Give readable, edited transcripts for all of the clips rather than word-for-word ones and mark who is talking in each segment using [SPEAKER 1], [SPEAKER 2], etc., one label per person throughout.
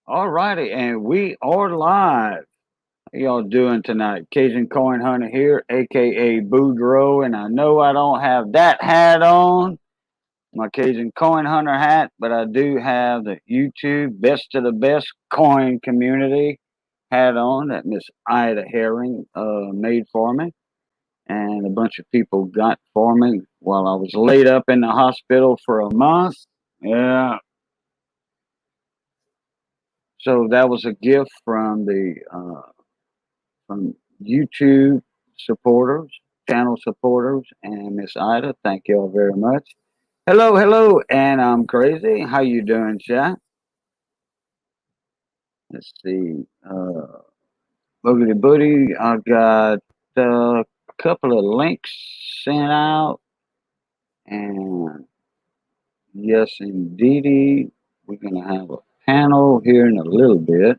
[SPEAKER 1] All righty, and we are live. How y'all doing tonight? Cajun Coin Hunter here, aka Boudreaux, and I know I don't have that hat on, my Cajun Coin Hunter hat, but I do have the YouTube Best of the Best Coin Community hat on that Miss Ida Herring made for me, and a bunch of people got for me while I was laid up in the hospital for a month. Yeah, so that was a gift from the from YouTube supporters, channel supporters, and Miss Ida. Thank you all very much. Hello, hello, and I'm crazy. How you doing, chat? Let's see. Boogity booty. I got a couple of links sent out, and yes, indeedy, we're gonna have a panel here in a little bit.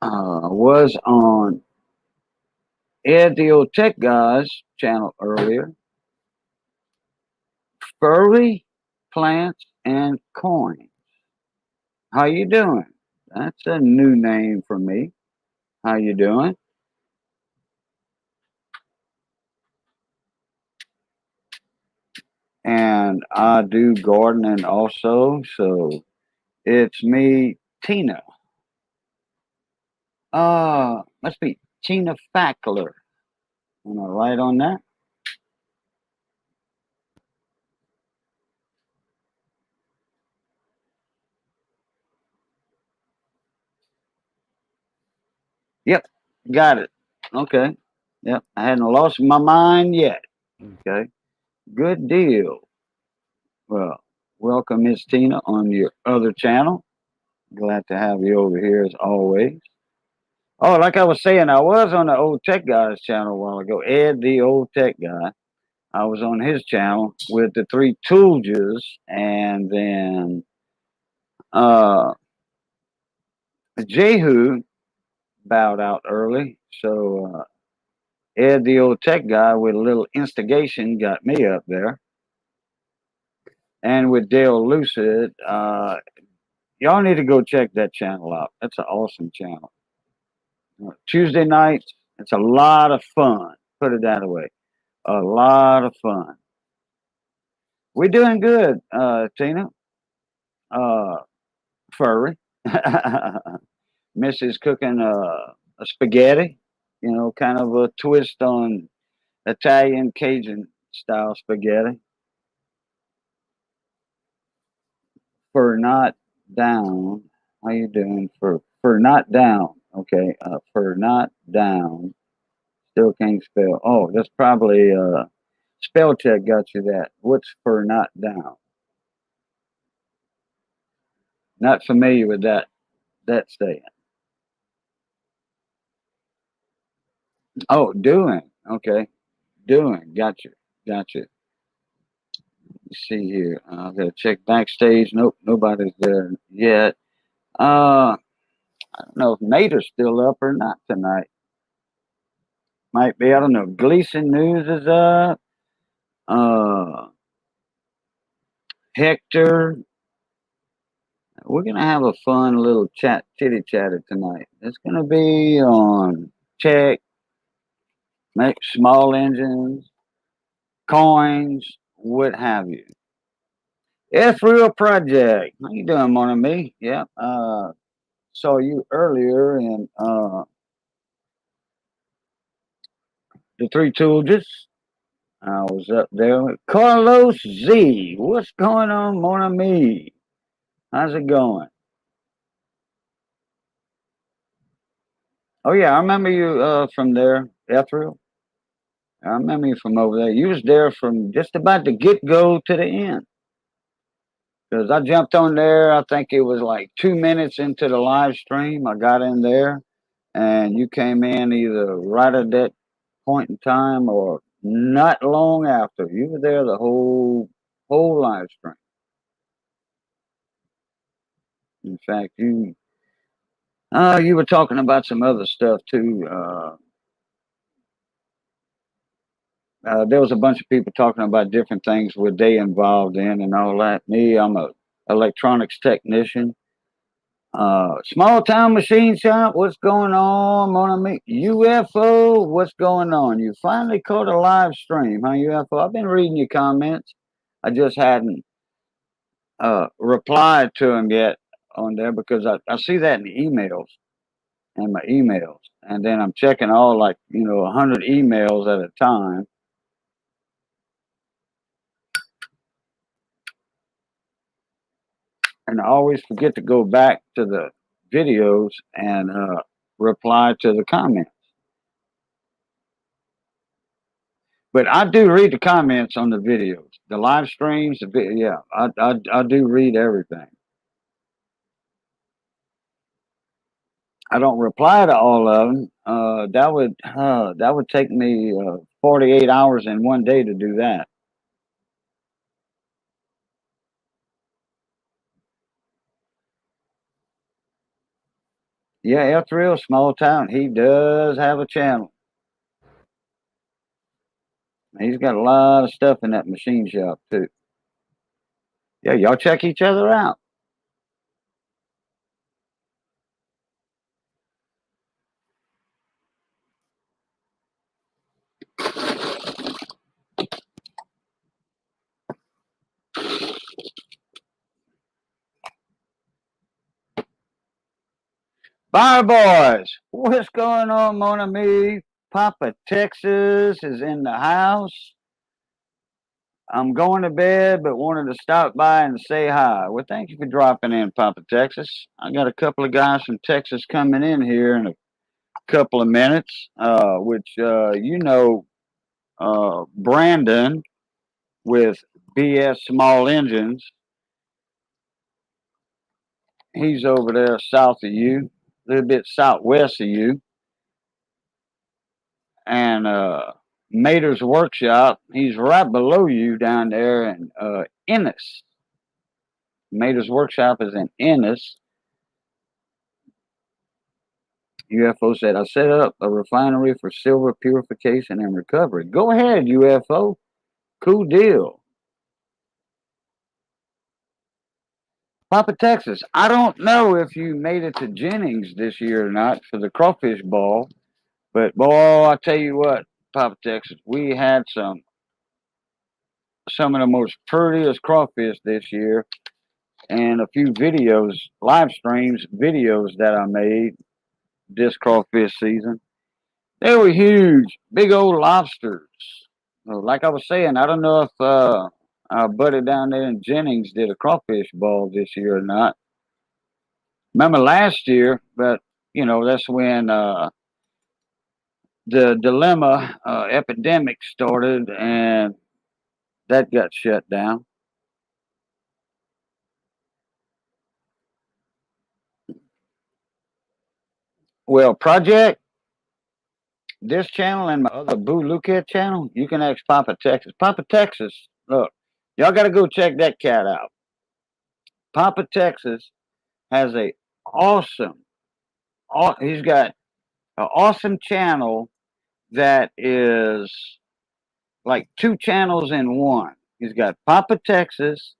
[SPEAKER 1] I was on Ed the Old Tech Guy's channel earlier. Furry plants and coins. How you doing? That's a new name for me. How you doing? And I do gardening also, so it's me, Tina. Must be Tina Fackler. Am I right on that? Yep, got it. Okay. Yep, I hadn't lost my mind yet. Okay, good deal. Well, welcome, Miss Tina, on your other channel. Glad to have you over here as always. Oh, like I was saying, I was on the Old Tech Guy's channel a while ago. Ed, the Old Tech Guy. I was on his channel with the three Toolges, and then uh, Jehu bowed out early. So Ed, the Old Tech Guy, with a little instigation, got me up there. And with Dale Lucid, y'all need to go check that channel out. That's an awesome channel. Tuesday nights, it's a lot of fun. Put it that way. A lot of fun. We're doing good, Tina. Uh, Furry. Missus cooking a spaghetti, kind of a twist on Italian Cajun style spaghetti. For not down. How you doing? For not down. Okay. For not down. Still can't spell. Oh, that's probably spell check got you that. What's for not down? Not familiar with that saying. Oh, doing. Okay. Doing. Gotcha. Gotcha. Let's see here. I've got to check backstage. Nope, nobody's there yet. I don't know if Nader's still up or not tonight. Might be. I don't know. Gleason News is up. Uh, Hector. We're gonna have a fun little chitty chatter tonight. It's gonna be on tech, make small engines, coins, what have you. F Real Project. How you doing, morning me? Yeah. Saw you earlier in the Three Tools. I was up there with Carlos Z. What's going on, morning me? How's it going? Oh yeah, I remember you from there, Ethereal. I remember you from over there. You was there from just about the get go to the end. Because I jumped on there, I think it was like 2 minutes into the live stream. I got in there, and you came in either right at that point in time or not long after. You were there the whole live stream. In fact, you were talking about some other stuff too. There was a bunch of people talking about different things what they involved in and all that. Me, I'm a electronics technician. Small town machine shop, what's going on, mon ami? UFO, what's going on? You finally caught a live stream, huh, UFO? I've been reading your comments. I just hadn't replied to them yet on there because I see that in the emails and my emails. And then I'm checking all like, 100 emails at a time. And I always forget to go back to the videos and reply to the comments. But I do read the comments on the videos, the live streams. Yeah, I do read everything. I don't reply to all of them. That would take me 48 hours in one day to do that. Yeah, F3, small town. He does have a channel. He's got a lot of stuff in that machine shop too. Yeah, y'all check each other out. Bye, boys. What's going on, mon ami? Papa Texas is in the house. I'm going to bed, but wanted to stop by and say hi. Well, thank you for dropping in, Papa Texas. I got a couple of guys from Texas coming in here in a couple of minutes, which, Brandon with BS Small Engines. He's over there south of you, a little bit southwest of you. And Mater's Workshop, he's right below you down there in Ennis. Mater's Workshop is in Ennis. UFO said, I set up a refinery for silver purification and recovery. Go ahead, UFO. Cool deal. Papa Texas, I don't know if you made it to Jennings this year or not for the crawfish ball, but boy, I tell you what, Papa Texas, we had some of the most prettiest crawfish this year, and a few videos, live streams, videos that I made this crawfish season. They were huge, big old lobsters. Like I was saying, I don't know if our buddy down there in Jennings did a crawfish ball this year or not. Remember last year, but that's when the dilemma epidemic started and that got shut down. Well, Project, this channel and my other Boo Luket channel, you can ask Papa Texas. Papa Texas, look, y'all got to go check that cat out. Papa Texas has a awesome, he's got an awesome channel that is like two channels in one. He's got Papa Texas,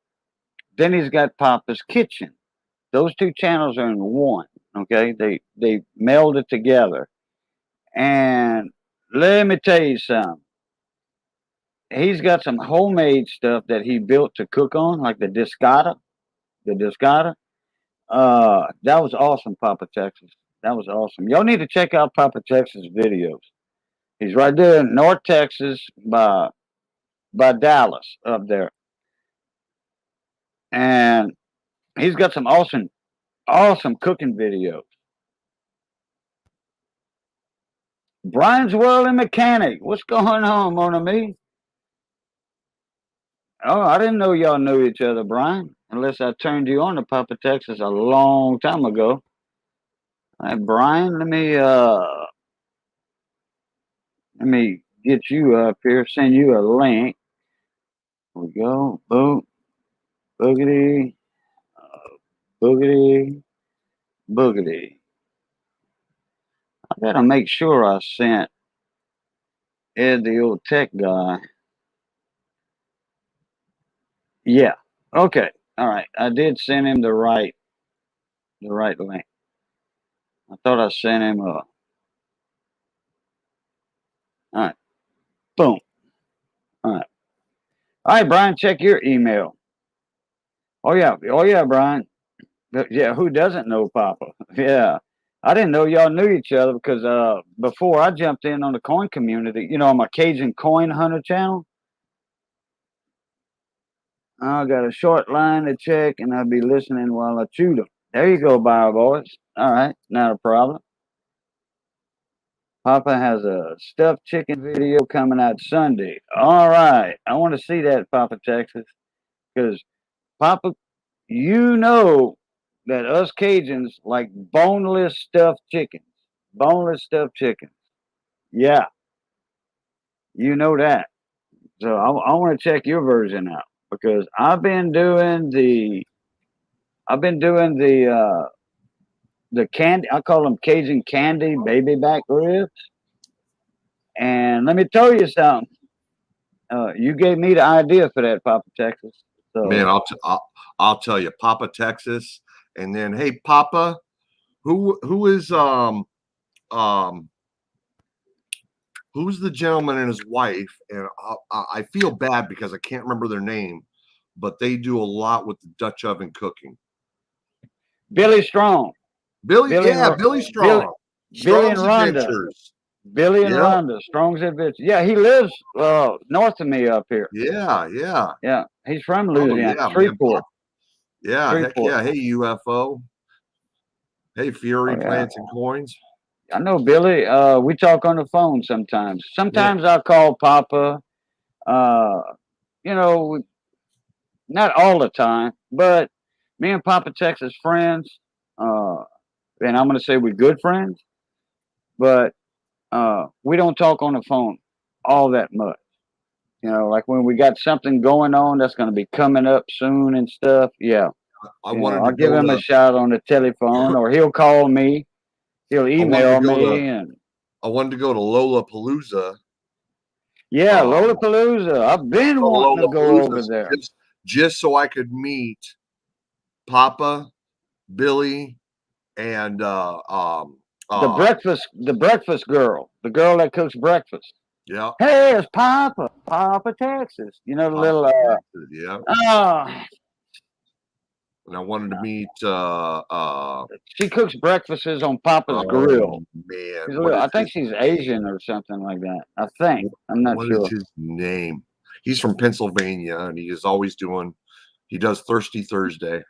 [SPEAKER 1] then he's got Papa's Kitchen. Those two channels are in one. Okay, they meld it together. And let me tell you something. He's got some homemade stuff that he built to cook on, like the discata. The discata. That was awesome, Papa Texas. That was awesome. Y'all need to check out Papa Texas videos. He's right there in North Texas by Dallas up there. And he's got some awesome cooking videos. Brian's Welding Mechanic. What's going on, mon ami? Oh, I didn't know y'all knew each other, Brian. Unless I turned you on to Papa Texas a long time ago. Hey, Brian, let me get you up here, send you a link. Here we go. Boom. Boogity. Boogity. Boogity. I gotta make sure I sent Ed, the old tech guy. Yeah. Okay. All right, I did send him the right link. I thought I sent him a. All right, boom. All right, Brian, check your email. Oh yeah, Brian. Yeah, who doesn't know Papa? Yeah, I didn't know y'all knew each other because before I jumped in on the coin community, on my Cajun Coin Hunter channel. I got a short line to check, and I'll be listening while I chew them. There you go, Bayou boys. All right, not a problem. Papa has a stuffed chicken video coming out Sunday. All right, I want to see that, Papa Texas, because Papa, you know that us Cajuns like boneless stuffed chickens. Boneless stuffed chickens. Yeah, you know that. So I want to check your version out because the candy. I call them Cajun candy baby back ribs. And let me tell you something. You gave me the idea for that, Papa Texas. So
[SPEAKER 2] man, I'll tell you, Papa Texas, and then hey, Papa, who is who's the gentleman and his wife? And I feel bad because I can't remember their name, but they do a lot with the Dutch oven cooking.
[SPEAKER 1] Billy Strong.
[SPEAKER 2] Billy Strong.
[SPEAKER 1] Billy and Rhonda. Billy and Rhonda. Strong's Adventures. Yeah, he lives north of me up here.
[SPEAKER 2] Yeah.
[SPEAKER 1] He's from Louisiana.
[SPEAKER 2] Oh,
[SPEAKER 1] Shreveport.
[SPEAKER 2] Yeah, heck yeah. Hey, UFO. Hey, Fury, Plants and Coins.
[SPEAKER 1] I know Billy. We talk on the phone sometimes. Sometimes I call Papa. Not all the time, but me and Papa Texas friends. And I'm going to say we're good friends, but we don't talk on the phone all that much. Like when we got something going on that's going to be coming up soon and stuff. Yeah. I'll give him a shout on the telephone, or he'll call me. He'll email me. And
[SPEAKER 2] I wanted to go to Lollapalooza.
[SPEAKER 1] Yeah, Lollapalooza. I've been wanting to go over there.
[SPEAKER 2] Just so I could meet Papa, Billy, and
[SPEAKER 1] the breakfast girl, the girl that cooks breakfast.
[SPEAKER 2] Yeah.
[SPEAKER 1] Hey, it's Papa Texas. The Papa little
[SPEAKER 2] Texas, yeah.
[SPEAKER 1] Oh.
[SPEAKER 2] And I wanted to meet
[SPEAKER 1] she cooks breakfasts on Papa's grill.
[SPEAKER 2] Man,
[SPEAKER 1] I think she's Asian or something like that. I think. I'm not sure.
[SPEAKER 2] What is his name? He's from Pennsylvania, and he does Thirsty Thursday.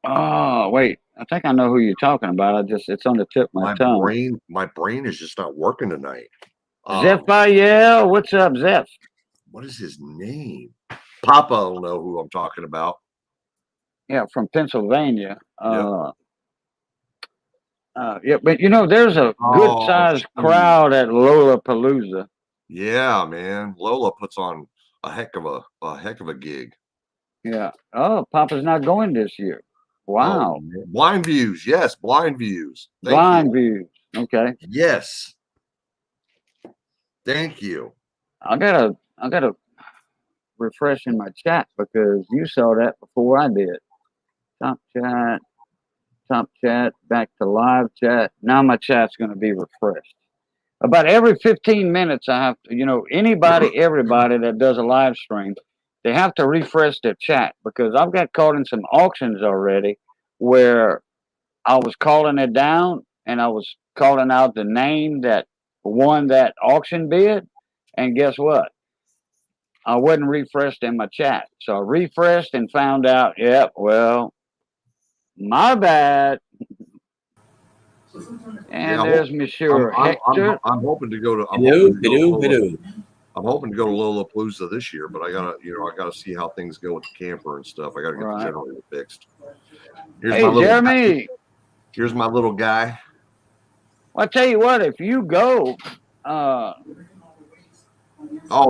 [SPEAKER 1] Oh, wait. I think I know who you're talking about. It's on the tip of my tongue.
[SPEAKER 2] My brain is just not working tonight.
[SPEAKER 1] Zeph Bayou. What's up, Zeph?
[SPEAKER 2] What is his name? Papa will know who I'm talking about.
[SPEAKER 1] Yeah, from Pennsylvania. Yeah, but there's a good sized crowd at Lollapalooza.
[SPEAKER 2] Yeah, man. Lola puts on a heck of a gig.
[SPEAKER 1] Yeah. Oh, Papa's not going this year. Wow.
[SPEAKER 2] Oh, blind views. Yes, blind views.
[SPEAKER 1] Blind views. Okay.
[SPEAKER 2] Yes. Thank you.
[SPEAKER 1] I gotta refresh in my chat because you saw that before I did. Top chat, back to live chat. Now my chat's going to be refreshed. About every 15 minutes, I have to, everybody that does a live stream, they have to refresh their chat because I've got caught in some auctions already where I was calling it down and I was calling out the name that won that auction bid. And guess what? I wasn't refreshed in my chat. So I refreshed and found out, my bad. And there's Monsieur Hector.
[SPEAKER 2] I'm hoping to go to. I'm hoping to go to Lollapalooza this year, but I gotta see how things go with the camper and stuff. I gotta get the generator fixed.
[SPEAKER 1] Jeremy.
[SPEAKER 2] Here's my little guy.
[SPEAKER 1] Well, I tell you what, if you go,
[SPEAKER 2] oh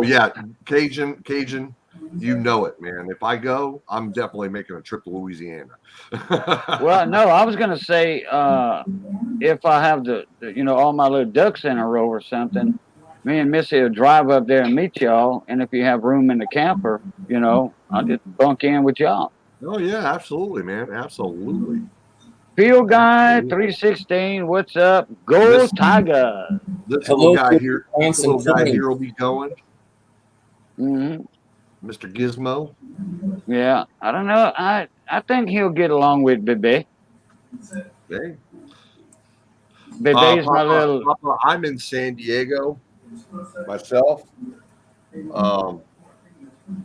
[SPEAKER 2] yeah, Cajun, you know it, man. If I go, I'm definitely making a trip to Louisiana.
[SPEAKER 1] Well, no, I was gonna say, if I have all my little ducks in a row or something, me and Missy will drive up there and meet y'all. And if you have room in the camper, I'll just bunk in with y'all.
[SPEAKER 2] Oh yeah, absolutely, man, absolutely.
[SPEAKER 1] Field Guy
[SPEAKER 2] Absolutely.
[SPEAKER 1] 316, what's up? Go
[SPEAKER 2] This
[SPEAKER 1] Tiger.
[SPEAKER 2] this little
[SPEAKER 3] Hello,
[SPEAKER 2] guy here, this
[SPEAKER 3] plants and
[SPEAKER 2] little guy
[SPEAKER 3] coins.
[SPEAKER 2] here will be going,
[SPEAKER 1] Hmm.
[SPEAKER 2] Mr. Gizmo.
[SPEAKER 1] Yeah, I don't know. I think he'll get along with Bebe.
[SPEAKER 2] Hey,
[SPEAKER 1] Bebe's my
[SPEAKER 2] Papa,
[SPEAKER 1] little.
[SPEAKER 2] Papa, I'm in San Diego myself. Um,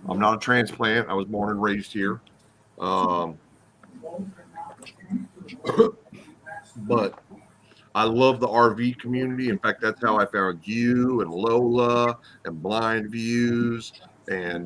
[SPEAKER 2] I'm not a transplant. I was born and raised here. Um, but I love the RV community. In fact, that's how I found you and Lola and Blind Views and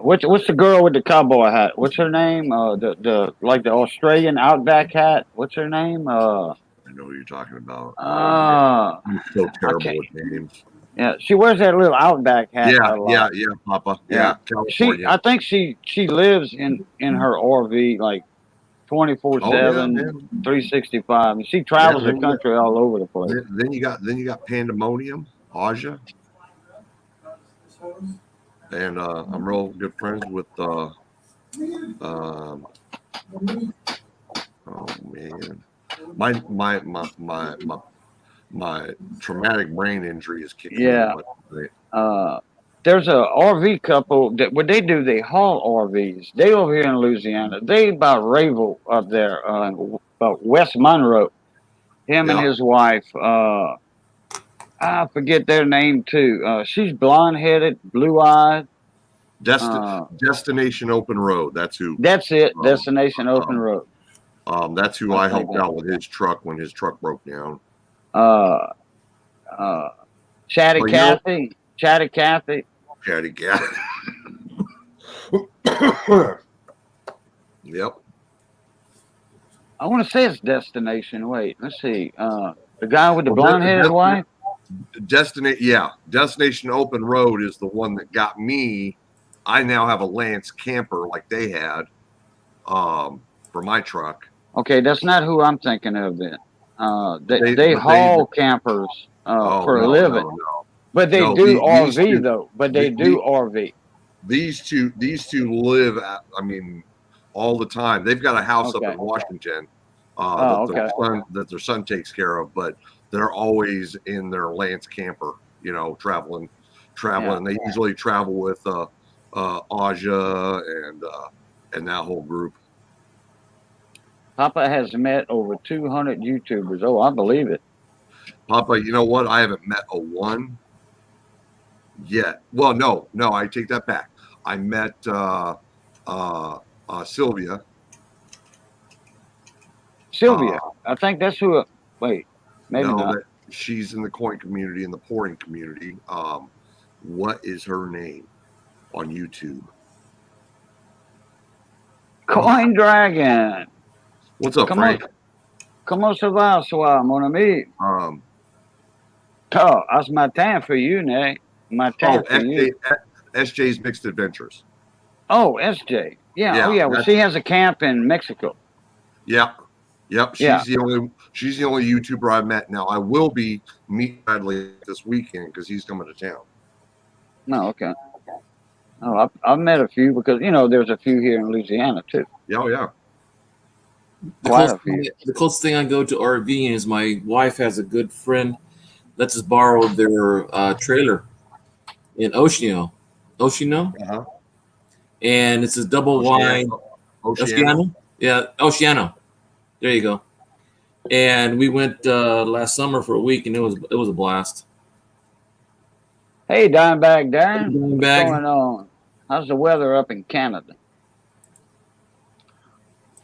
[SPEAKER 1] What's the girl with the cowboy hat? What's her name? The like the Australian Outback hat. What's her name?
[SPEAKER 2] I know who you're talking about. Oh man,
[SPEAKER 1] Uh,
[SPEAKER 2] I'm so
[SPEAKER 1] I
[SPEAKER 2] terrible
[SPEAKER 1] can't.
[SPEAKER 2] with names.
[SPEAKER 1] Yeah, she wears that little Outback hat
[SPEAKER 2] Yeah,
[SPEAKER 1] a
[SPEAKER 2] yeah,
[SPEAKER 1] lot.
[SPEAKER 2] yeah, Papa.
[SPEAKER 1] Yeah,
[SPEAKER 2] Yeah, California.
[SPEAKER 1] I think she lives in her RV like
[SPEAKER 2] Oh yeah,
[SPEAKER 1] 24/7,
[SPEAKER 2] man.
[SPEAKER 1] 365. And she
[SPEAKER 2] Yeah,
[SPEAKER 1] travels the country all over the place.
[SPEAKER 2] then you got Pandemonium, Aja, and I'm real good friends with um oh man. My my traumatic brain injury is kicking in.
[SPEAKER 1] Yeah.
[SPEAKER 2] But
[SPEAKER 1] Uh, there's a RV couple that what they do, they haul RVs. They over here in Louisiana. They about Ravel up there, about West Monroe. Him and
[SPEAKER 2] yeah,
[SPEAKER 1] his wife. I forget their name too. She's blonde headed, blue eyed. Uh,
[SPEAKER 2] Destination Open Road. That's who.
[SPEAKER 1] that's it.
[SPEAKER 2] Um,
[SPEAKER 1] Destination Open
[SPEAKER 2] um,
[SPEAKER 1] Road.
[SPEAKER 2] that's who
[SPEAKER 1] I
[SPEAKER 2] I
[SPEAKER 1] think
[SPEAKER 2] helped
[SPEAKER 1] that.
[SPEAKER 2] out with his truck when his truck broke down.
[SPEAKER 1] Uh, uh, Chatty
[SPEAKER 2] But you know,
[SPEAKER 1] Cathy. Chatty Cathy.
[SPEAKER 2] Chatty Cat. Yep.
[SPEAKER 1] I want to say it's Destination. Wait, let's see. The guy with the
[SPEAKER 2] Well,
[SPEAKER 1] blonde headed wife.
[SPEAKER 2] Destination Open Road is the one that got me. I now have a Lance camper like they had for my truck.
[SPEAKER 1] Okay, that's not who I'm thinking of then. They
[SPEAKER 2] But they
[SPEAKER 1] haul campers
[SPEAKER 2] oh
[SPEAKER 1] for a living, but they
[SPEAKER 2] no
[SPEAKER 1] do
[SPEAKER 2] these
[SPEAKER 1] RV
[SPEAKER 2] two
[SPEAKER 1] though. But they do RV.
[SPEAKER 2] these two live at, I mean, all the time. They've got a house up
[SPEAKER 1] Okay.
[SPEAKER 2] in Washington
[SPEAKER 1] Oh, okay.
[SPEAKER 2] that their son takes care of, but they're always in their Lance camper, you know, traveling.
[SPEAKER 1] Yeah.
[SPEAKER 2] They usually travel with Aja and that whole group.
[SPEAKER 1] Papa has met over 200 YouTubers. Oh, I believe it.
[SPEAKER 2] Papa, you know what? I haven't met a one yet. Well, no, I take that back. I met Sylvia.
[SPEAKER 1] Sylvia. I think that's who. Wait, maybe
[SPEAKER 2] No,
[SPEAKER 1] not.
[SPEAKER 2] that she's in the coin community and the pouring community. What is her name on YouTube?
[SPEAKER 1] Coin Dragon.
[SPEAKER 2] What's up,
[SPEAKER 1] Come on,
[SPEAKER 2] Frank?
[SPEAKER 1] comment ça va, soir, mon ami.
[SPEAKER 2] Um,
[SPEAKER 1] Oh, that's my time for you, Nick. My time for you.
[SPEAKER 2] SJ's Mixed Adventures.
[SPEAKER 1] Oh, SJ. Yeah. Oh,
[SPEAKER 2] Yeah,
[SPEAKER 1] yeah. Well, she has a camp in Mexico.
[SPEAKER 2] yeah, yep.
[SPEAKER 1] Yeah.
[SPEAKER 2] She's the only YouTuber I've met. Now I will be meeting Bradley this weekend because he's coming to town.
[SPEAKER 1] No, okay. Oh, I've met a few because there's a few here in Louisiana too.
[SPEAKER 2] Yeah, oh, yeah.
[SPEAKER 3] The closest thing I go to RVing is my wife has a good friend lets us borrow their trailer in Oceano.
[SPEAKER 2] Uh-huh.
[SPEAKER 3] And it's a double wide
[SPEAKER 2] Oceano.
[SPEAKER 3] Yeah, Oceano. There you go. And we went last summer for a week, and it was a blast.
[SPEAKER 1] Hey, Dimebag Darren, what's
[SPEAKER 3] Dimebag.
[SPEAKER 1] going on? How's the weather up in Canada?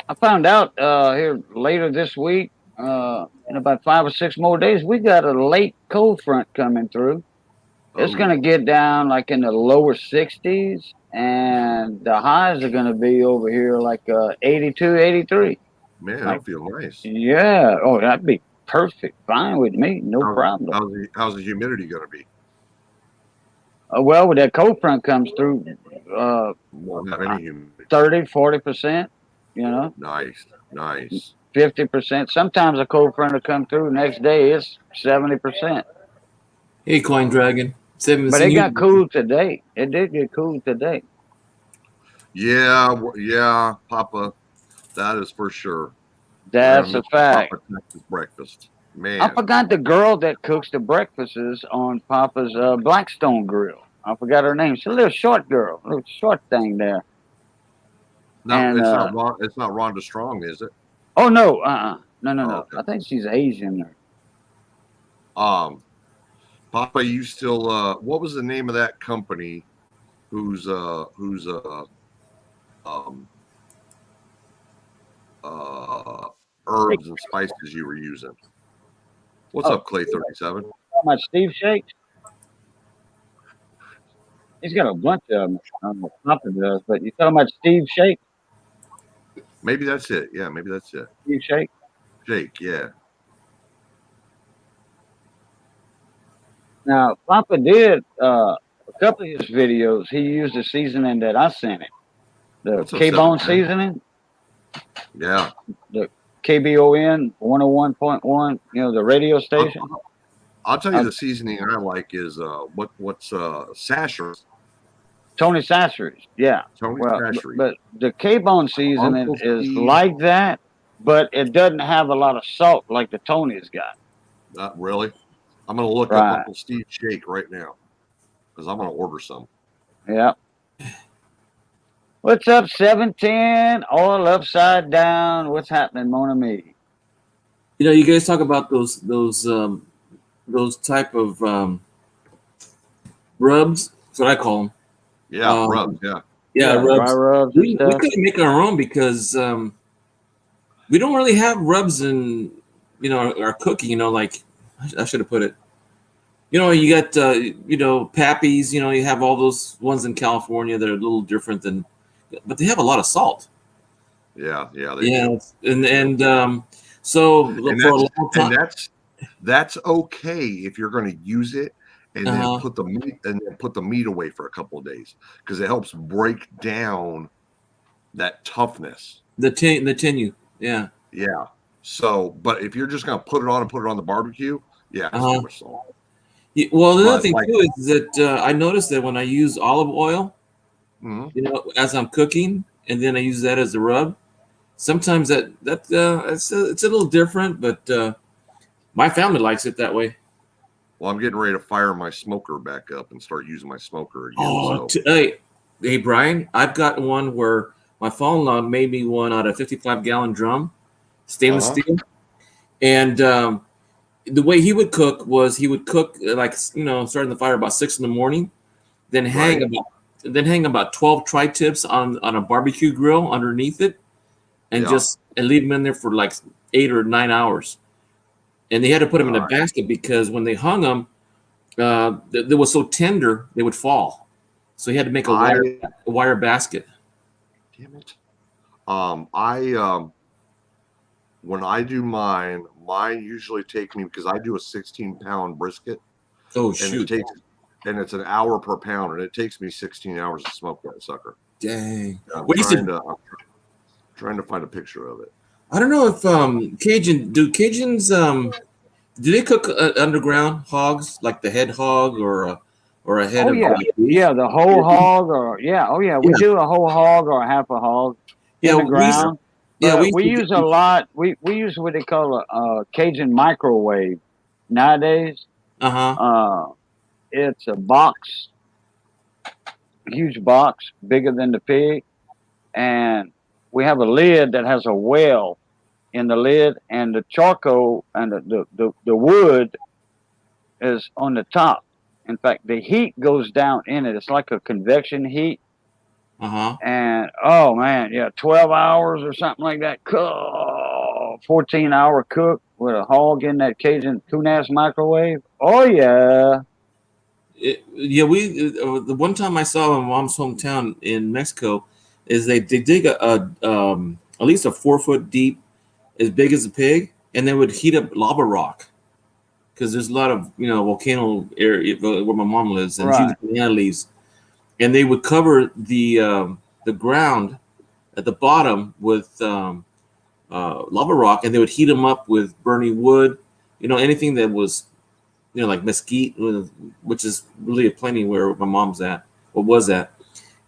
[SPEAKER 1] I found out here later this week, in about 5 or 6 more days, we got a late cold front coming through. It's going to get down like in the lower 60s, and the highs are going to be over here like 82, 83.
[SPEAKER 2] Man, that'll feel nice.
[SPEAKER 1] Yeah. Oh, that'd be perfect. Fine with me. No problem.
[SPEAKER 2] How's the humidity going to be?
[SPEAKER 1] Well, when that cold front comes through,
[SPEAKER 2] Won't have any humidity.
[SPEAKER 1] 30, 40%,
[SPEAKER 2] Nice.
[SPEAKER 1] 50%. Sometimes a cold front will come through. Next day, it's 70%.
[SPEAKER 3] Hey, Coin Dragon.
[SPEAKER 1] But it got cool today. It did get cool today.
[SPEAKER 2] Yeah, Papa. That is for sure. We're
[SPEAKER 1] That's
[SPEAKER 2] gonna
[SPEAKER 1] a
[SPEAKER 2] miss
[SPEAKER 1] fact.
[SPEAKER 2] Papa Texas breakfast.
[SPEAKER 1] I
[SPEAKER 2] Man.
[SPEAKER 1] forgot the girl that cooks the breakfasts on Papa's Blackstone Grill. I forgot her name. She's a little short girl, a little short thing there.
[SPEAKER 2] No,
[SPEAKER 1] And
[SPEAKER 2] it's not Rhonda Strong, is it?
[SPEAKER 1] oh no,
[SPEAKER 2] Oh,
[SPEAKER 1] no.
[SPEAKER 2] okay.
[SPEAKER 1] I think she's Asian.
[SPEAKER 2] Um, Papa, you still what was the name of that company whose um uh herbs and spices you were using? What's
[SPEAKER 1] Oh,
[SPEAKER 2] up, Clay 37?
[SPEAKER 1] how much Steve Shakes? He's got a bunch of them. I don't know what Papa does, but you talking about Steve Shake?
[SPEAKER 2] Maybe that's it. Yeah, maybe that's it.
[SPEAKER 1] Steve Shake.
[SPEAKER 2] Jake, yeah.
[SPEAKER 1] Now Papa did a couple of his videos. He used the seasoning that I sent him, the
[SPEAKER 2] What's up,
[SPEAKER 1] K-Bone
[SPEAKER 2] 710?
[SPEAKER 1] seasoning,
[SPEAKER 2] Yeah.
[SPEAKER 1] the KBON 101.1. You know, the radio station.
[SPEAKER 2] I'll tell you the seasoning I like is what's Sasher's.
[SPEAKER 1] Tony Sassery's, yeah.
[SPEAKER 2] Tony
[SPEAKER 1] Well,
[SPEAKER 2] Sashery.
[SPEAKER 1] but the K-Bone seasoning
[SPEAKER 2] Uncle
[SPEAKER 1] is
[SPEAKER 2] Steve.
[SPEAKER 1] like that, but it doesn't have a lot of salt like the Tony's got.
[SPEAKER 2] Not really. I'm gonna look
[SPEAKER 1] Right.
[SPEAKER 2] up Uncle Steve Shake right now because I'm gonna order some.
[SPEAKER 1] Yeah. What's up, 710? All upside down. What's happening, mon ami?
[SPEAKER 3] You know, you guys talk about those type of rubs. That's what I call them.
[SPEAKER 2] Yeah, rubs. Yeah.
[SPEAKER 3] Yeah,
[SPEAKER 1] Dry
[SPEAKER 3] rubs.
[SPEAKER 1] rubs
[SPEAKER 3] We
[SPEAKER 1] and stuff.
[SPEAKER 3] couldn't make our own because we don't really have rubs in our cooking. You know, like I should have put it. You know, you got Pappy's. You know, you have all those ones in California that are a little different than, but they have a lot of salt.
[SPEAKER 2] Yeah, they
[SPEAKER 3] Yeah,
[SPEAKER 2] do.
[SPEAKER 3] so
[SPEAKER 2] And
[SPEAKER 3] for a long time,
[SPEAKER 2] that's okay if you're going to use it and then
[SPEAKER 3] Uh-huh.
[SPEAKER 2] put the meat away for a couple of days because it helps break down that toughness.
[SPEAKER 3] the tinu, yeah.
[SPEAKER 2] Yeah. So, but if you're just going to put it on the barbecue, yeah, it's too much salt.
[SPEAKER 3] Yeah, well, the other
[SPEAKER 2] But,
[SPEAKER 3] thing
[SPEAKER 2] like-
[SPEAKER 3] too is that I noticed that when I use olive oil,
[SPEAKER 2] Mhm.
[SPEAKER 3] you know, as I'm cooking, and then I use that as a rub, sometimes it's a little different, but my family likes it that way.
[SPEAKER 2] Well, I'm getting ready to fire my smoker back up and start using my smoker again.
[SPEAKER 3] Oh,
[SPEAKER 2] so.
[SPEAKER 3] hey, Brian, I've got one where my father-in-law made me one out of 55-gallon drum, stainless steel, and the way he would cook was he would cook starting the fire about 6 a.m, then hang about 12 tri-tips on a barbecue grill underneath it, and and leave them in there for like 8 or 9 hours. And they had to put them in a basket because when they hung them, they were so tender they would fall. So he had to make a wire basket.
[SPEAKER 2] Damn it! When I do mine usually take me because I do a 16-pound brisket.
[SPEAKER 3] Oh
[SPEAKER 2] and
[SPEAKER 3] shoot!
[SPEAKER 2] And it's an hour per pound, and it takes me 16 hours to smoke that sucker.
[SPEAKER 3] Dang!
[SPEAKER 2] I'm trying to find a picture of it.
[SPEAKER 3] I don't know if Cajuns do they cook underground hogs like the head hog or a head of
[SPEAKER 1] yeah, the whole hog we do a whole hog or half a hog in the ground. We use a lot. We use what they call a Cajun microwave nowadays. It's a box, huge box, bigger than the pig, and we have a lid that has a well in the lid, and the charcoal and the wood is on the top. In fact, the heat goes down in it. It's like a convection heat. And oh man, 12 hours or something like that. 14-hour cook with a hog in that Cajun Kunas microwave. Oh yeah.
[SPEAKER 3] The one time I saw my mom's hometown in Mexico is they dig at least a 4-foot deep, as big as a pig, and they would heat up lava rock because there's a lot of volcano area where my mom lives and huge banana leaves, and they would cover the ground at the bottom with lava rock, and they would heat them up with burning wood, anything that was like mesquite, which is really a plenty where my mom's at or was at,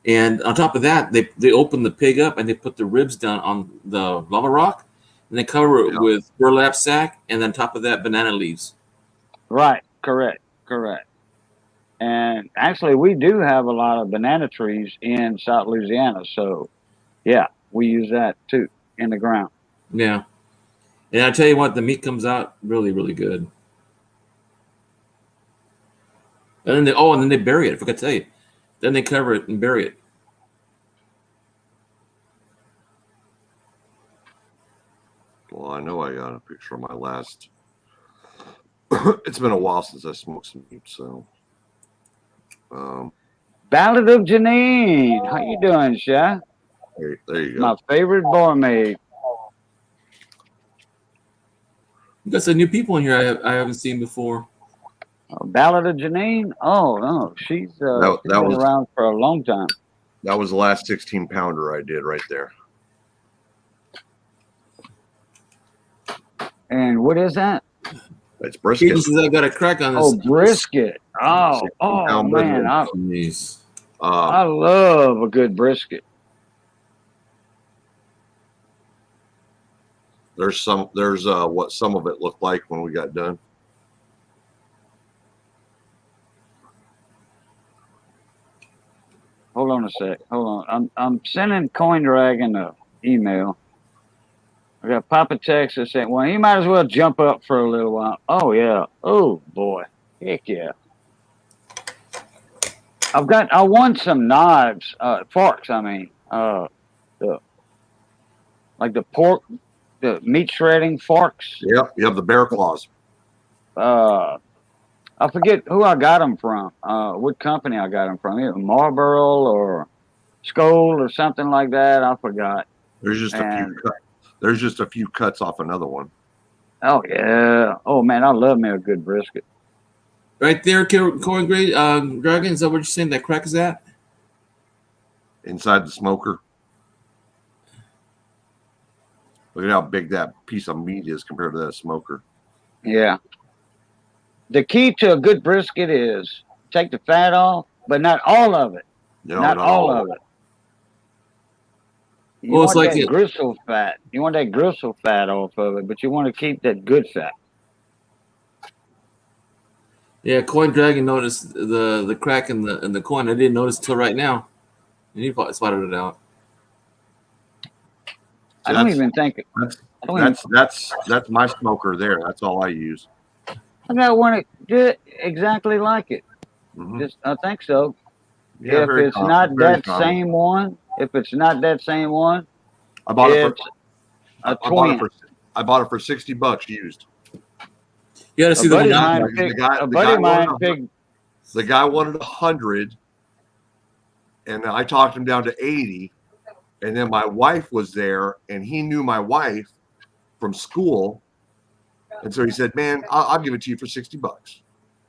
[SPEAKER 3] And on top of that, they open the pig up and they put the ribs down on the lava rock, and they cover it with burlap sack, and then on top of that, banana leaves.
[SPEAKER 1] Right. Correct. Correct. And actually, we do have a lot of banana trees in South Louisiana. So, yeah, we use that too in the ground.
[SPEAKER 3] Yeah. And I tell you what, the meat comes out really, really good. And then they bury it. I forgot to tell you. Then they cover it and bury it.
[SPEAKER 2] Well, I know I got a picture of my last. It's been a while since I smoked some meat, so.
[SPEAKER 1] Ballad of Janine. How you doing, Sha?
[SPEAKER 2] There you go.
[SPEAKER 1] My favorite barmaid.
[SPEAKER 3] You got some new people in here I haven't seen before.
[SPEAKER 1] Ballad of Janine? Oh, no. She's been around for a long time.
[SPEAKER 2] That was the last 16-pounder I did right there.
[SPEAKER 1] And what is that?
[SPEAKER 2] It's brisket.
[SPEAKER 3] I got a crack on this.
[SPEAKER 1] Oh, brisket. Oh, man. I love a good brisket.
[SPEAKER 2] There's what some of it looked like when we got done.
[SPEAKER 1] Hold on a sec. Hold on. I'm sending Coin Dragon an email. I got Papa Texas saying, well, he might as well jump up for a little while. Oh, yeah. Oh, boy. Heck yeah. I won some knives, forks, I mean. Like the pork, the meat shredding forks.
[SPEAKER 2] Yep, you have the bear claws.
[SPEAKER 1] I forget who I got them from, what company I got them from. Either Marlboro or Skoll or something like that. I forgot.
[SPEAKER 2] There's just a few cuts off another one.
[SPEAKER 1] Oh, yeah. Oh, man, I love me a good brisket.
[SPEAKER 3] Right there, Coin Dragon, is that what you're saying that crack is at?
[SPEAKER 2] Inside the smoker. Look at how big that piece of meat is compared to that smoker.
[SPEAKER 1] Yeah. The key to a good brisket is take the fat off, but not all of it. Not all of it. You want that gristle fat. You want that gristle fat off of it, but you want to keep that good fat.
[SPEAKER 3] Yeah, Coin Dragon noticed the crack in the coin. I didn't notice till right now. And he spotted it out.
[SPEAKER 1] I don't even think it.
[SPEAKER 2] That's my smoker there. That's all I use.
[SPEAKER 1] I got one that exactly like it.
[SPEAKER 2] Mm-hmm.
[SPEAKER 1] I think so.
[SPEAKER 2] Yeah,
[SPEAKER 1] if it's not that same one, I bought it for
[SPEAKER 2] I bought it for $60 used.
[SPEAKER 3] You got to see the
[SPEAKER 2] guy wanted 100, and I talked him down to 80. And then my wife was there, and he knew my wife from school, and so he said, "Man, I'll give it to you for $60."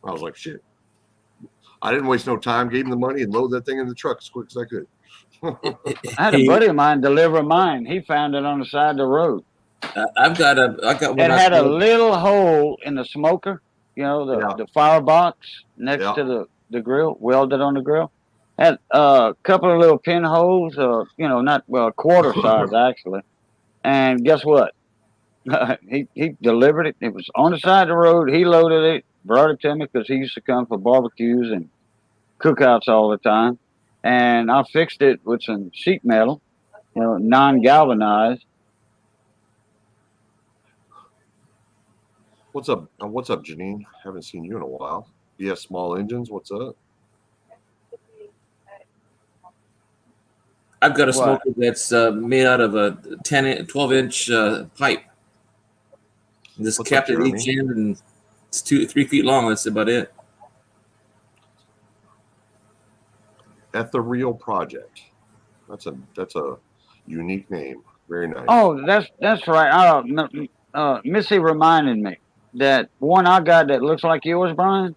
[SPEAKER 2] I was like, "Shit!" I didn't waste no time. Gave him the money and loaded that thing in the truck as quick as I could.
[SPEAKER 1] I had a buddy of mine deliver mine. He found it on the side of the road.
[SPEAKER 3] I got one.
[SPEAKER 1] It had a little hole in the smoker, the firebox next to the grill, welded on the grill. Had a couple of little pinholes, quarter size actually. And guess what? He delivered it. It was on the side of the road. He loaded it, brought it to me because he used to come for barbecues and cookouts all the time. And I fixed it with some sheet metal, non-galvanized.
[SPEAKER 2] What's up, Janine? Haven't seen you in a while. You have small engines. What's up?
[SPEAKER 3] I've got a smoker that's made out of a 12-inch pipe. Just capped at each end, and it's 2-3 feet long. That's about it.
[SPEAKER 2] Ethereal Project. That's a unique name. Very nice.
[SPEAKER 1] Oh, that's right. Missy reminded me that one I got that looks like yours, Brian.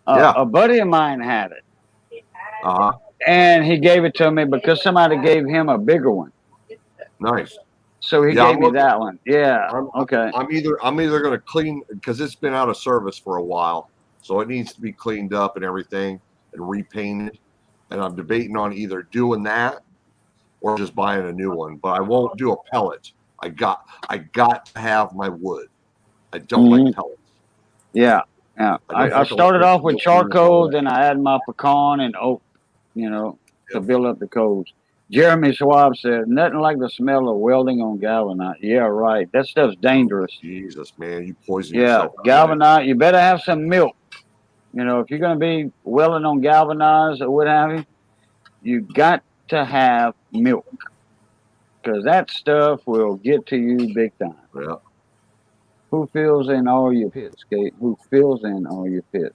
[SPEAKER 1] A buddy of mine had it.
[SPEAKER 2] Uh-huh.
[SPEAKER 1] And he gave it to me because somebody gave him a bigger one.
[SPEAKER 2] Nice.
[SPEAKER 1] So he gave me that one. Yeah. Okay.
[SPEAKER 2] I'm either going to clean because it's been out of service for a while, so it needs to be cleaned up and everything and repainted. and I'm debating on either doing that or just buying a new one. But I won't do a pellet. I got to have my wood. I don't like pellets.
[SPEAKER 1] Yeah, yeah. I started off with charcoal, then I added my pecan and oak, to build up the coals. Jeremy Schwab said, nothing like the smell of welding on galvanite. Yeah, right. That stuff's dangerous.
[SPEAKER 2] Jesus, man, you poison yourself.
[SPEAKER 1] Galvanite, you better have some milk. If you're going to be welding on galvanized or what have you, you got to have milk. Because that stuff will get to you big time.
[SPEAKER 2] Yeah.
[SPEAKER 1] Who fills in all your pits, Kate? Who fills in all your pits?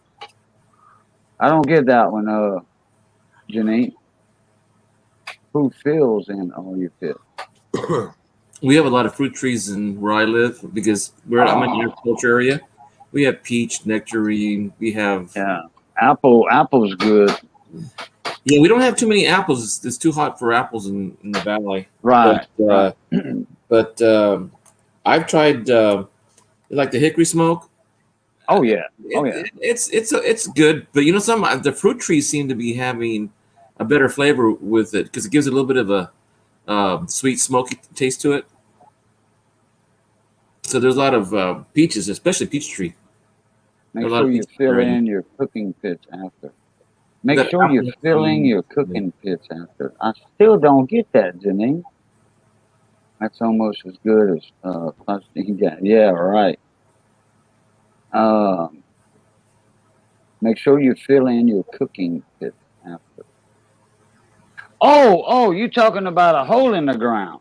[SPEAKER 1] I don't get that one, Janine. Who fills in all your pits?
[SPEAKER 3] We have a lot of fruit trees in where I live because I'm in the agriculture area. We have peach, nectarine. We have
[SPEAKER 1] Apple's good.
[SPEAKER 3] Yeah, we don't have too many apples. It's too hot for apples in the valley.
[SPEAKER 1] Right.
[SPEAKER 3] But I've tried like the hickory smoke.
[SPEAKER 1] Oh yeah.
[SPEAKER 3] It's good, but the fruit trees seem to be having a better flavor with it because it gives it a little bit of a sweet, smoky taste to it. So there's a lot of peaches, especially peach tree.
[SPEAKER 1] Make sure you fill in your cooking pits after. Make sure you're filling your cooking pits after. I still don't get that, Janine. That's almost as good as yeah, right. Make sure you fill in your cooking pits after. Oh, you talking about a hole in the ground?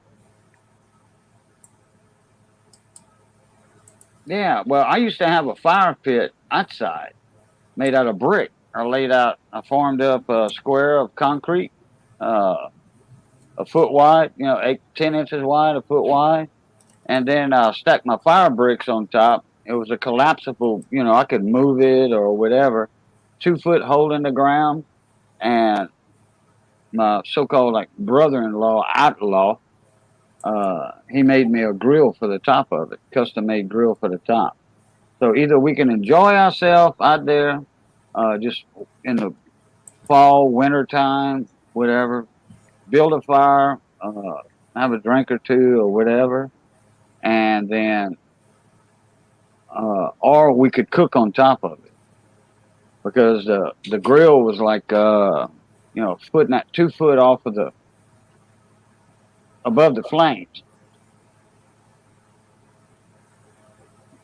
[SPEAKER 1] Yeah. Well, I used to have a fire pit outside, made out of brick. I formed up a square of concrete, a foot wide, 10 inches wide, a foot wide. And then I stacked my fire bricks on top. It was a collapsible, I could move it or whatever. 2-foot hole in the ground. And my so-called brother-in-law, outlaw, he made me a grill for the top of it, custom-made grill for the top. So either we can enjoy ourselves out there, just in the fall, winter time, whatever, build a fire, have a drink or two or whatever, and then, or we could cook on top of it, because the grill was 2 foot off of above the flames.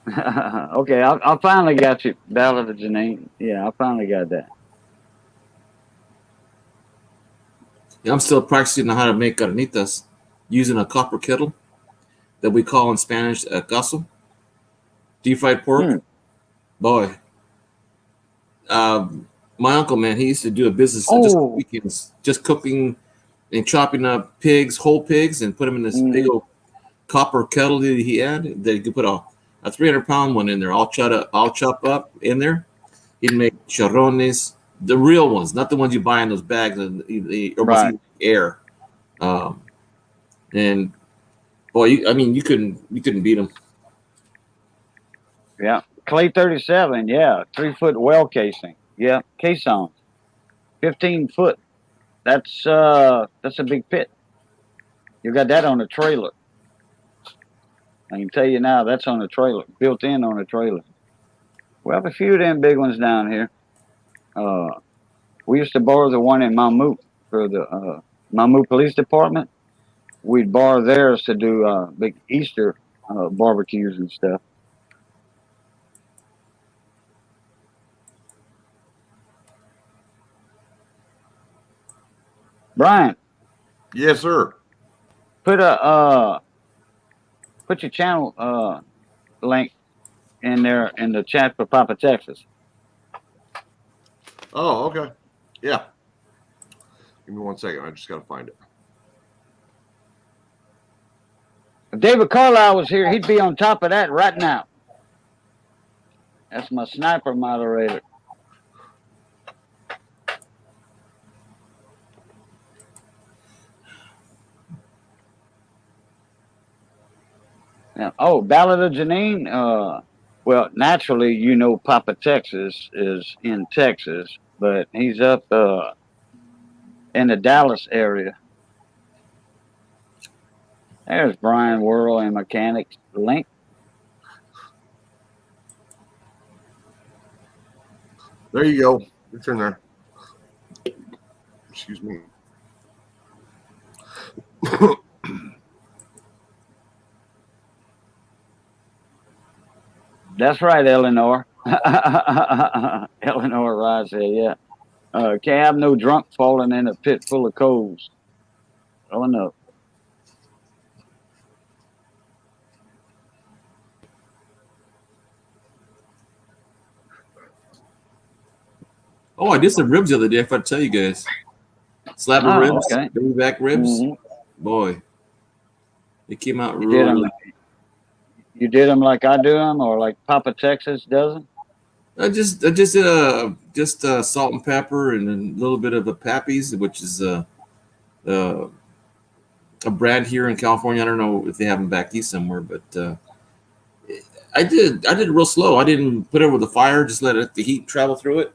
[SPEAKER 1] Okay, I finally got you, Ballad of Janine. Yeah, I finally got that.
[SPEAKER 3] Yeah, I'm still practicing on how to make carnitas using a copper kettle that we call in Spanish a caso. Deep fried pork. Boy. My uncle, man, he used to do a business just weekends, just cooking and chopping up whole pigs, and put them in this big old copper kettle that he had. That he could put a 300-pound one in there, all chop up in there. He'd make chicharrones, the real ones, not the ones you buy in those bags of air. And boy, you couldn't beat them.
[SPEAKER 1] Yeah, clay 37. Yeah, 3-foot well casing. Yeah, caissons, 15 foot. That's a big pit. You got that on a trailer. I can tell you now, that's on a trailer, built in on a trailer. We have a few of them big ones down here. We used to borrow the one in Mammoth for the Mammoth Police Department. We'd borrow theirs to do big Easter barbecues and stuff. Brian.
[SPEAKER 2] Yes, sir.
[SPEAKER 1] Put your channel link in there in the chat for Papa Texas.
[SPEAKER 2] Oh, okay. Yeah. Give me 1 second. I just got to find it.
[SPEAKER 1] If David Carlisle was here, he'd be on top of that right now. That's my sniper moderator. Now, Ballad of Janine. Well, naturally, Papa Texas is in Texas, but he's up in the Dallas area. There's Brian Whirl and Mechanics link.
[SPEAKER 2] There you go. It's in there. Excuse me.
[SPEAKER 1] That's right, Eleanor. Eleanor Rice said, yeah. Can't have no drunk falling in a pit full of coals. Oh, no.
[SPEAKER 3] Oh, I did some ribs the other day. If I tell you guys, slab of ribs,
[SPEAKER 1] okay.
[SPEAKER 3] baby back ribs. Boy, they came out really.
[SPEAKER 1] You did them like I do them, or like Papa Texas does them?
[SPEAKER 3] I just did salt and pepper and a little bit of a Pappy's, which is a brand here in California. I don't know if they have them back east somewhere, but I did it real slow. I didn't put it over the fire; just let the heat travel through it.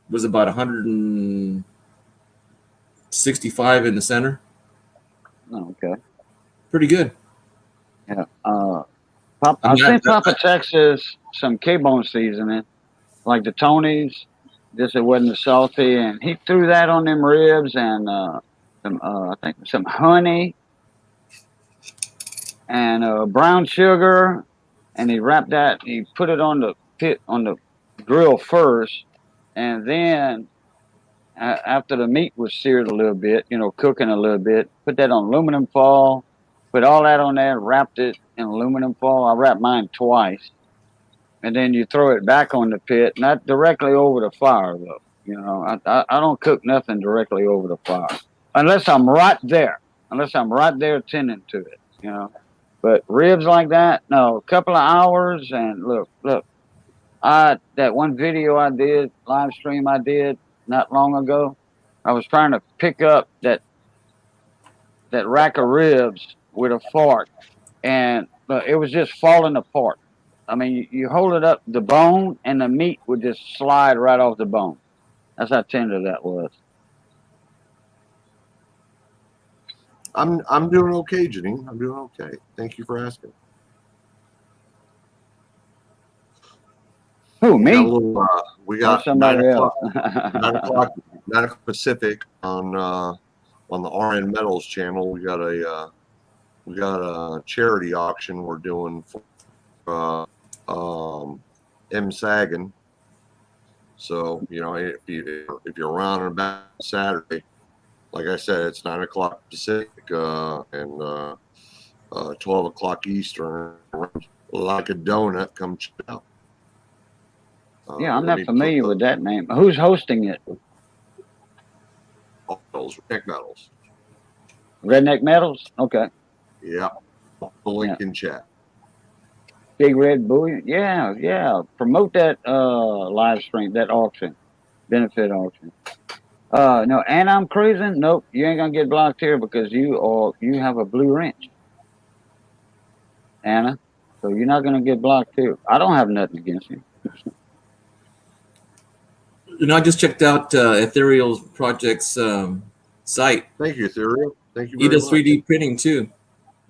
[SPEAKER 3] It was about 165 in the center.
[SPEAKER 1] Oh, okay.
[SPEAKER 3] Pretty good.
[SPEAKER 1] Yeah. I think Papa Texas some K-bone seasoning, like the Tony's. Just it wasn't salty, and he threw that on them ribs and some I think some honey and brown sugar, and he wrapped that. He put it on the grill first, and then after the meat was seared a little bit, cooking a little bit, put that on aluminum foil, put all that on there, wrapped it in aluminum foil. I wrapped mine twice, and then you throw it back on the pit, not directly over the fire though. I don't cook nothing directly over the fire unless I'm right there, tending to it. But ribs like that, no, a couple of hours, and look, that one video I did, live stream I did not long ago, I was trying to pick up that rack of ribs with a fork, and it was just falling apart. I mean, you hold it up, the bone and the meat would just slide right off the bone. That's how tender that was.
[SPEAKER 2] I'm doing okay, Janine. I'm doing okay. Thank you for asking.
[SPEAKER 1] Who, me?
[SPEAKER 2] We got
[SPEAKER 1] somebody
[SPEAKER 2] 9
[SPEAKER 1] else.
[SPEAKER 2] o'clock, 9 o'clock Pacific on the RN Metals channel. We got a charity auction we're doing for M Sagan. So if you're around and about Saturday, like I said, it's 9 o'clock Pacific and 12 o'clock Eastern. Like a donut, come check it out.
[SPEAKER 1] Yeah, I'm not familiar with that name. Who's hosting it?
[SPEAKER 2] Redneck Metals.
[SPEAKER 1] Redneck Metals? Okay.
[SPEAKER 2] Yeah. The link in chat.
[SPEAKER 1] Big Red Bullion? Yeah. Promote that live stream, that auction, benefit auction. No, and I'm cruising. Nope, you ain't gonna get blocked here because you have a blue wrench, Anna. So you're not gonna get blocked here. I don't have nothing against you.
[SPEAKER 3] I just checked out Ethereal Project's site.
[SPEAKER 2] Thank you, Ethereal. Thank you.
[SPEAKER 3] He does 3D printing too.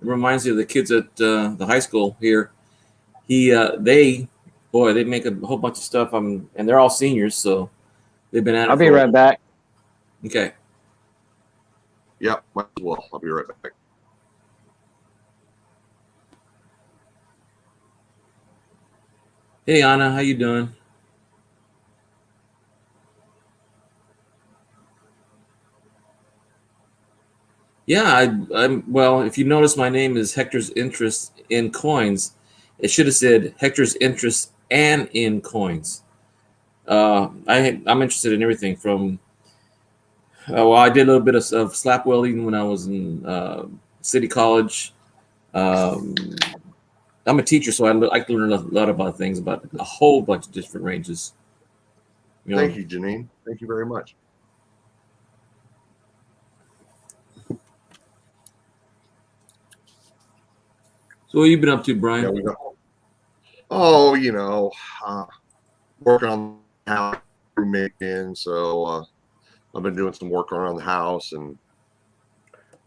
[SPEAKER 3] It reminds me of the kids at the high school here. They make a whole bunch of stuff. And they're all seniors, so they've been at it.
[SPEAKER 1] I'll be right back.
[SPEAKER 3] Okay.
[SPEAKER 2] Yep, might as well. I'll be right back.
[SPEAKER 3] Hey Anna, how you doing? Yeah, I'm well. If you notice, my name is Hector's Interest in Coins. It should have said Hector's Interest and in Coins. I'm interested in everything from. I did a little bit of slap welding when I was in City College. I'm a teacher, so I like to learn a lot about things, about a whole bunch of different ranges.
[SPEAKER 2] Thank you, Janine. Thank you very much.
[SPEAKER 3] So what have you been up to, Brian?
[SPEAKER 2] Yeah, working on how making. So I've been doing some work around the house and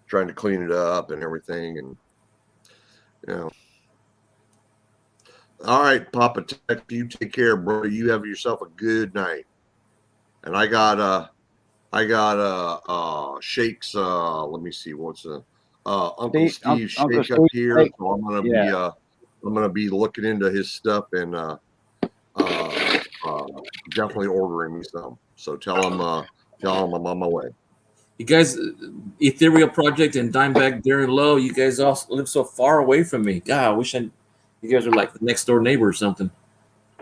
[SPEAKER 2] trying to clean it up and everything, and you know. All right, Papa Tech, you take care, bro. You have yourself a good night. And I got Shake's let me see what's Uncle Steve's
[SPEAKER 1] Uncle
[SPEAKER 2] shake up
[SPEAKER 1] Steve,
[SPEAKER 2] here.
[SPEAKER 1] hey,
[SPEAKER 2] So
[SPEAKER 1] yeah.
[SPEAKER 2] I'm gonna be looking into his stuff and definitely ordering me some. So tell him I'm on my way.
[SPEAKER 3] You guys, Ethereal Project and Dimebag Darren Low, you guys all live so far away from me. God, I wish you guys were like the next door neighbor or something.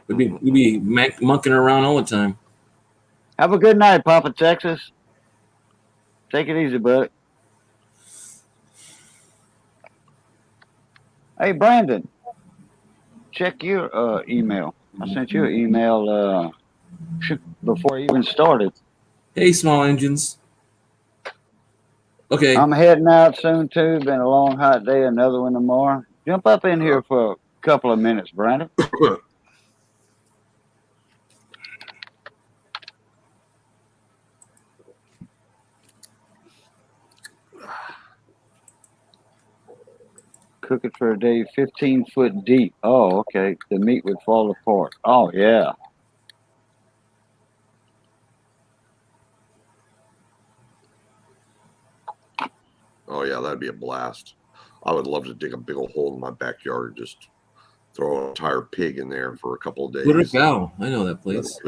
[SPEAKER 3] We'd be monkeying around all the time.
[SPEAKER 1] Have a good night, Papa Texas. Take it easy, bud. Hey, Brandon, check your email. I sent you an email before I even started.
[SPEAKER 3] Hey, small engines. Okay.
[SPEAKER 1] I'm heading out soon, too. Been a long, hot day. Another one tomorrow. Jump up in here for a couple of minutes, Brandon. Cook it for a day, 15 foot deep. Oh, okay. The meat would fall apart. Oh, yeah.
[SPEAKER 2] Oh yeah, that'd be a blast. I would love to dig a big old hole in my backyard and just throw an entire pig in there for a couple of days.
[SPEAKER 3] Cow. I know that place.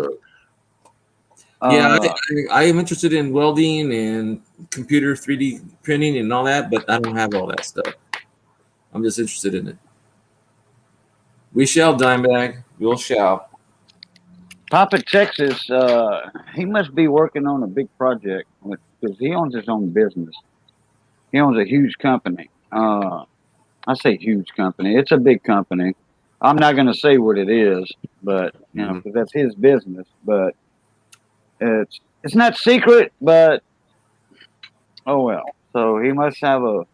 [SPEAKER 1] Uh,
[SPEAKER 3] I am interested in welding and computer 3D printing and all that, but I don't have all that stuff. I'm just interested in it. We shall, Dimebag. We'll shall.
[SPEAKER 1] Papa Texas, he must be working on a big project because he owns his own business. He owns a huge company. I say huge company. It's a big company. I'm not going to say what it is, but you know, because that's his business. But it's not secret. But oh well. So he must have a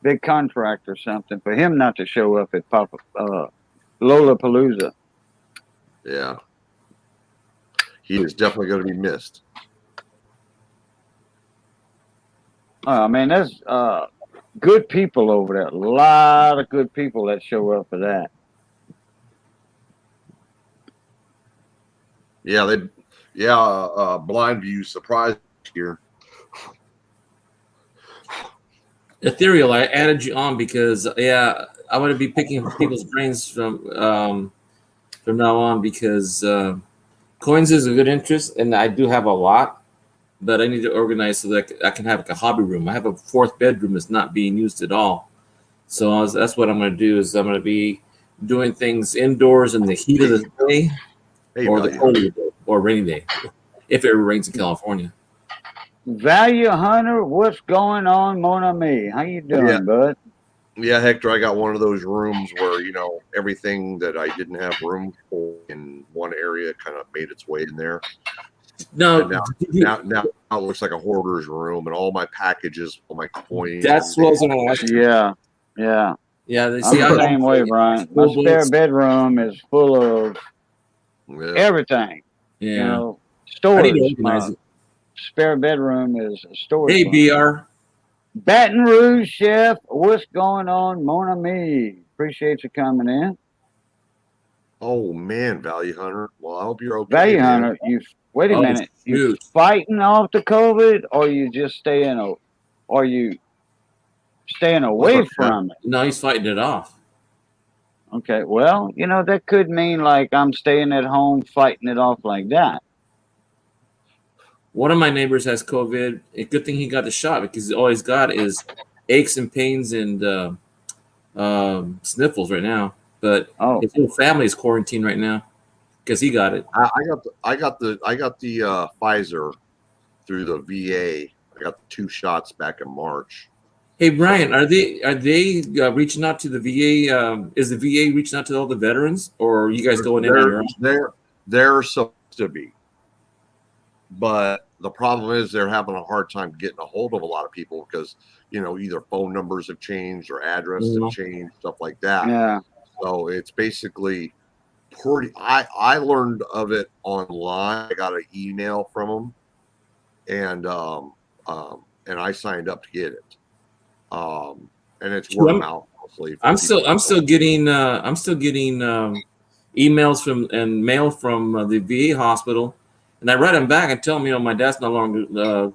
[SPEAKER 1] big contract or something for him not to show up at Papa Lollapalooza.
[SPEAKER 2] Yeah, he is definitely going to be missed.
[SPEAKER 1] I mean, there's good people over there. A lot of good people that show up for that.
[SPEAKER 2] Yeah, Blind View surprised here.
[SPEAKER 3] Ethereal, I added you on because I want to be picking people's brains from now on because coins is a good interest, and I do have a lot, but I need to organize so that I can have like a hobby room. I have a fourth bedroom that's not being used at all, so that's what I'm going to do. Is I'm going to be doing things indoors in the heat of the day, or the cold of the day, or rainy day, if it rains in California.
[SPEAKER 1] Value Hunter, what's going on, mon ami? How you doing, bud?
[SPEAKER 2] Yeah, Hector, I got one of those rooms where, you know, everything that I didn't have room for in one area kind of made its way in there.
[SPEAKER 3] No,
[SPEAKER 2] now it looks like a hoarder's room, and all my packages, all my coins.
[SPEAKER 3] That's what I was going to ask you.
[SPEAKER 1] Yeah.
[SPEAKER 3] They
[SPEAKER 1] I'm the same way, Brian. My spare bedroom is full of everything.
[SPEAKER 3] Yeah.
[SPEAKER 1] You know, storage.
[SPEAKER 3] I need to organize it.
[SPEAKER 1] Spare bedroom is a storage.
[SPEAKER 3] Hey, BR.
[SPEAKER 1] Baton Rouge Chef, what's going on, mon ami? Appreciate you coming in.
[SPEAKER 2] Oh man, Value Hunter. Well, I hope you're okay.
[SPEAKER 1] Value Hunter, wait a minute. You fighting off the COVID, or you just staying away from it?
[SPEAKER 3] No, he's fighting it off.
[SPEAKER 1] Okay, well, you know, that could mean like I'm staying at home fighting it off like that.
[SPEAKER 3] One of my neighbors has COVID. A good thing he got the shot because all he's got is aches and pains and sniffles right now. But his whole family is quarantined right now because he got it.
[SPEAKER 2] I got the Pfizer through the VA. I got the 2 shots back in March.
[SPEAKER 3] Hey Brian, are they reaching out to the VA? Is the VA reaching out to all the veterans, or are you guys going in on your own?
[SPEAKER 2] They're supposed to be, but the problem is they're having a hard time getting a hold of a lot of people because, you know, either phone numbers have changed or addresses have changed, stuff like that.
[SPEAKER 1] Yeah.
[SPEAKER 2] So it's basically pretty. I learned of it online. I got an email from them, and I signed up to get it. And it's
[SPEAKER 3] Sure,
[SPEAKER 2] word of mouth mostly.
[SPEAKER 3] I'm still getting emails from and mail from the VA hospital, and I write them back and tell them, my dad's no longer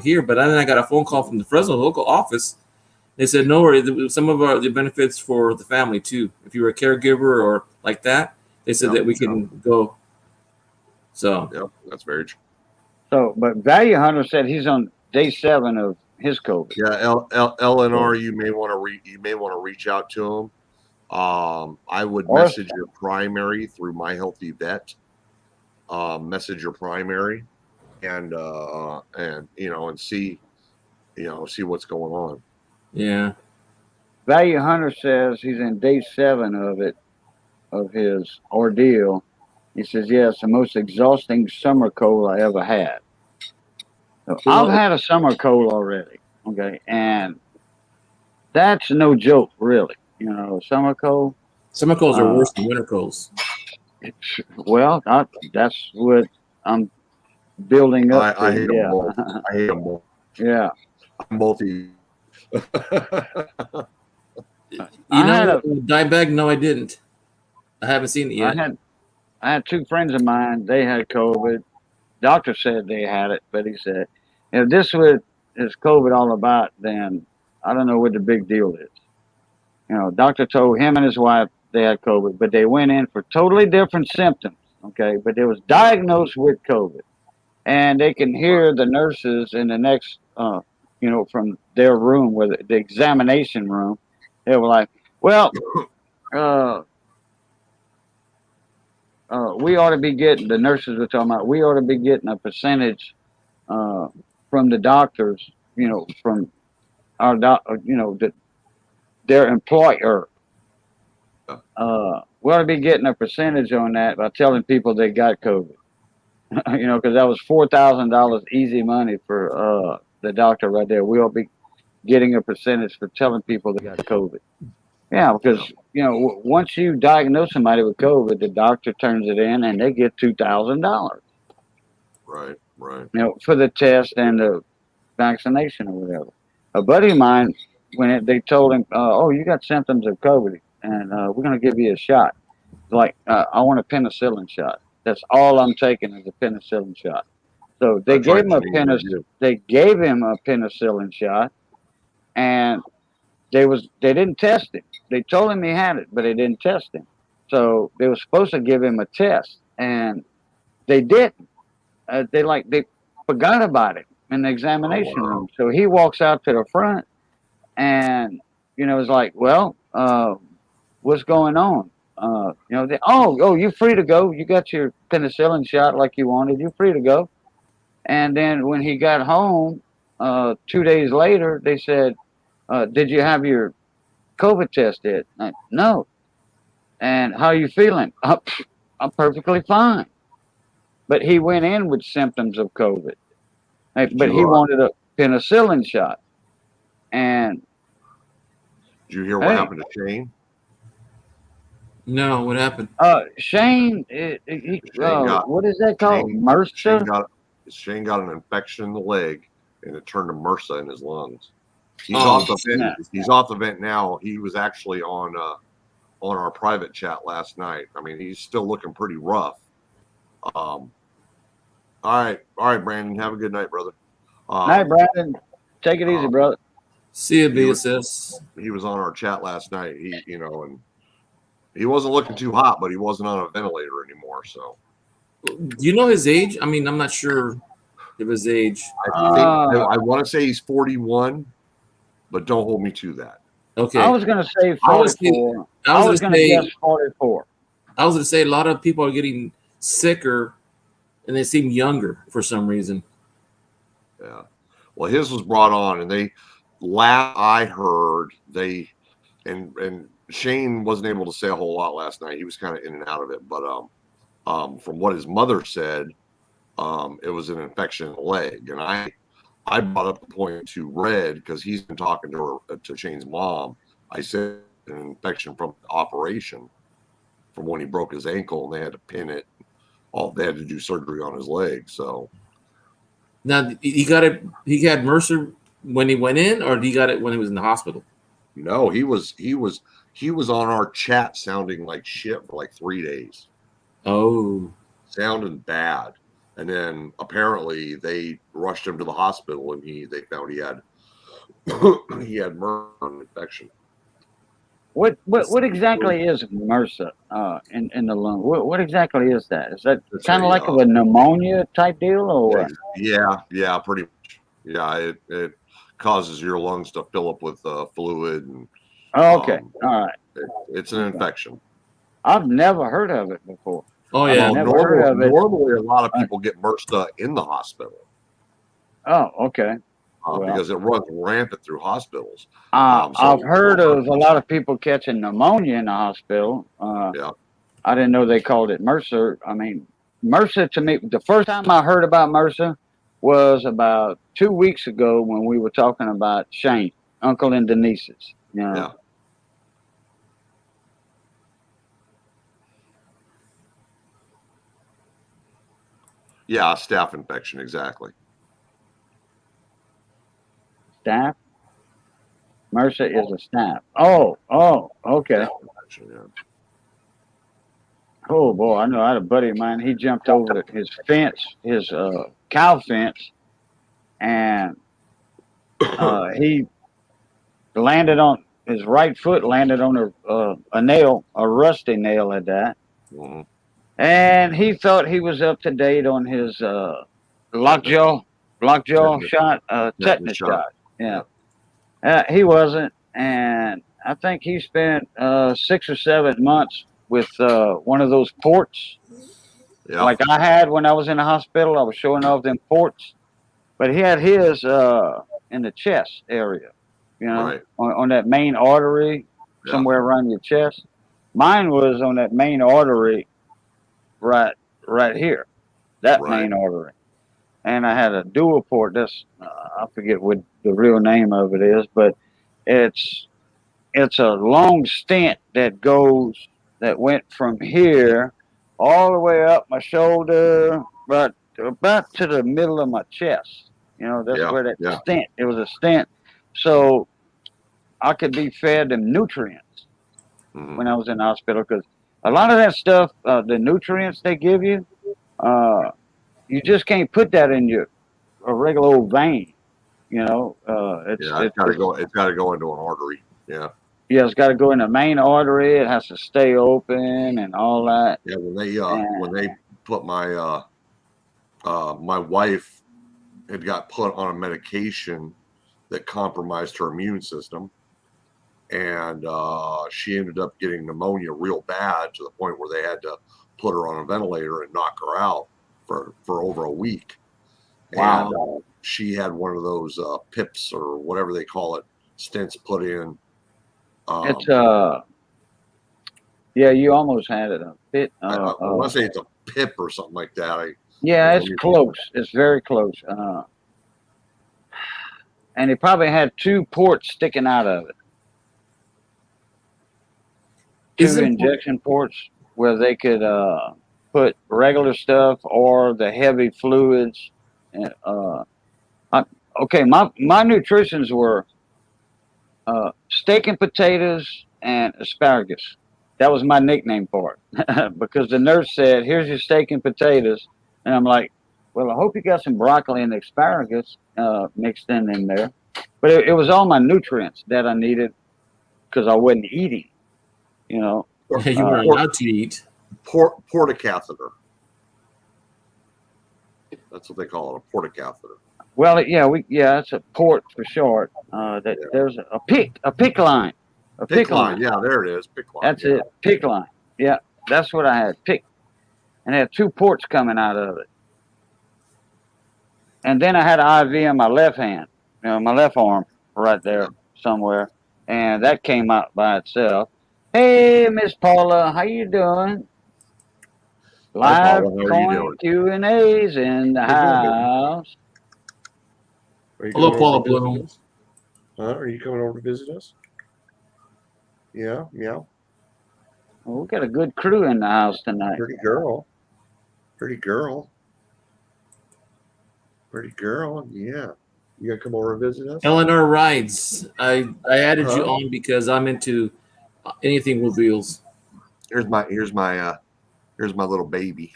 [SPEAKER 3] here. But then I got a phone call from the Fresno local office. They said, no worries, some of the benefits for the family too. If you were a caregiver or like that, they said that we can go. So
[SPEAKER 2] yep, that's very true.
[SPEAKER 1] So, but Value Hunter said he's on day 7 of his COVID.
[SPEAKER 2] Yeah, LNR, you may want to reach out to him. I would message your primary through My Healthy Vet. Message your primary, and see what's going on.
[SPEAKER 3] Yeah.
[SPEAKER 1] Value Hunter says he's in day 7 of his ordeal. He says, yes, the most exhausting summer cold I ever had. So I've had a summer cold already, okay, and that's no joke, really. Summer cold.
[SPEAKER 3] Summer colds are worse than winter colds.
[SPEAKER 1] Well, that's what I'm building up
[SPEAKER 2] I
[SPEAKER 1] to.
[SPEAKER 2] hate them both. I hate them both.
[SPEAKER 1] Yeah.
[SPEAKER 2] I'm both of you.
[SPEAKER 3] Dye bag? No, I didn't. I haven't seen it yet.
[SPEAKER 1] I had 2 friends of mine. They had COVID. Doctor said they had it, but he said, if this is COVID all about, then I don't know what the big deal is. Doctor told him and his wife they had COVID, but they went in for totally different symptoms. Okay, but they was diagnosed with COVID, and they can hear the nurses in the next, from their room, where the examination room, they were like, well, we ought to be getting, the nurses were talking about, we ought to be getting a percentage from the doctors, from our their employer. We ought to be getting a percentage on that by telling people they got COVID. Because that was $4,000 easy money for the doctor right there. We ought to be getting a percentage for telling people they got COVID. Yeah, because once you diagnose somebody with COVID, the doctor turns it in and they get $2,000.
[SPEAKER 2] Right.
[SPEAKER 1] For the test and the vaccination or whatever. A buddy of mine, when they told him, "Oh, you got symptoms of COVID, and we're going to give you a shot," like, I want a penicillin shot. That's all I'm taking is a penicillin shot. So they gave him They gave him a penicillin shot, and they didn't test him. They told him he had it, but they didn't test him. So they were supposed to give him a test, and they didn't. They forgot about it in the examination room. So he walks out to the front, and it's like, well, what's going on? You're free to go. You got your penicillin shot like you wanted. You're free to go. And then when he got home, 2 days later, they said, did you have your COVID test yet? No. And how are you feeling? I'm perfectly fine. But he went in with symptoms of COVID. But he wanted a penicillin shot. And
[SPEAKER 2] did you hear what happened to Shane?
[SPEAKER 3] No, what happened?
[SPEAKER 1] Shane, what is that called? MRSA?
[SPEAKER 2] Shane got an infection in the leg, and it turned to MRSA in his lungs. He's off the vent. Yeah. He's off the vent now. He was actually on our private chat last night. I mean, he's still looking pretty rough. All right, Brandon. Have a good night, brother.
[SPEAKER 1] Night, Brandon. Take it easy, brother.
[SPEAKER 3] See you, BSS.
[SPEAKER 2] He was on our chat last night. And he wasn't looking too hot, but he wasn't on a ventilator anymore. So,
[SPEAKER 3] do you know his age? I mean, I'm not sure of his age.
[SPEAKER 2] I want to say he's 41, but don't hold me to that.
[SPEAKER 3] Okay.
[SPEAKER 1] I was going to say 44. I was going to guess 44.
[SPEAKER 3] I was going to say a lot of people are getting sicker, and they seem younger for some reason.
[SPEAKER 2] Yeah. Well, his was brought on, and last I heard, and Shane wasn't able to say a whole lot last night. He was kind of in and out of it, but from what his mother said, it was an infection in the leg, and I brought up the point to Red because he's been talking to Shane's mom. I said an infection from the operation from when he broke his ankle, and they had to pin it. They had to do surgery on his leg. So
[SPEAKER 3] Now he got it. He had MRSA when he went in, or he got it when he was in the hospital.
[SPEAKER 2] No, he was on our chat sounding like shit for like 3 days.
[SPEAKER 3] Oh,
[SPEAKER 2] Sounding bad. And then apparently they rushed him to the hospital, and they found he had MRSA infection.
[SPEAKER 1] What exactly is MRSA in the lung? What exactly is that? Is that kind of like a pneumonia type deal, or what?
[SPEAKER 2] Yeah, pretty much. Yeah, it causes your lungs to fill up with fluid, and
[SPEAKER 1] Okay, all right.
[SPEAKER 2] It's an infection.
[SPEAKER 1] I've never heard of it before.
[SPEAKER 3] Oh yeah.
[SPEAKER 2] Normally, a lot of people get MRSA in the hospital.
[SPEAKER 1] Oh, okay.
[SPEAKER 2] Because it runs rampant through hospitals.
[SPEAKER 1] I've heard of a lot of people catching pneumonia in the hospital.
[SPEAKER 2] Yeah.
[SPEAKER 1] I didn't know they called it MRSA. I mean, MRSA to me, the first time I heard about MRSA was about 2 weeks ago when we were talking about Shane, Uncle and Denise's. You know?
[SPEAKER 2] Yeah. Yeah, staph infection, exactly.
[SPEAKER 1] Staph? MRSA is a staph. Oh, okay.
[SPEAKER 2] Yeah.
[SPEAKER 1] Oh boy, I know. I had a buddy of mine. He jumped over his fence, his cow fence, and he landed on his right foot. Landed on a nail, a rusty nail at that.
[SPEAKER 2] Mm-hmm.
[SPEAKER 1] And he thought he was up to date on his lockjaw shot, tetanus shot. Yeah. He wasn't, and I think he spent 6 or 7 months with one of those ports, like I had when I was in the hospital. I was showing off them ports, but he had his in the chest area, you know,
[SPEAKER 2] right.
[SPEAKER 1] on that main artery somewhere around your chest. Mine was on that main artery, right here, that main artery. And I had a dual port. That's I forget what the real name of it is, but it's a long stent that went from here all the way up my shoulder, but about to the middle of my chest. You know, that's where that stent. It was a stent, so I could be fed them nutrients when I was in the hospital, because a lot of that stuff, the nutrients they give you, you just can't put that in a regular old vein. You know, it's got to
[SPEAKER 2] go. It's got to go into an artery. Yeah.
[SPEAKER 1] Yeah, it's got to go in the main artery. It has to stay open and all that.
[SPEAKER 2] Yeah, when they put my my wife had got put on a medication that compromised her immune system, and she ended up getting pneumonia real bad, to the point where they had to put her on a ventilator and knock her out for over a week.
[SPEAKER 1] Wow.
[SPEAKER 2] And she had one of those pips, or whatever they call it, stents put in.
[SPEAKER 1] It's yeah, you almost had it a bit.
[SPEAKER 2] I want to say it's a pip or something like that.
[SPEAKER 1] It's close. It's very close. And it probably had 2 ports sticking out of it. 2 injection ports where they could put regular stuff or the heavy fluids. Okay, my nutritions were steak and potatoes and asparagus. That was my nickname for it, because the nurse said, "Here's your steak and potatoes," and I'm like, "Well, I hope you got some broccoli and asparagus mixed in there." But it was all my nutrients that I needed, because I wasn't eating. You know,
[SPEAKER 3] you weren't allowed to eat.
[SPEAKER 2] Portacatheter. That's what they call it, a portacatheter.
[SPEAKER 1] Well, it's a port for short. There's a PICC line. A PICC line.
[SPEAKER 2] Yeah, there it is. PICC line.
[SPEAKER 1] That's it. PICC line. Yeah, that's what I had. PICC. And it had 2 ports coming out of it. And then I had an IV in my left hand, my left arm, right there somewhere. And that came out by itself. Hey, Miss Paula, how you doing? Live coin Q&A's in the house.
[SPEAKER 3] Hello, Paula Bloom.
[SPEAKER 2] Are you coming over to visit us? Yeah.
[SPEAKER 1] Well, we got a good crew in the house tonight.
[SPEAKER 2] Pretty girl. Pretty girl. Yeah. You gonna come over and visit us?
[SPEAKER 3] Eleanor rides. I added you on because I'm into anything with wheels.
[SPEAKER 2] Here's my little baby.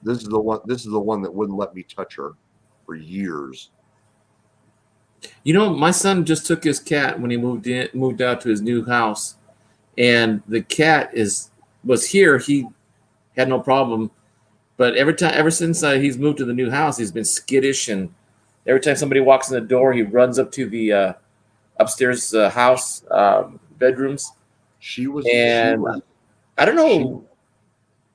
[SPEAKER 2] This is the one that wouldn't let me touch her for years.
[SPEAKER 3] You know, my son just took his cat when he moved out to his new house, and the cat was here. He had no problem, but ever since he's moved to the new house, he's been skittish, and every time somebody walks in the door, he runs up to the upstairs house bedrooms. I don't know.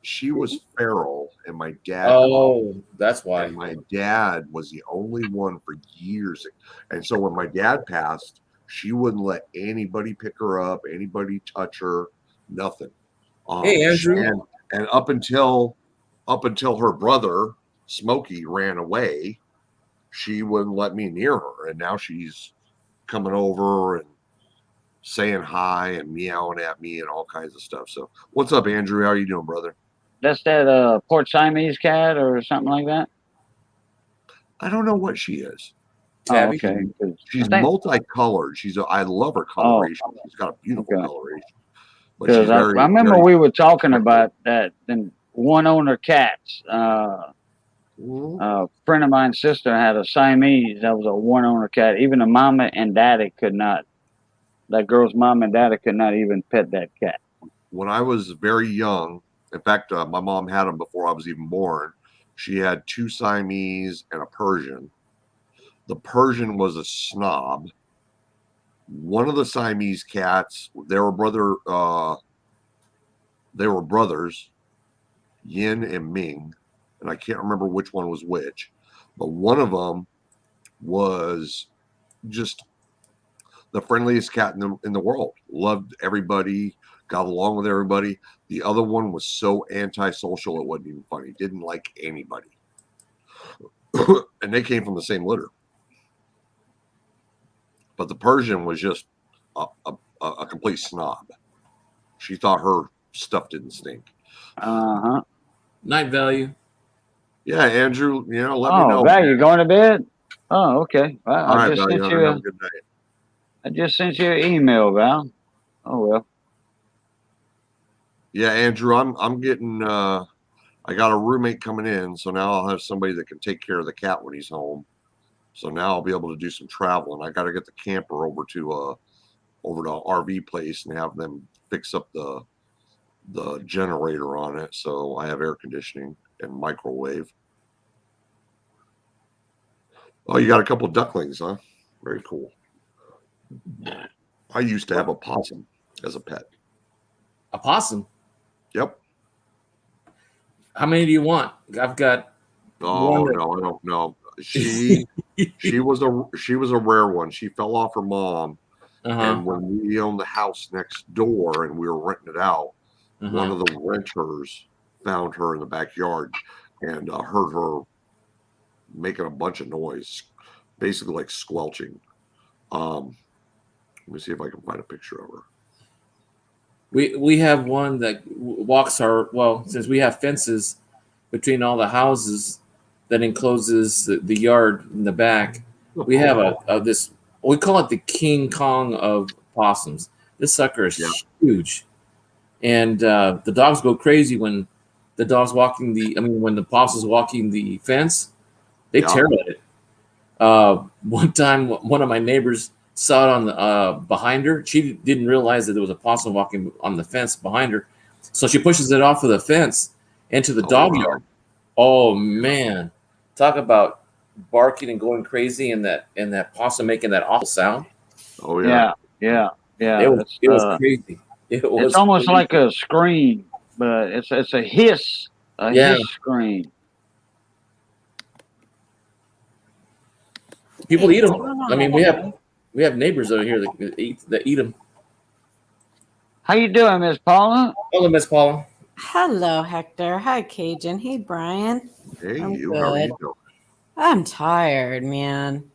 [SPEAKER 2] She was feral, and my dad.
[SPEAKER 3] Oh, that's why.
[SPEAKER 2] And my dad was the only one for years, and so when my dad passed, she wouldn't let anybody pick her up, anybody touch her, nothing.
[SPEAKER 3] Hey, Andrew.
[SPEAKER 2] And up until her brother Smokey ran away, she wouldn't let me near her, and now she's coming over and saying hi and meowing at me and all kinds of stuff. So, what's up, Andrew? How are you doing, brother?
[SPEAKER 1] That's that Port Siamese cat or something like that?
[SPEAKER 2] I don't know what she is.
[SPEAKER 1] Oh, okay.
[SPEAKER 2] She's multicolored. I love her coloration. Oh, she's got a beautiful coloration. But she's
[SPEAKER 1] I remember we were talking about that one owner cats. A friend of mine's sister had a Siamese that was a one owner cat. Even the mama and daddy could not. That girl's mom and daddy could not even pet that cat.
[SPEAKER 2] When I was very young, in fact, my mom had them before I was even born. She had 2 Siamese and a Persian. The Persian was a snob. One of the Siamese cats, they were brothers, Yin and Ming, and I can't remember which one was which, but one of them was just the friendliest cat in the world. Loved everybody, got along with everybody. The other one was so antisocial it wasn't even funny. Didn't like anybody. And they came from the same litter. But the Persian was just a complete snob. She thought her stuff didn't stink.
[SPEAKER 3] Night Value.
[SPEAKER 2] Yeah, Andrew, let me know.
[SPEAKER 1] Oh, Value, going to bed? Oh, okay. Well,
[SPEAKER 2] all right, Value, have a good night.
[SPEAKER 1] I just sent you an email, Val. Oh, well.
[SPEAKER 2] Yeah, Andrew, I'm getting I got a roommate coming in, so now I'll have somebody that can take care of the cat when he's home. So now I'll be able to do some travel, and I got to get the camper over to RV place and have them fix up the generator on it, so I have air conditioning and microwave. Oh, you got a couple of ducklings, huh? Very cool. I used to have a possum as a pet.
[SPEAKER 3] A possum?
[SPEAKER 2] Yep.
[SPEAKER 3] How many do you want? I've got.
[SPEAKER 2] Oh no, I don't know. She was a rare one. She fell off her mom, and when we owned the house next door and we were renting it out, one of the renters found her in the backyard and heard her making a bunch of noise, basically like squelching. Let me see if I can find a picture of her.
[SPEAKER 3] We have one that walks since we have fences between all the houses that encloses the yard in the back. We have this, we call it the King Kong of possums. This sucker is huge. And the dogs go crazy when the when the possum's walking the fence, they tear at it. One time, one of my neighbors saw it on the behind her. She didn't realize that there was a possum walking on the fence behind her, so she pushes it off of the fence into the dog yard. Oh man, talk about barking and going crazy, and that possum making that awful sound.
[SPEAKER 1] Oh yeah. It
[SPEAKER 3] was crazy.
[SPEAKER 1] It's almost crazy. Like a scream, but it's a hiss, hiss scream.
[SPEAKER 3] People eat them. I mean, we have neighbors over here that eat them.
[SPEAKER 1] How you doing, Miss Paula?
[SPEAKER 3] Hello, Miss Paula.
[SPEAKER 4] Hello, Hector. Hi, Cajun. Hey, Brian.
[SPEAKER 2] Hey,
[SPEAKER 4] I'm
[SPEAKER 2] you.
[SPEAKER 4] good.
[SPEAKER 2] How are you doing?
[SPEAKER 4] I'm tired, man.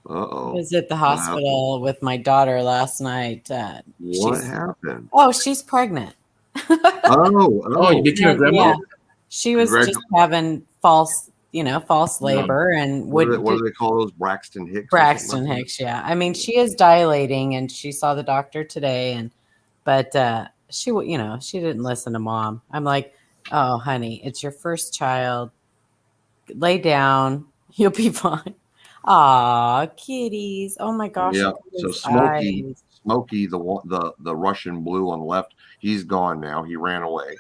[SPEAKER 2] Uh-oh.
[SPEAKER 4] I was at the hospital with my daughter last night.
[SPEAKER 2] What happened?
[SPEAKER 4] Oh, she's pregnant.
[SPEAKER 3] Oh, you became a grandma?
[SPEAKER 4] Yeah. She was just having false labor and
[SPEAKER 2] what do they call those? Braxton Hicks?
[SPEAKER 4] Braxton Hicks, yeah. I mean, she is dilating, and she saw the doctor today, but she didn't listen to mom. I'm like, oh, honey, it's your first child. Lay down, you'll be fine. Aw, kitties! Oh my gosh!
[SPEAKER 2] Yeah. So Smokey, the Russian blue on the left, he's gone now. He ran away.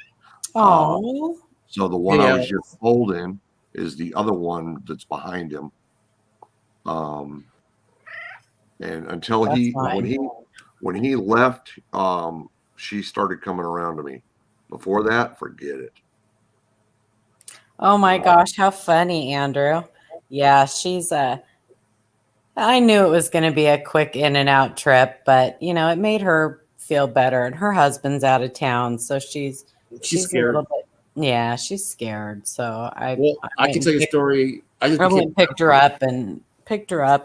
[SPEAKER 4] Oh.
[SPEAKER 2] So the one I was just holding is the other one that's behind him. And until when he left, she started coming around to me. Before that, forget it.
[SPEAKER 4] Oh my gosh, how funny, Andrew. Yeah, she's I knew it was going to be a quick in and out trip, but it made her feel better, and her husband's out of town, so she's
[SPEAKER 3] scared.
[SPEAKER 4] A little bit, yeah, she's scared. So I
[SPEAKER 3] can tell you a story. I
[SPEAKER 4] picked her up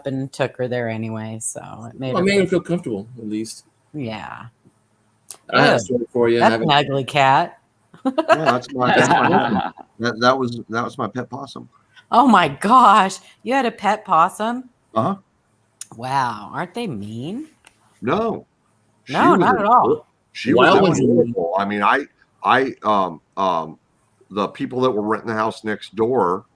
[SPEAKER 4] and took her there anyway. So it made
[SPEAKER 3] her feel comfortable, at least.
[SPEAKER 4] Yeah.
[SPEAKER 3] I have a story for you.
[SPEAKER 4] That's an ugly cat.
[SPEAKER 2] Yeah, that's my that was my pet possum.
[SPEAKER 4] Oh my gosh, you had a pet possum?
[SPEAKER 2] Uh-huh.
[SPEAKER 4] Wow, aren't they mean?
[SPEAKER 2] No,
[SPEAKER 4] not at all.
[SPEAKER 2] She was beautiful. I mean, the people that were renting the house next door,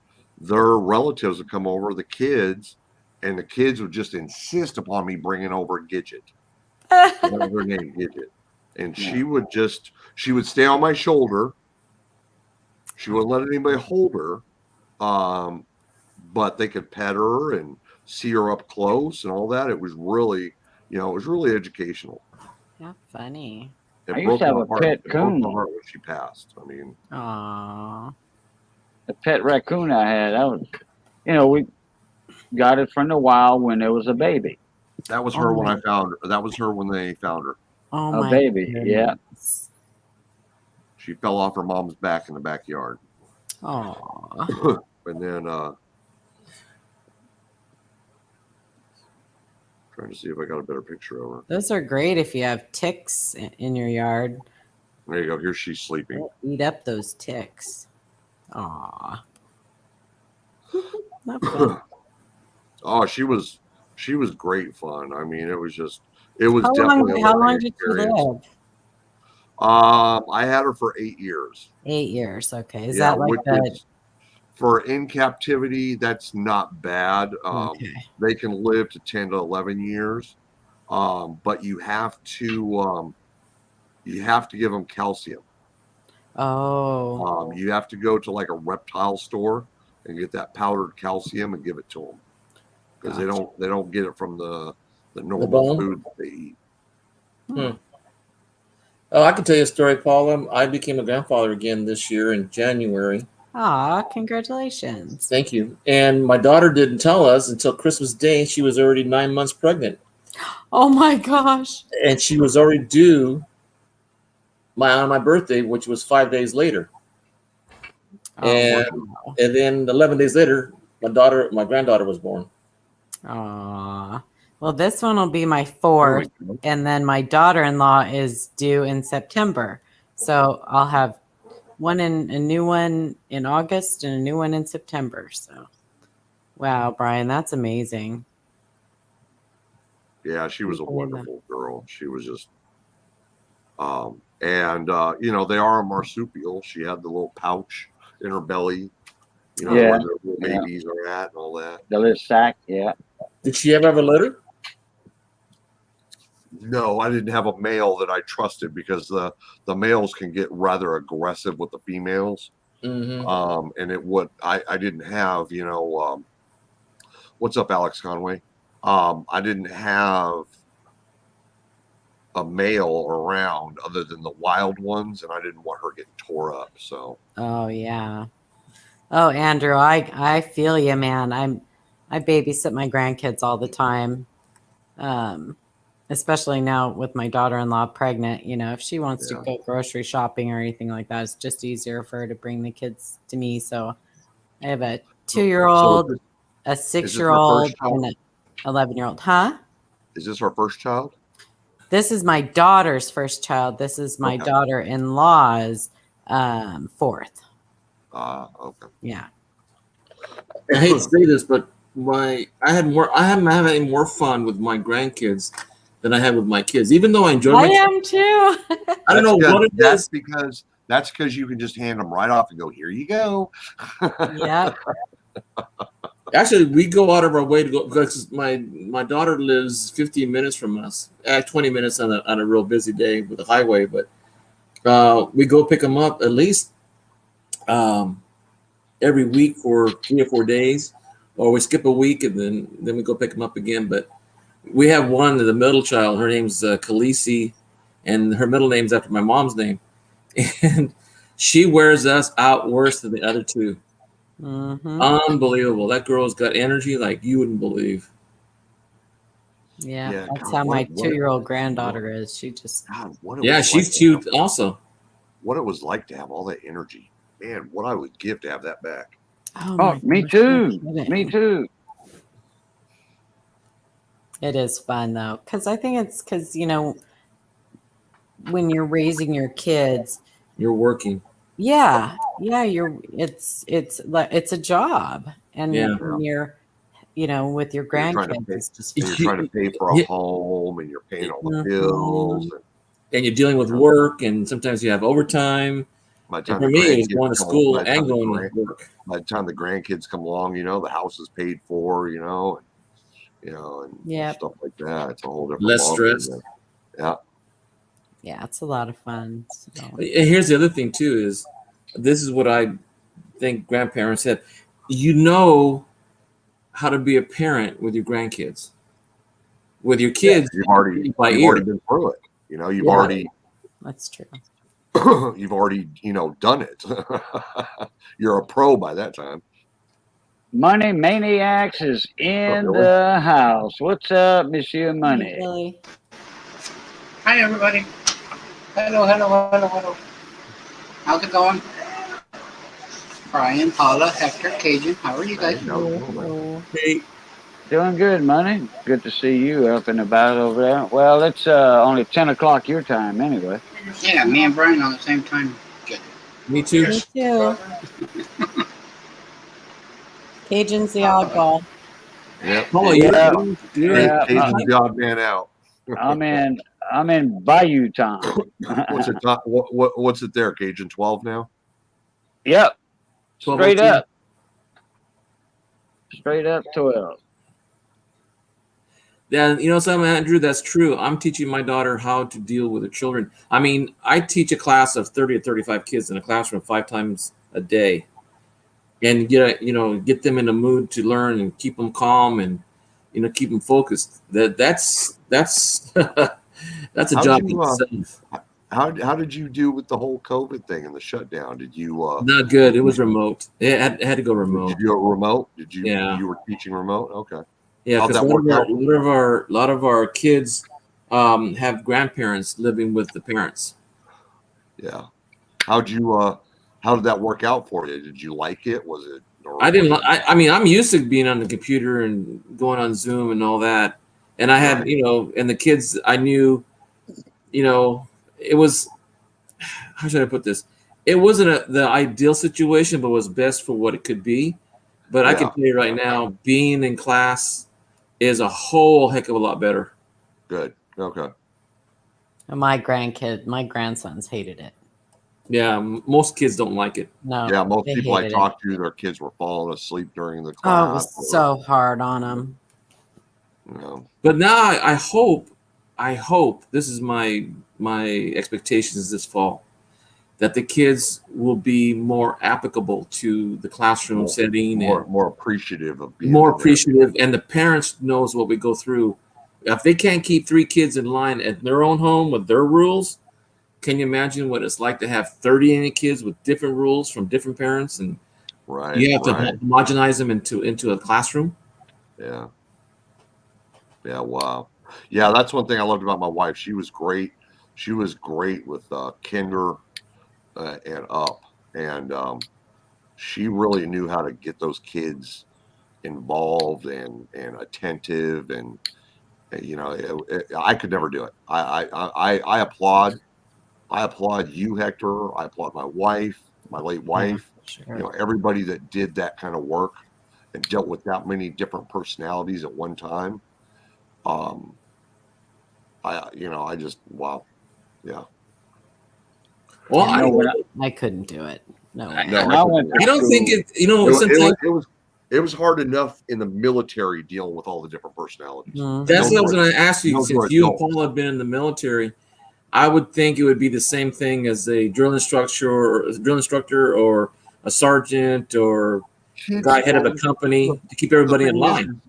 [SPEAKER 2] their relatives would come over, the kids, and the kids would just insist upon me bringing over Gidget. That was her name, Gidget. And she would stay on my shoulder. She wouldn't let anybody hold her. But they could pet her and see her up close and all that. It was really, educational.
[SPEAKER 4] Yeah, funny.
[SPEAKER 1] I used to have a pet coon.
[SPEAKER 2] It broke my heart when she passed. I mean,
[SPEAKER 4] aww.
[SPEAKER 1] The pet raccoon I had, that was, we got it from the wild when it was a baby.
[SPEAKER 2] That was her when I found her. That was her when they found her.
[SPEAKER 4] Oh, my
[SPEAKER 1] baby,
[SPEAKER 4] goodness.
[SPEAKER 1] yeah.
[SPEAKER 2] She fell off her mom's back in the backyard.
[SPEAKER 4] Oh.
[SPEAKER 2] And then trying to see if I got a better picture of her.
[SPEAKER 4] Those are great if you have ticks in your yard.
[SPEAKER 2] There you go. Here she's sleeping.
[SPEAKER 4] They'll eat up those ticks. Aw.
[SPEAKER 2] Oh, she was great fun. I mean, it was
[SPEAKER 4] definitely how long did you live?
[SPEAKER 2] I had her for 8 years.
[SPEAKER 4] 8 years, okay. Is that like that?
[SPEAKER 2] For in captivity, that's not bad. They can live to 10 to 11 years, but you have to give them calcium.
[SPEAKER 4] Oh.
[SPEAKER 2] You have to go to like a reptile store and get that powdered calcium and give it to them because they don't get it from the normal food that they eat.
[SPEAKER 3] Oh, I can tell you a story, Paula. I became a grandfather again this year in January.
[SPEAKER 4] Aw, congratulations.
[SPEAKER 3] Thank you. And my daughter didn't tell us until Christmas Day. She was already 9 months pregnant.
[SPEAKER 4] Oh my gosh.
[SPEAKER 3] And she was already due on my birthday, which was 5 days later. And then 11 days later, my granddaughter was born.
[SPEAKER 4] Aw. Well, this one will be my 4th, and then my daughter-in-law is due in September. So I'll have a new one in August and a new one in September. So, wow, Brian, that's amazing.
[SPEAKER 2] Yeah, she was a wonderful girl. She was just, they are a marsupial. She had the little pouch in her belly, where the little babies are at and all that.
[SPEAKER 1] The little sack, yeah.
[SPEAKER 3] Did she ever have a litter?
[SPEAKER 2] No, I didn't have a male that I trusted because the males can get rather aggressive with the females.
[SPEAKER 3] Mm-hmm.
[SPEAKER 2] I didn't have, what's up, Alex Conway? I didn't have a male around other than the wild ones, and I didn't want her getting tore up. So.
[SPEAKER 4] Oh yeah. Oh, Andrew, I feel you, man. I babysit my grandkids all the time. Especially now with my daughter-in-law pregnant, if she wants to go grocery shopping or anything like that, it's just easier for her to bring the kids to me. So I have a 2-year-old, a 6-year-old, and an 11-year-old. Huh?
[SPEAKER 2] Is this our first child?
[SPEAKER 4] This is my daughter's first child. This is my daughter-in-law's fourth.
[SPEAKER 2] Okay.
[SPEAKER 4] Yeah.
[SPEAKER 3] I hate to say this, but I haven't had any more fun with my grandkids than I had with my kids. Even though I enjoy my
[SPEAKER 4] I am too.
[SPEAKER 3] I don't know what it is.
[SPEAKER 2] That's because you can just hand them right off and go, here you go.
[SPEAKER 4] Yep.
[SPEAKER 3] Actually, we go out of our way to go because my daughter lives 15 minutes from us, 20 minutes on a real busy day with the highway. But we go pick them up at least every week for 3 or 4 days, or we skip a week and then we go pick them up again. But we have one, the middle child. Her name's Khaleesi, and her middle name's after my mom's name, and she wears us out worse than the other two.
[SPEAKER 4] Mm-hmm.
[SPEAKER 3] Unbelievable. That girl's got energy like you wouldn't believe.
[SPEAKER 4] Yeah, that's how my 2-year-old granddaughter is. She just
[SPEAKER 3] she's cute also.
[SPEAKER 2] What it was like to have all that energy. Man, what I would give to have that back.
[SPEAKER 1] Oh, me too. Me too.
[SPEAKER 4] It is fun though, because I think it's because when you're raising your kids,
[SPEAKER 3] you're working.
[SPEAKER 4] Yeah, it's a job, and when you're with your grandkids, it's just
[SPEAKER 2] you're trying to pay for a home, and you're paying all the bills,
[SPEAKER 3] and you're dealing with work, and sometimes you have overtime. And for me, it was going to school and going to work.
[SPEAKER 2] By the time the grandkids come along, the house is paid for, and stuff like that. It's a whole different
[SPEAKER 3] less stress.
[SPEAKER 4] Yeah, it's a lot of fun. So.
[SPEAKER 3] Here's the other thing too: is this is what I think grandparents said. How to be a parent with your grandkids. With your kids,
[SPEAKER 2] you've already been through it. You've already.
[SPEAKER 4] That's true.
[SPEAKER 2] You've already, done it. You're a pro by that time.
[SPEAKER 1] Money Maniacs is in the house. What's up, Monsieur Money?
[SPEAKER 4] Really?
[SPEAKER 5] Hi, everybody. Hello. How's it going? Brian, Paula, Hector, Cajun, how are you guys?
[SPEAKER 3] Hey.
[SPEAKER 1] Doing good, Money. Good to see you up and about over there. Well, it's only 10 o'clock your time anyway.
[SPEAKER 5] Yeah, me and Brian on the same time. Good.
[SPEAKER 3] Me too.
[SPEAKER 4] Me too. Cajun's the oddball.
[SPEAKER 2] Yep.
[SPEAKER 1] Cajun's
[SPEAKER 2] the odd man out.
[SPEAKER 1] I'm in Bayou time.
[SPEAKER 2] What's it? What's it there? Cajun 12 now?
[SPEAKER 1] Yep. Straight up 12.
[SPEAKER 3] Yeah, something, Andrew, that's true. I'm teaching my daughter how to deal with the children. I mean, I teach a class of 30 or 35 kids in a classroom 5 times a day, and get them in the mood to learn and keep them calm and keep them focused. That's a job in itself.
[SPEAKER 2] How did you do with the whole COVID thing and the shutdown? Did you
[SPEAKER 3] not good? It was remote. It had to go remote.
[SPEAKER 2] Did you do it remote?
[SPEAKER 3] Yeah.
[SPEAKER 2] You were teaching remote? Okay.
[SPEAKER 3] Yeah, because a lot of our kids have grandparents living with the parents.
[SPEAKER 2] Yeah. How did that work out for you? Did you like it? Was it?
[SPEAKER 3] I didn't. I mean, I'm used to being on the computer and going on Zoom and all that. And I had, and the kids, I knew, it was. How should I put this? It wasn't the ideal situation, but was best for what it could be. But I can tell you right now, being in class is a whole heck of a lot better.
[SPEAKER 2] Good. Okay.
[SPEAKER 4] My grandsons hated it.
[SPEAKER 3] Yeah, most kids don't like it.
[SPEAKER 2] No. Yeah, most people I talked to, their kids were falling asleep during the class.
[SPEAKER 4] Oh, it was so hard on them.
[SPEAKER 2] No.
[SPEAKER 3] But now I hope this is my expectations this fall, that the kids will be more applicable to the classroom setting,
[SPEAKER 2] more appreciative of being
[SPEAKER 3] more appreciative, and the parents knows what we go through. If they can't keep 3 kids in line at their own home with their rules, can you imagine what it's like to have 30 kids with different rules from different parents, and you have to homogenize them into a classroom?
[SPEAKER 2] Yeah. Yeah. Wow. Yeah, that's one thing I loved about my wife. She was great. She was great with kinder and up, and she really knew how to get those kids involved and attentive, and You know, I could never do it. I applaud you, Hector. I applaud my wife, my late wife.
[SPEAKER 4] Sure.
[SPEAKER 2] You know, everybody that did that kind of work and dealt with that many different personalities at one time. I just wow, yeah.
[SPEAKER 3] Well,
[SPEAKER 1] You know, when
[SPEAKER 4] I couldn't do it. No way.
[SPEAKER 2] No,
[SPEAKER 1] I went to
[SPEAKER 3] I don't think
[SPEAKER 1] school-
[SPEAKER 3] it. You know, sometimes
[SPEAKER 2] it was hard enough in the military dealing with all the different personalities.
[SPEAKER 4] Mhm.
[SPEAKER 3] that's what I was
[SPEAKER 2] Those
[SPEAKER 3] going to ask you.
[SPEAKER 2] those
[SPEAKER 3] Since
[SPEAKER 2] were
[SPEAKER 3] you and
[SPEAKER 2] adults.
[SPEAKER 3] Paul have been in the military, I would think it would be the same thing as a drill instructor or a sergeant or a
[SPEAKER 2] Kids
[SPEAKER 3] guy head of a
[SPEAKER 2] always-
[SPEAKER 3] company to keep everybody in
[SPEAKER 2] thing
[SPEAKER 3] line.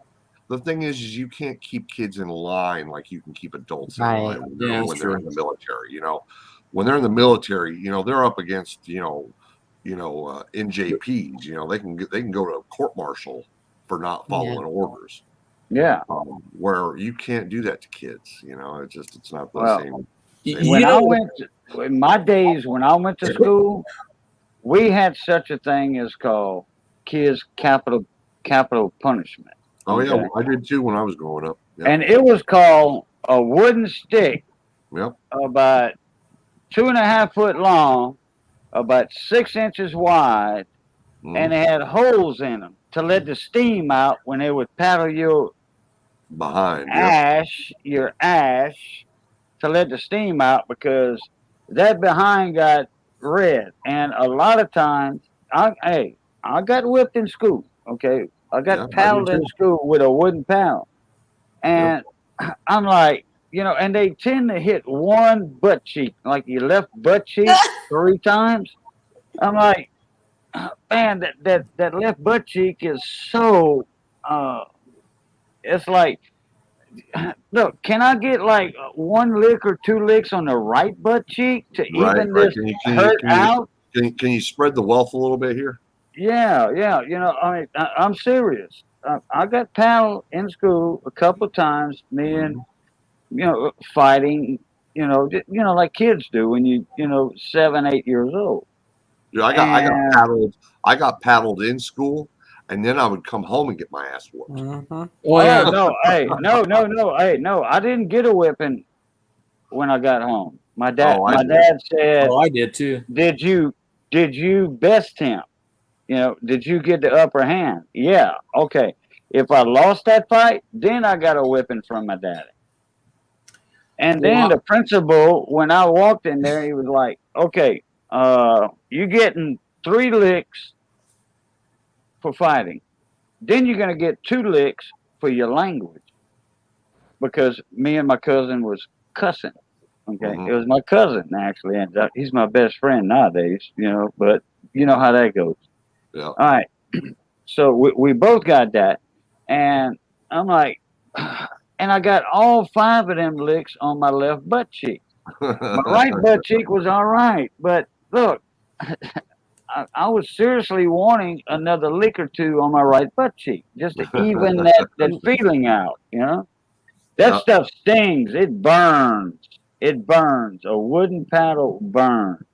[SPEAKER 2] The thing is you can't keep kids in line like you can keep adults in
[SPEAKER 4] Right.
[SPEAKER 2] line
[SPEAKER 3] Yeah,
[SPEAKER 2] when
[SPEAKER 3] that's
[SPEAKER 2] they're
[SPEAKER 3] true.
[SPEAKER 2] in the military. You know, when they're in the military, you know, they're up against NJPs. You know, they can go to a court martial for not following orders.
[SPEAKER 1] Yeah.
[SPEAKER 2] Where you can't do that to kids. You know, it's not the
[SPEAKER 1] Well,
[SPEAKER 2] same.
[SPEAKER 3] You
[SPEAKER 1] When
[SPEAKER 3] know,
[SPEAKER 1] I went in my days when I went to school, we had such a thing as called kids capital punishment.
[SPEAKER 2] Oh yeah,
[SPEAKER 1] Okay.
[SPEAKER 2] I did too when I was growing up. Yep.
[SPEAKER 1] And it was called a wooden stick
[SPEAKER 2] Yep.
[SPEAKER 1] about 2.5 foot long, about 6 inches wide,
[SPEAKER 2] Mhm.
[SPEAKER 1] and it had holes in them to let the steam out when they would paddle your
[SPEAKER 2] Behind. Yep.
[SPEAKER 1] ash to let the steam out because that behind got red. And a lot of times, I got whipped in school. Okay, I got
[SPEAKER 2] Yeah, I did
[SPEAKER 1] paddled in
[SPEAKER 2] too.
[SPEAKER 1] school with a wooden paddle, and I'm like, and they tend to hit one butt cheek, like your left butt cheek, 3 times. I'm like, man, that left butt cheek is so. It's like, look, can I get like 1 lick or 2 licks on the right butt cheek to even
[SPEAKER 2] Right.
[SPEAKER 1] this hurt out?
[SPEAKER 2] Can you spread the wealth a little bit here?
[SPEAKER 1] Yeah. I mean, I'm serious. I got paddled in school a couple of times. Me and fighting. Like kids do when 7, 8 years old.
[SPEAKER 2] Dude, I got paddled in school, and then I would come home and get my ass whooped.
[SPEAKER 4] Mhm.
[SPEAKER 3] oh yeah,
[SPEAKER 1] No, hey, no, I didn't get a whipping when I got home. My dad,
[SPEAKER 2] Oh, I did.
[SPEAKER 1] dad said,
[SPEAKER 3] I did too.
[SPEAKER 1] "Did you best him? Did you get the upper hand?" Yeah, okay. If I lost that fight, then I got a whipping from my daddy. And then the principal, when I walked in there, he was like, "Okay, you getting 3 licks for fighting. Then you're gonna get 2 licks for your language." Because me and my cousin was cussing. Okay,
[SPEAKER 2] Mhm.
[SPEAKER 1] It was my cousin actually, and he's my best friend nowadays. But you know how that goes.
[SPEAKER 2] Yeah.
[SPEAKER 1] All right, so we both got that, and I'm like, and I got all 5 of them licks on my left butt cheek. My right butt cheek was all right, but look, I was seriously wanting another lick or 2 on my right butt cheek just to even that feeling out. That
[SPEAKER 2] Yeah.
[SPEAKER 1] stuff stings. It burns. It burns. A wooden paddle burns.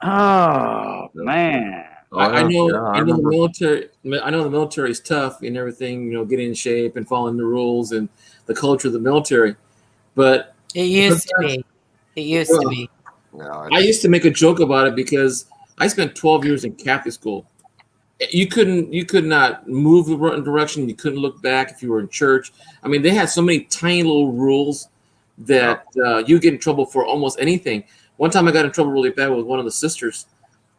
[SPEAKER 1] Oh man.
[SPEAKER 2] Oh,
[SPEAKER 3] I
[SPEAKER 2] yeah.
[SPEAKER 3] know.
[SPEAKER 2] Yeah,
[SPEAKER 3] I know the
[SPEAKER 2] remember.
[SPEAKER 3] military. I know the military is tough and everything. Getting in shape and following the rules and the culture of the military. But
[SPEAKER 4] It used to be. It used to be.
[SPEAKER 2] Yeah,
[SPEAKER 3] I used to make a joke about it because I spent 12 years in Catholic school. You could not move the right direction. You couldn't look back if you were in church. I mean, they had so many tiny little rules that you get in trouble for almost anything. One time I got in trouble really bad with one of the sisters,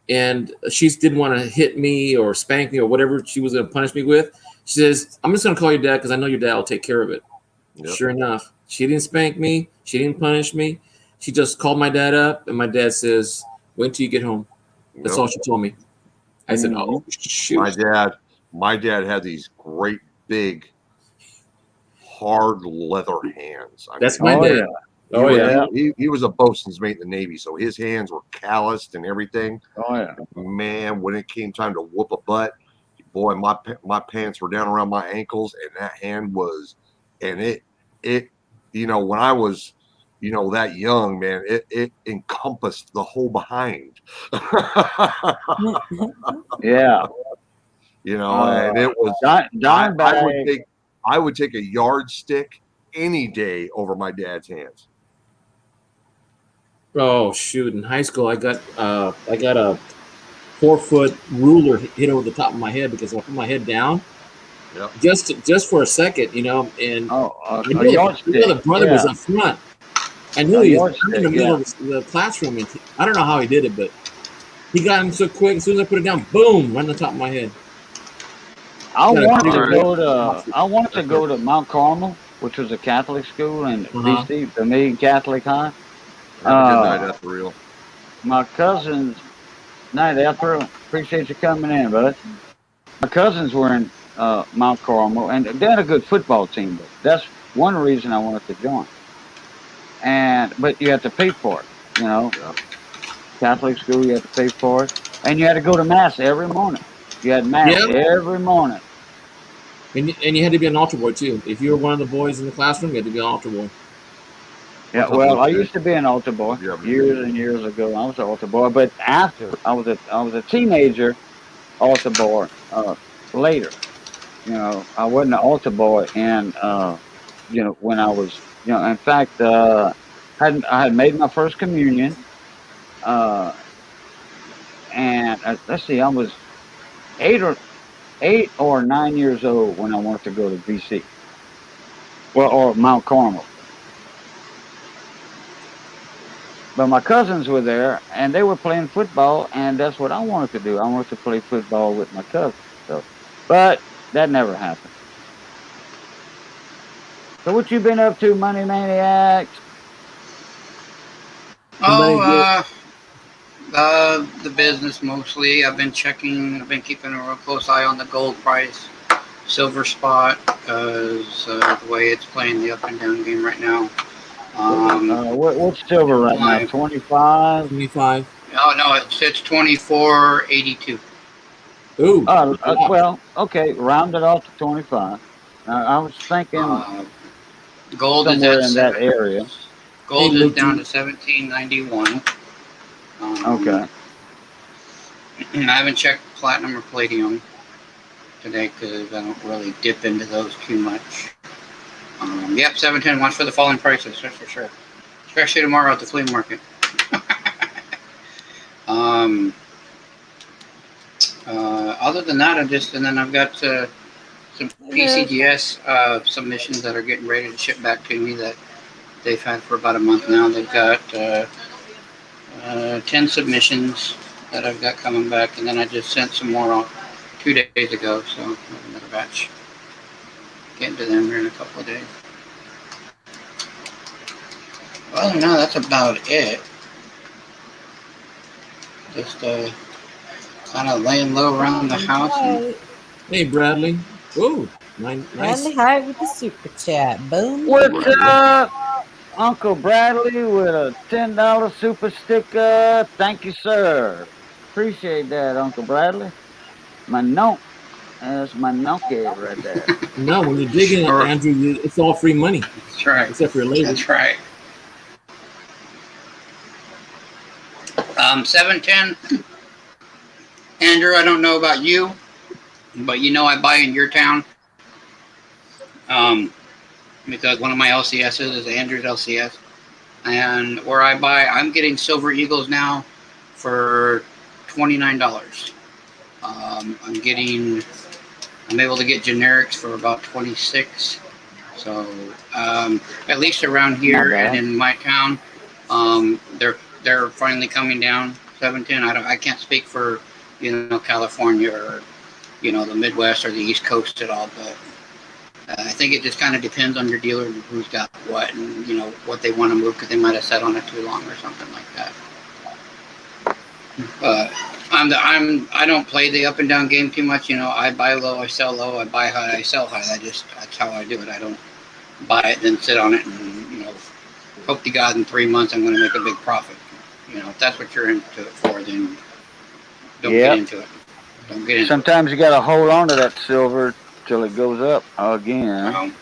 [SPEAKER 3] and she didn't want to hit me or spank me or whatever she was going to punish me with. She says, "I'm just going to call your dad because I know your dad will take care of it."
[SPEAKER 2] Yep.
[SPEAKER 3] Sure enough, she didn't spank me. She didn't punish me. She just called my dad up, and my dad says, "Wait till you get home." That's all she told me. I said, "Oh shoot!"
[SPEAKER 2] My dad had these great big hard leather hands.
[SPEAKER 3] That's my dad.
[SPEAKER 1] Oh yeah.
[SPEAKER 2] He was a bosun's mate in the Navy, so his hands were calloused and everything.
[SPEAKER 1] Oh yeah.
[SPEAKER 2] Man, when it came time to whoop a butt, boy, my pants were down around my ankles, and that hand was, and it when I was that young, man, it encompassed the whole behind.
[SPEAKER 1] Yeah.
[SPEAKER 2] And it was
[SPEAKER 1] Don
[SPEAKER 2] I would take I would take a yardstick any day over my dad's hands.
[SPEAKER 3] Oh shoot! In high school, I got a 4-foot ruler hit over the top of my head because I put my head down
[SPEAKER 2] Yep.
[SPEAKER 3] just for a second, you know. And
[SPEAKER 1] Oh,
[SPEAKER 3] I
[SPEAKER 1] a
[SPEAKER 3] knew
[SPEAKER 1] yardstick.
[SPEAKER 3] the brother was up front. I knew
[SPEAKER 1] A
[SPEAKER 3] he was in the
[SPEAKER 1] yardstick,
[SPEAKER 3] middle of the classroom, and I don't know how he did it, but he got him so quick. As soon as I put it down, boom, right on the top of my head.
[SPEAKER 1] I
[SPEAKER 3] Got a
[SPEAKER 1] wanted to
[SPEAKER 3] pretty
[SPEAKER 1] go
[SPEAKER 3] good-
[SPEAKER 1] to Mount Carmel, which was a Catholic school in
[SPEAKER 3] Uh-huh.
[SPEAKER 1] DC, for me, Catholic high.
[SPEAKER 2] Have a good night, Ethereal.
[SPEAKER 1] My cousins, night after, appreciate you coming in, bud. My cousins were in Mount Carmel, and they had a good football team. But that's one reason I wanted to join. But you had to pay for it, you know.
[SPEAKER 2] Yeah.
[SPEAKER 1] Catholic school, you had to pay for it, and you had to go to mass every morning. You had mass
[SPEAKER 3] Yeah.
[SPEAKER 1] every morning.
[SPEAKER 3] And you had to be an altar boy too. If you were one of the boys in the classroom, you had to be an altar boy.
[SPEAKER 1] Yeah,
[SPEAKER 2] What's up,
[SPEAKER 1] well, I
[SPEAKER 2] Luke?
[SPEAKER 1] used to be an altar boy
[SPEAKER 2] Yeah,
[SPEAKER 1] years and years ago. I was an altar boy, but after I was a teenager altar boy. Later, you know, I wasn't an altar boy, and when I was, in fact, I had made my first communion, uh, and let's see, I was 8 or 9 years old when I wanted to go to BC, or Mount Carmel. But my cousins were there, and they were playing football, and that's what I wanted to do. I wanted to play football with my cousins. So, but that never happened. So, what you been up to, Money Maniacs?
[SPEAKER 5] Oh, the business mostly. I've been keeping a real close eye on the gold price, silver spot, because the way it's playing the up and down game right now.
[SPEAKER 1] What's silver right now? 25.
[SPEAKER 3] 25.
[SPEAKER 5] Oh no, it's 24.82.
[SPEAKER 3] Ooh. Wow.
[SPEAKER 1] Well, okay, round it off to 25. I was thinking
[SPEAKER 5] Gold
[SPEAKER 1] somewhere
[SPEAKER 5] is
[SPEAKER 1] in
[SPEAKER 5] at
[SPEAKER 1] that area.
[SPEAKER 5] Gold
[SPEAKER 3] Hey,
[SPEAKER 5] is
[SPEAKER 3] Luke,
[SPEAKER 5] down to 17.91.
[SPEAKER 1] Okay.
[SPEAKER 5] I haven't checked platinum or palladium today because I don't really dip into those too much. Yep, 710. Watch for the falling prices, that's for sure. Especially tomorrow at the flea market. Other than that, I've got some PCGS submissions that are getting ready to ship back to me that they've had for about a month now. They've got 10 submissions that I've got coming back, and then I just sent some more off 2 days ago, so I have another batch getting to them here in a couple of days. Well, no, that's about it. Just kind of laying low around the house. And
[SPEAKER 3] Hey, Bradley. Whoa. Nice.
[SPEAKER 4] Bradley High with the super chat. Boom.
[SPEAKER 1] What's up, Uncle Bradley, with a $10 super sticker? Thank you, sir. Appreciate that, Uncle Bradley. My nonk. That's my nonky right there.
[SPEAKER 3] No, when you dig in,
[SPEAKER 5] Sure.
[SPEAKER 3] Andrew, it's all free money.
[SPEAKER 5] That's right.
[SPEAKER 3] Except for your labor.
[SPEAKER 5] That's right. 710. Andrew, I don't know about you, but I buy in your town. Because one of my LCSs is Andrew's LCS. And where I buy, I'm getting Silver Eagles now for $29. I'm able to get generics for about 26. So at least around here and in my town, they're finally coming down. 710. I can't speak for California or the Midwest or the East Coast at all, but I think it just kind of depends on your dealer and who's got what and what they want to move because they might have sat on it too long or something like that. But I don't play the up and down game too much. I buy low, I sell low. I buy high, I sell high. That's how I do it. I don't buy it then sit on it and hope to God in 3 months I'm going to make a big profit. If that's what you're into it for, then don't get into it. Don't get into
[SPEAKER 1] Sometimes you got to hold on to that silver till it goes up again.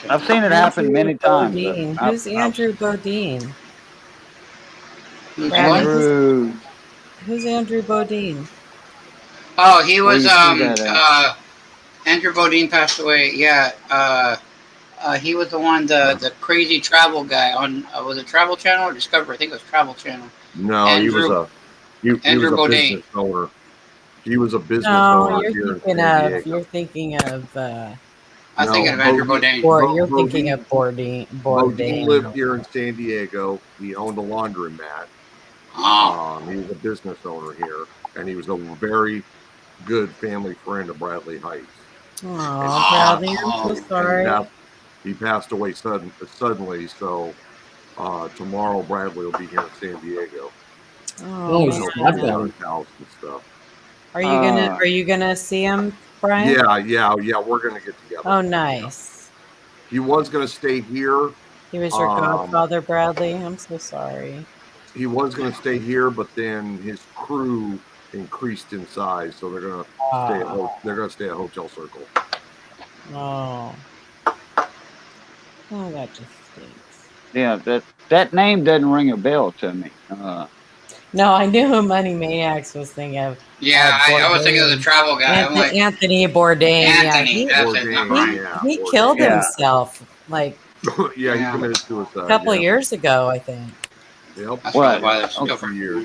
[SPEAKER 1] I've seen it happen many times.
[SPEAKER 4] Who's Andrew Bodine?
[SPEAKER 1] Andrew.
[SPEAKER 4] Who's Andrew Bodine?
[SPEAKER 5] Oh, he was Andrew Bodine passed away. Yeah. He was the one, the crazy travel guy on was it Travel Channel or Discovery? I think it was Travel Channel.
[SPEAKER 2] No, he was
[SPEAKER 5] Andrew
[SPEAKER 2] a
[SPEAKER 5] Bodine.
[SPEAKER 2] business owner. He was a business
[SPEAKER 4] No,
[SPEAKER 2] owner here in San Diego.
[SPEAKER 4] you're thinking of
[SPEAKER 5] I'm thinking of Andrew Bodine.
[SPEAKER 4] or you're thinking of
[SPEAKER 2] Bodine
[SPEAKER 4] Bourdain.
[SPEAKER 2] lived here in San Diego. He owned a laundromat.
[SPEAKER 5] Oh,
[SPEAKER 2] He was a business owner here, and he was a very good family friend of Bradley Heights.
[SPEAKER 4] Oh, Bradley, I'm so
[SPEAKER 5] and
[SPEAKER 4] sorry.
[SPEAKER 2] He passed away suddenly. So tomorrow, Bradley will be here in San Diego.
[SPEAKER 4] Oh,
[SPEAKER 3] Nice.
[SPEAKER 2] He'll
[SPEAKER 3] That's
[SPEAKER 2] be at
[SPEAKER 3] bad.
[SPEAKER 2] his house and stuff.
[SPEAKER 4] are you gonna see him, Brian?
[SPEAKER 2] Yeah. We're gonna get together.
[SPEAKER 4] Oh, nice.
[SPEAKER 2] He was gonna stay here.
[SPEAKER 4] He was your godfather, Bradley. I'm so sorry.
[SPEAKER 2] He was gonna stay here, but then his crew increased in size, so they're gonna stay at Hotel Circle.
[SPEAKER 4] Oh, that just stinks.
[SPEAKER 1] Yeah, that name doesn't ring a bell to me.
[SPEAKER 4] No, I knew who Money Maniacs was thinking of.
[SPEAKER 5] yeah, I was thinking of the travel guy. I'm like,
[SPEAKER 4] Anthony Bourdain.
[SPEAKER 5] Anthony,
[SPEAKER 4] Yeah,
[SPEAKER 5] that's it, not Brian.
[SPEAKER 4] he killed
[SPEAKER 1] Yeah.
[SPEAKER 4] himself like
[SPEAKER 2] Yeah, he committed suicide.
[SPEAKER 4] a couple of years ago, I think.
[SPEAKER 2] Yep.
[SPEAKER 5] That's
[SPEAKER 1] What?
[SPEAKER 5] probably why there's still
[SPEAKER 2] for years.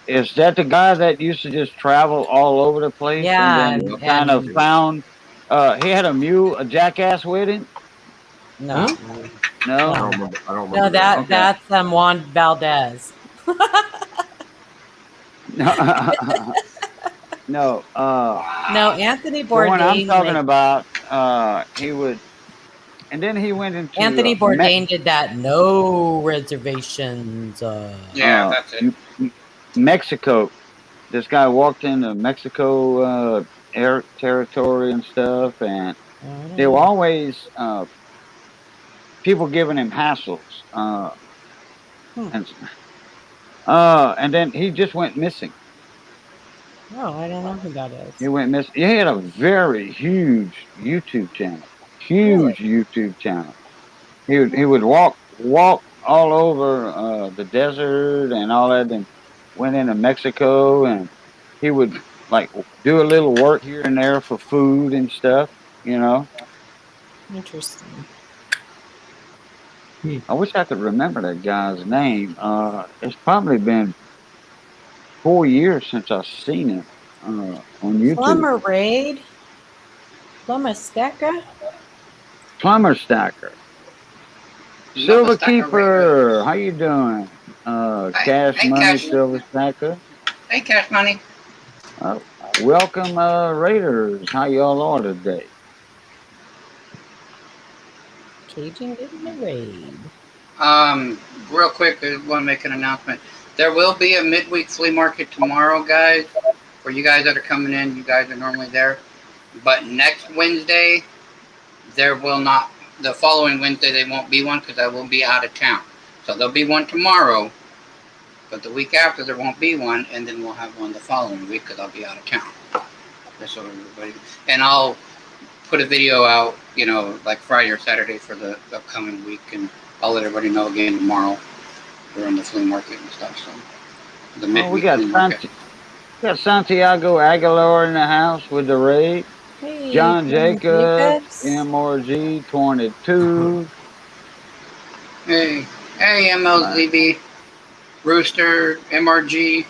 [SPEAKER 1] Is that the guy that used to just travel all over the place?
[SPEAKER 4] Yeah,
[SPEAKER 1] and then
[SPEAKER 4] and-
[SPEAKER 1] kind of found. He had a jackass with him.
[SPEAKER 4] No,
[SPEAKER 1] No.
[SPEAKER 2] I don't remember.
[SPEAKER 4] no, that's Juan Valdez.
[SPEAKER 1] No.
[SPEAKER 4] No, Anthony
[SPEAKER 1] The one I'm
[SPEAKER 4] Bourdain.
[SPEAKER 1] talking about, he would, and then he went into
[SPEAKER 4] Anthony Bourdain did that. No reservations.
[SPEAKER 5] Yeah, that's it.
[SPEAKER 1] Mexico. This guy walked into Mexico air territory and stuff, and there were always people giving him hassles. And then he just went missing.
[SPEAKER 4] Oh, I don't know who that is.
[SPEAKER 1] He went missing. He had a very huge YouTube channel. Huge YouTube channel. He would walk all over the desert and all that, and went into Mexico, and he would like do a little work here and there for food and stuff.
[SPEAKER 4] Interesting.
[SPEAKER 1] I wish I could remember that guy's name. It's probably been 4 years since I've seen him on YouTube.
[SPEAKER 4] Plumber Raid. Plumber Stacker.
[SPEAKER 1] Plumber Stacker. Silver Keeper. How you doing? Cash
[SPEAKER 5] hey,
[SPEAKER 1] Money
[SPEAKER 5] Cash.
[SPEAKER 1] Silver Stacker.
[SPEAKER 5] Hey, Cash Money.
[SPEAKER 1] Welcome, Raiders. How y'all are today?
[SPEAKER 4] Cajun getting the raid.
[SPEAKER 5] Real quick, I want to make an announcement. There will be a midweek flea market tomorrow, guys. For you guys that are coming in, you guys are normally there. But next Wednesday, there will not. The following Wednesday, there won't be one because I will be out of town. So there'll be one tomorrow, but the week after there won't be one, and then we'll have one the following week because I'll be out of town. Just so everybody, and I'll put a video out, like Friday or Saturday for the upcoming week, and I'll let everybody know again tomorrow during the flea market and stuff. So the midweek
[SPEAKER 1] we got
[SPEAKER 5] flea market.
[SPEAKER 1] Santiago Aguilar in the house with the raid.
[SPEAKER 4] Hey,
[SPEAKER 1] John Jacobs, MRG 22.
[SPEAKER 5] Hey, MLZB, Rooster, MRG,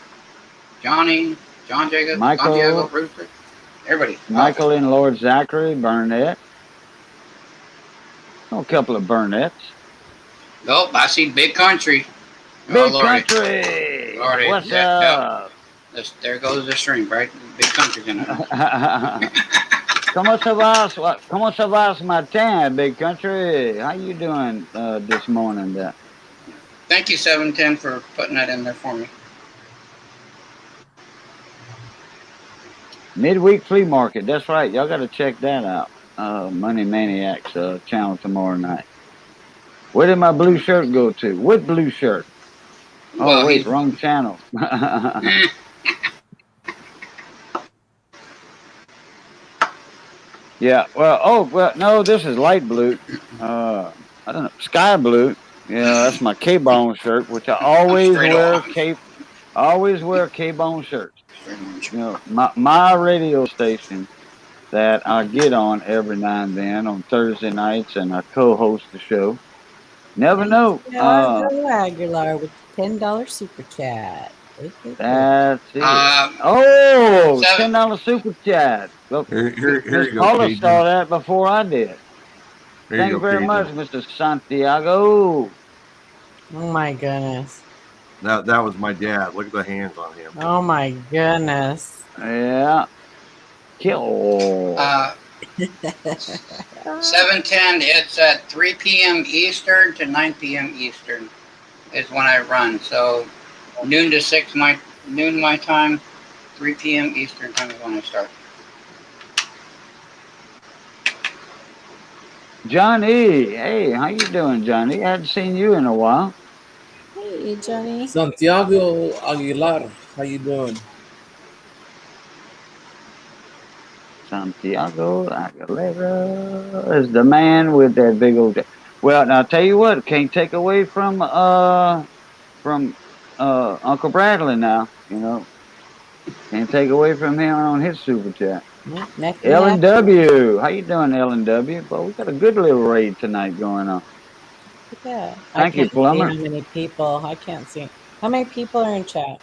[SPEAKER 5] John Jacobs,
[SPEAKER 1] Michael.
[SPEAKER 5] Santiago, Rooster, everybody.
[SPEAKER 1] Michael and Lord Zachary, Burnett. A couple of Burnett's.
[SPEAKER 5] Nope, I see Big Country.
[SPEAKER 1] Big
[SPEAKER 5] Lordy.
[SPEAKER 1] Country.
[SPEAKER 5] Lordy,
[SPEAKER 1] What's
[SPEAKER 5] yeah,
[SPEAKER 1] up?
[SPEAKER 5] There goes the stream, right? Big Country's in it.
[SPEAKER 1] ¿Cómo se vas, Martin, Big Country? How you doing this morning there?
[SPEAKER 5] Thank you, 710, for putting that in there for me.
[SPEAKER 1] Midweek Flea Market. That's right. Y'all got to check that out. Money Maniacs channel tomorrow night. Where did my blue shirt go to? What blue shirt?
[SPEAKER 5] Well,
[SPEAKER 1] oh, wait, wrong channel. Yeah, well, no, this is light blue. I don't know, sky blue. Yeah, that's my K-Bone shirt, which I always wear K-Bone shirts. My radio station that I get on every now and then on Thursday nights, and I co-host the show. Never know.
[SPEAKER 4] Santiago Aguilar with the $10 super chat.
[SPEAKER 1] That's it.
[SPEAKER 5] Um,
[SPEAKER 1] Oh,
[SPEAKER 5] seven,
[SPEAKER 1] $10 super chat. Look,
[SPEAKER 2] Here
[SPEAKER 1] Miss
[SPEAKER 2] you go,
[SPEAKER 1] Paula
[SPEAKER 2] Cajun.
[SPEAKER 1] saw that before I did.
[SPEAKER 2] Here
[SPEAKER 1] Thank
[SPEAKER 2] you
[SPEAKER 1] you
[SPEAKER 2] go,
[SPEAKER 1] very much,
[SPEAKER 2] Cajun.
[SPEAKER 1] Mr. Santiago.
[SPEAKER 4] Oh my goodness.
[SPEAKER 2] That was my dad. Look at the hands on him.
[SPEAKER 4] Oh my goodness.
[SPEAKER 1] Yeah. Kill.
[SPEAKER 5] 7:10. It's at 3 p.m. Eastern to 9 p.m. Eastern is when I run. So noon to 6 noon my time, 3 p.m. Eastern time is when I start.
[SPEAKER 1] Johnny. Hey, how you doing, Johnny? I hadn't seen you in a while.
[SPEAKER 4] Hey, Johnny.
[SPEAKER 3] Santiago Aguilar, how you doing?
[SPEAKER 1] Santiago Aguilera is the man with that big old. Well, now I'll tell you what, can't take away from Uncle Bradley now. You know, can't take away from him on his super chat.
[SPEAKER 4] Neck and
[SPEAKER 1] Ellen
[SPEAKER 4] neck.
[SPEAKER 1] W, how you doing, Ellen W? Well, we got a good little raid tonight going on.
[SPEAKER 4] Yeah.
[SPEAKER 1] Thank you,
[SPEAKER 4] I can't see
[SPEAKER 1] Plumber.
[SPEAKER 4] how many people. I can't see. How many people are in chat?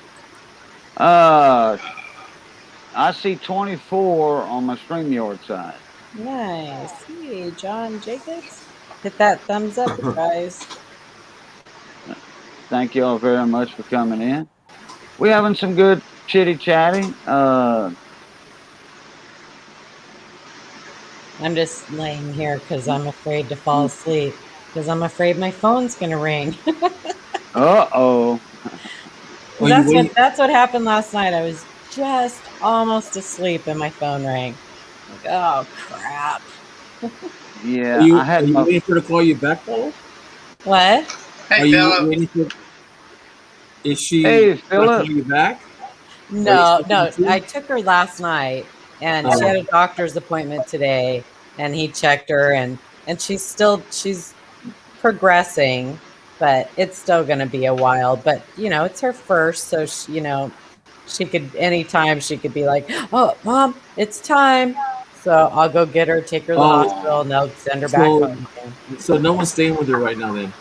[SPEAKER 1] I see 24 on my StreamYard side.
[SPEAKER 4] Nice. Hey, John Jacobs. Hit that thumbs up, guys.
[SPEAKER 1] Thank you all very much for coming in. We're having some good chitty chatty.
[SPEAKER 4] I'm just laying here because I'm afraid to fall asleep because I'm afraid my phone's gonna ring.
[SPEAKER 1] Uh-oh.
[SPEAKER 4] That's what happened last night. I was just almost asleep and my phone rang. Like, oh crap.
[SPEAKER 1] Yeah,
[SPEAKER 3] Are
[SPEAKER 1] I had
[SPEAKER 3] you
[SPEAKER 1] my.
[SPEAKER 3] waiting for her to call you back, Paul?
[SPEAKER 4] What?
[SPEAKER 5] Hey,
[SPEAKER 3] Are you
[SPEAKER 5] Philip.
[SPEAKER 3] waiting for? Is she
[SPEAKER 1] Hey,
[SPEAKER 3] gonna
[SPEAKER 1] Philip.
[SPEAKER 3] call you back?
[SPEAKER 4] No, I took her last night and she had a doctor's appointment today and he checked her and she's progressing, but it's still going to be a while. But it's her first, so she could anytime she could be like, "Oh, mom, it's time." So I'll go get her, take her to the hospital, and they'll send her back home.
[SPEAKER 3] So no one's staying with her right now, then.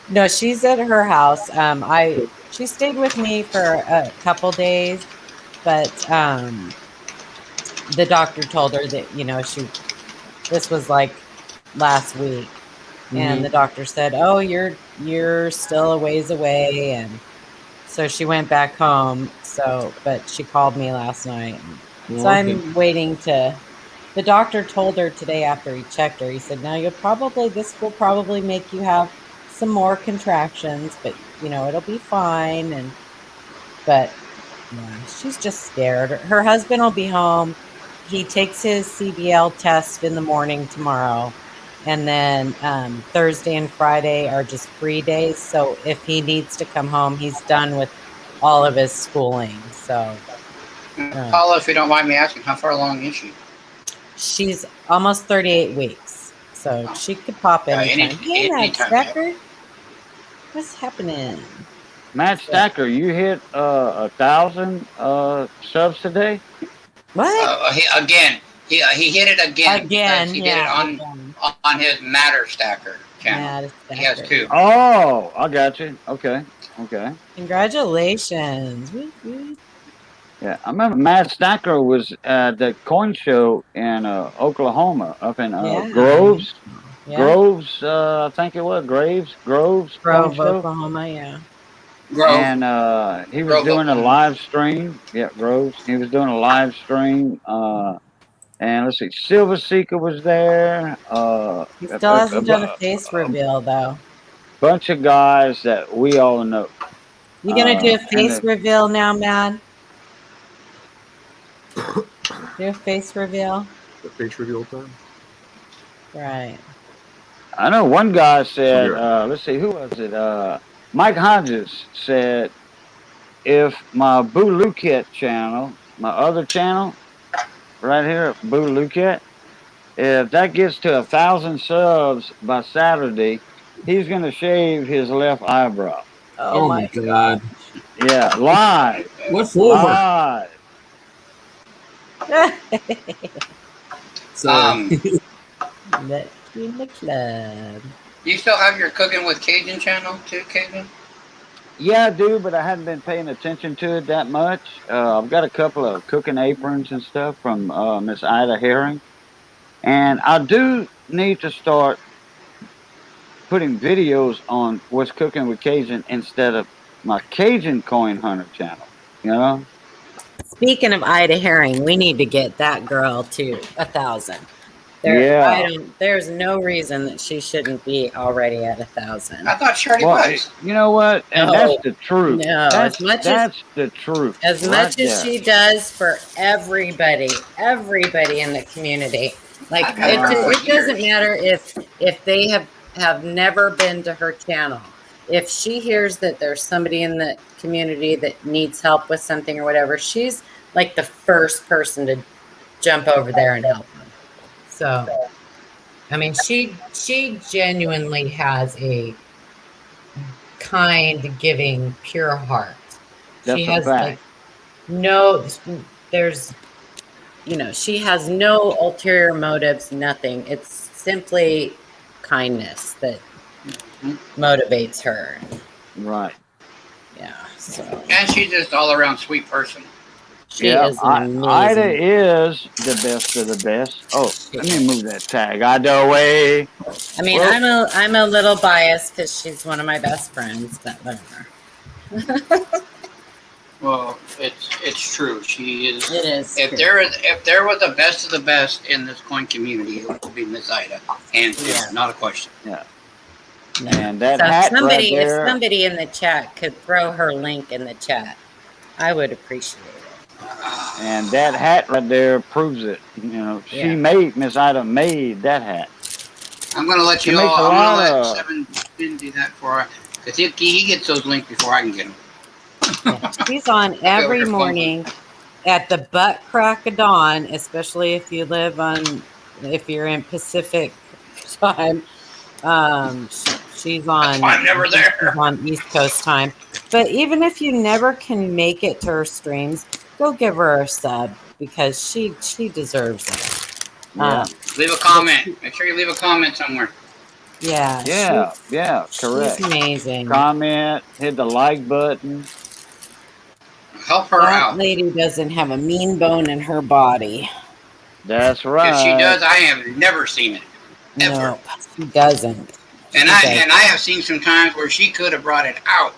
[SPEAKER 4] No, she's at her house. She stayed with me for a couple days, but the doctor told her that this was like last week. And the doctor said, "Oh, you're still a ways away," and so she went back home. But she called me last night, so I'm waiting to. The doctor told her today after he checked her. He said, "Now this will probably make you have some more contractions, but it'll be fine." But yeah, she's just scared. Her husband will be home. He takes his CBL test in the morning tomorrow. And then Thursday and Friday are just free days. So if he needs to come home, he's done with all of his schooling. So,
[SPEAKER 5] Paula, if you don't mind me asking, how far along is she?
[SPEAKER 4] she's almost 38 weeks. So she could pop anytime. Hey, Matt Stacker. What's happening?
[SPEAKER 1] Matt Stacker, you hit 1,000 subs today?
[SPEAKER 4] What?
[SPEAKER 5] He hit it again.
[SPEAKER 4] Again,
[SPEAKER 5] he did it on his Matter Stacker channel. He has 2.
[SPEAKER 1] Oh, I got you. Okay.
[SPEAKER 4] Congratulations.
[SPEAKER 1] Yeah, I remember Matt Stacker was at the coin show in Oklahoma, up in Groves.
[SPEAKER 4] Yeah.
[SPEAKER 1] Groves, I think it was Groves coin show.
[SPEAKER 4] Oklahoma, yeah.
[SPEAKER 1] And he was doing a live stream. Yeah, Groves. He was doing a live stream. And let's see, Silver Seeker was there.
[SPEAKER 4] He still hasn't done a face reveal though.
[SPEAKER 1] Bunch of guys that we all know.
[SPEAKER 4] You gonna do a face reveal now, man? Do a face reveal.
[SPEAKER 2] The face reveal time.
[SPEAKER 4] Right.
[SPEAKER 1] I know one guy said, let's see, who was it? Mike Hodges said, if my Boo Luket channel, my other channel, right here, Boo Luket, if that gets to 1,000 subs by Saturday, he's going to shave his left eyebrow.
[SPEAKER 3] Oh my God.
[SPEAKER 1] Yeah, live.
[SPEAKER 3] What for?
[SPEAKER 1] Live.
[SPEAKER 3] So
[SPEAKER 4] Let's be in the club.
[SPEAKER 5] You still have your Cooking with Cajun channel too, Cajun?
[SPEAKER 1] Yeah, I do, but I hadn't been paying attention to it that much. I've got a couple of cooking aprons and stuff from Miss Ida Herring, and I do need to start putting videos on what's cooking with Cajun instead of my Cajun Coin Hunter channel. You know?
[SPEAKER 4] Speaking of Ida Herring, we need to get that girl to 1,000.
[SPEAKER 1] Yeah.
[SPEAKER 4] There's no reason that she shouldn't be already at 1,000.
[SPEAKER 5] I thought she already
[SPEAKER 1] Well,
[SPEAKER 5] was.
[SPEAKER 1] you know what? And
[SPEAKER 4] No.
[SPEAKER 1] that's the truth.
[SPEAKER 4] No,
[SPEAKER 1] that's the truth.
[SPEAKER 4] As
[SPEAKER 1] right
[SPEAKER 4] much as
[SPEAKER 1] there.
[SPEAKER 4] she does for everybody in the community. Like
[SPEAKER 5] I've had her for
[SPEAKER 4] it doesn't
[SPEAKER 5] years.
[SPEAKER 4] matter if they have never been to her channel. If she hears that there's somebody in the community that needs help with something or whatever, she's like the first person to jump over there and help them. So, I mean, she genuinely has a kind, giving, pure heart.
[SPEAKER 1] That's
[SPEAKER 4] She
[SPEAKER 1] a
[SPEAKER 4] has
[SPEAKER 1] fact.
[SPEAKER 4] like there's she has no ulterior motives, nothing. It's simply kindness that motivates her.
[SPEAKER 1] Right.
[SPEAKER 4] Yeah. So
[SPEAKER 5] And she's just all around sweet person.
[SPEAKER 4] she is amazing.
[SPEAKER 1] Ida is the best of the best. Oh, let me move that tag out the way.
[SPEAKER 4] I mean, I'm a little biased because she's one of my best friends, but whatever.
[SPEAKER 5] Well, it's true. She is.
[SPEAKER 4] It is.
[SPEAKER 5] If there was the best of the best in this coin community, it would be Miss Ida, and not a question.
[SPEAKER 1] Yeah.
[SPEAKER 4] No.
[SPEAKER 1] And that
[SPEAKER 4] So
[SPEAKER 1] hat
[SPEAKER 4] somebody,
[SPEAKER 1] right there.
[SPEAKER 4] if somebody in the chat could throw her link in the chat, I would appreciate it.
[SPEAKER 1] And that hat right there proves it. You know, Miss Ida made that hat.
[SPEAKER 5] I'm gonna let you all. I'm gonna let Seven Spin do that for her, because he gets those links before I can get them.
[SPEAKER 4] Yeah, she's on every morning at the butt crack of dawn, especially if you live if you're in Pacific time. She's on.
[SPEAKER 5] I'm never there.
[SPEAKER 4] She's on East Coast time. But even if you never can make it to her streams, go give her a sub because she deserves it.
[SPEAKER 1] Yeah.
[SPEAKER 5] Leave a comment. Make sure you leave a comment somewhere.
[SPEAKER 4] Yeah.
[SPEAKER 1] Correct.
[SPEAKER 4] She's amazing.
[SPEAKER 1] Comment, hit the like button.
[SPEAKER 5] Help her
[SPEAKER 4] That
[SPEAKER 5] out.
[SPEAKER 4] lady doesn't have a mean bone in her body.
[SPEAKER 1] That's right.
[SPEAKER 5] If she does, I have never seen it. Ever.
[SPEAKER 4] No, she doesn't.
[SPEAKER 5] And I have seen some times where she could have brought it out,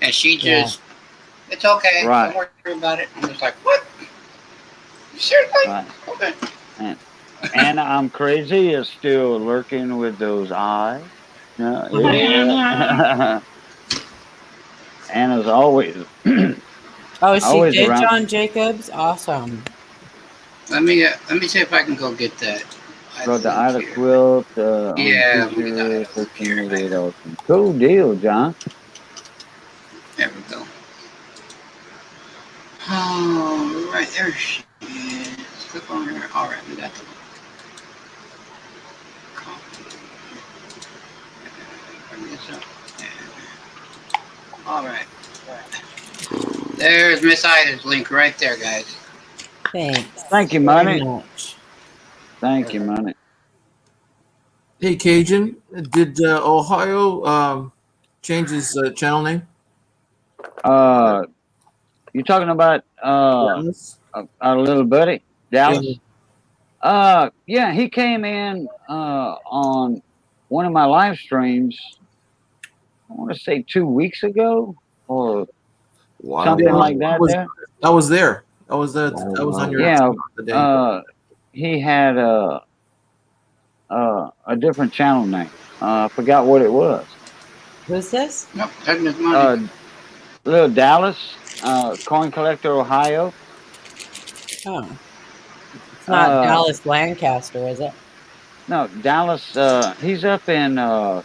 [SPEAKER 5] and she just, it's okay.
[SPEAKER 1] Right.
[SPEAKER 5] Don't worry about it. I'm just like, what? Seriously?
[SPEAKER 1] Right.
[SPEAKER 5] Okay.
[SPEAKER 1] And I'm crazy is still lurking with those eyes. Yeah. And as always.
[SPEAKER 4] Oh, she
[SPEAKER 1] always
[SPEAKER 4] did,
[SPEAKER 1] around.
[SPEAKER 4] John Jacobs? Awesome.
[SPEAKER 5] Let me see if I can go get that.
[SPEAKER 1] Go to Ida Quilt.
[SPEAKER 5] Yeah, we got it up here.
[SPEAKER 1] Cool deal, John.
[SPEAKER 5] There we go. Oh, right there she is. Click on her. All right, we got the copy. Bring this up. All right. There's Miss Ida's link right there, guys.
[SPEAKER 4] Thanks.
[SPEAKER 1] Thank you,
[SPEAKER 4] very
[SPEAKER 1] Money.
[SPEAKER 4] much.
[SPEAKER 1] Thank you, Money.
[SPEAKER 3] hey, Cajun, did Ohio change his channel name?
[SPEAKER 1] You talking about
[SPEAKER 3] Dallas?
[SPEAKER 1] our little buddy Dallas?
[SPEAKER 3] Yeah.
[SPEAKER 1] Yeah, he came in on one of my live streams. I want to say 2 weeks ago or something like that.
[SPEAKER 3] I was there. I was on your
[SPEAKER 1] yeah. He had a different channel name. I forgot what it was.
[SPEAKER 4] Who's this?
[SPEAKER 5] Nope, taking his money.
[SPEAKER 1] Little Dallas, Coin Collector, Ohio.
[SPEAKER 4] Oh. It's not Dallas Lancaster, is it?
[SPEAKER 1] No, Dallas. He's up in Ohio.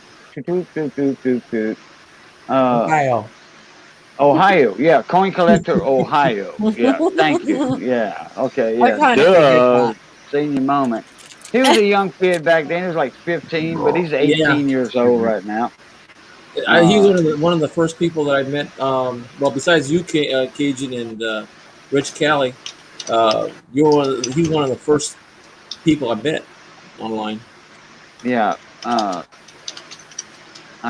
[SPEAKER 1] Yeah, Coin Collector, Ohio. Yeah, thank you. Yeah, okay. Yeah, duh. Senior moment. He was a young kid back then. He was like 15, but he's 18 years old right now.
[SPEAKER 3] He's one of the first people that I met. Well, besides you, Cajun, and Rich Cali, he's one of the first people, I bet, online.
[SPEAKER 1] Yeah. I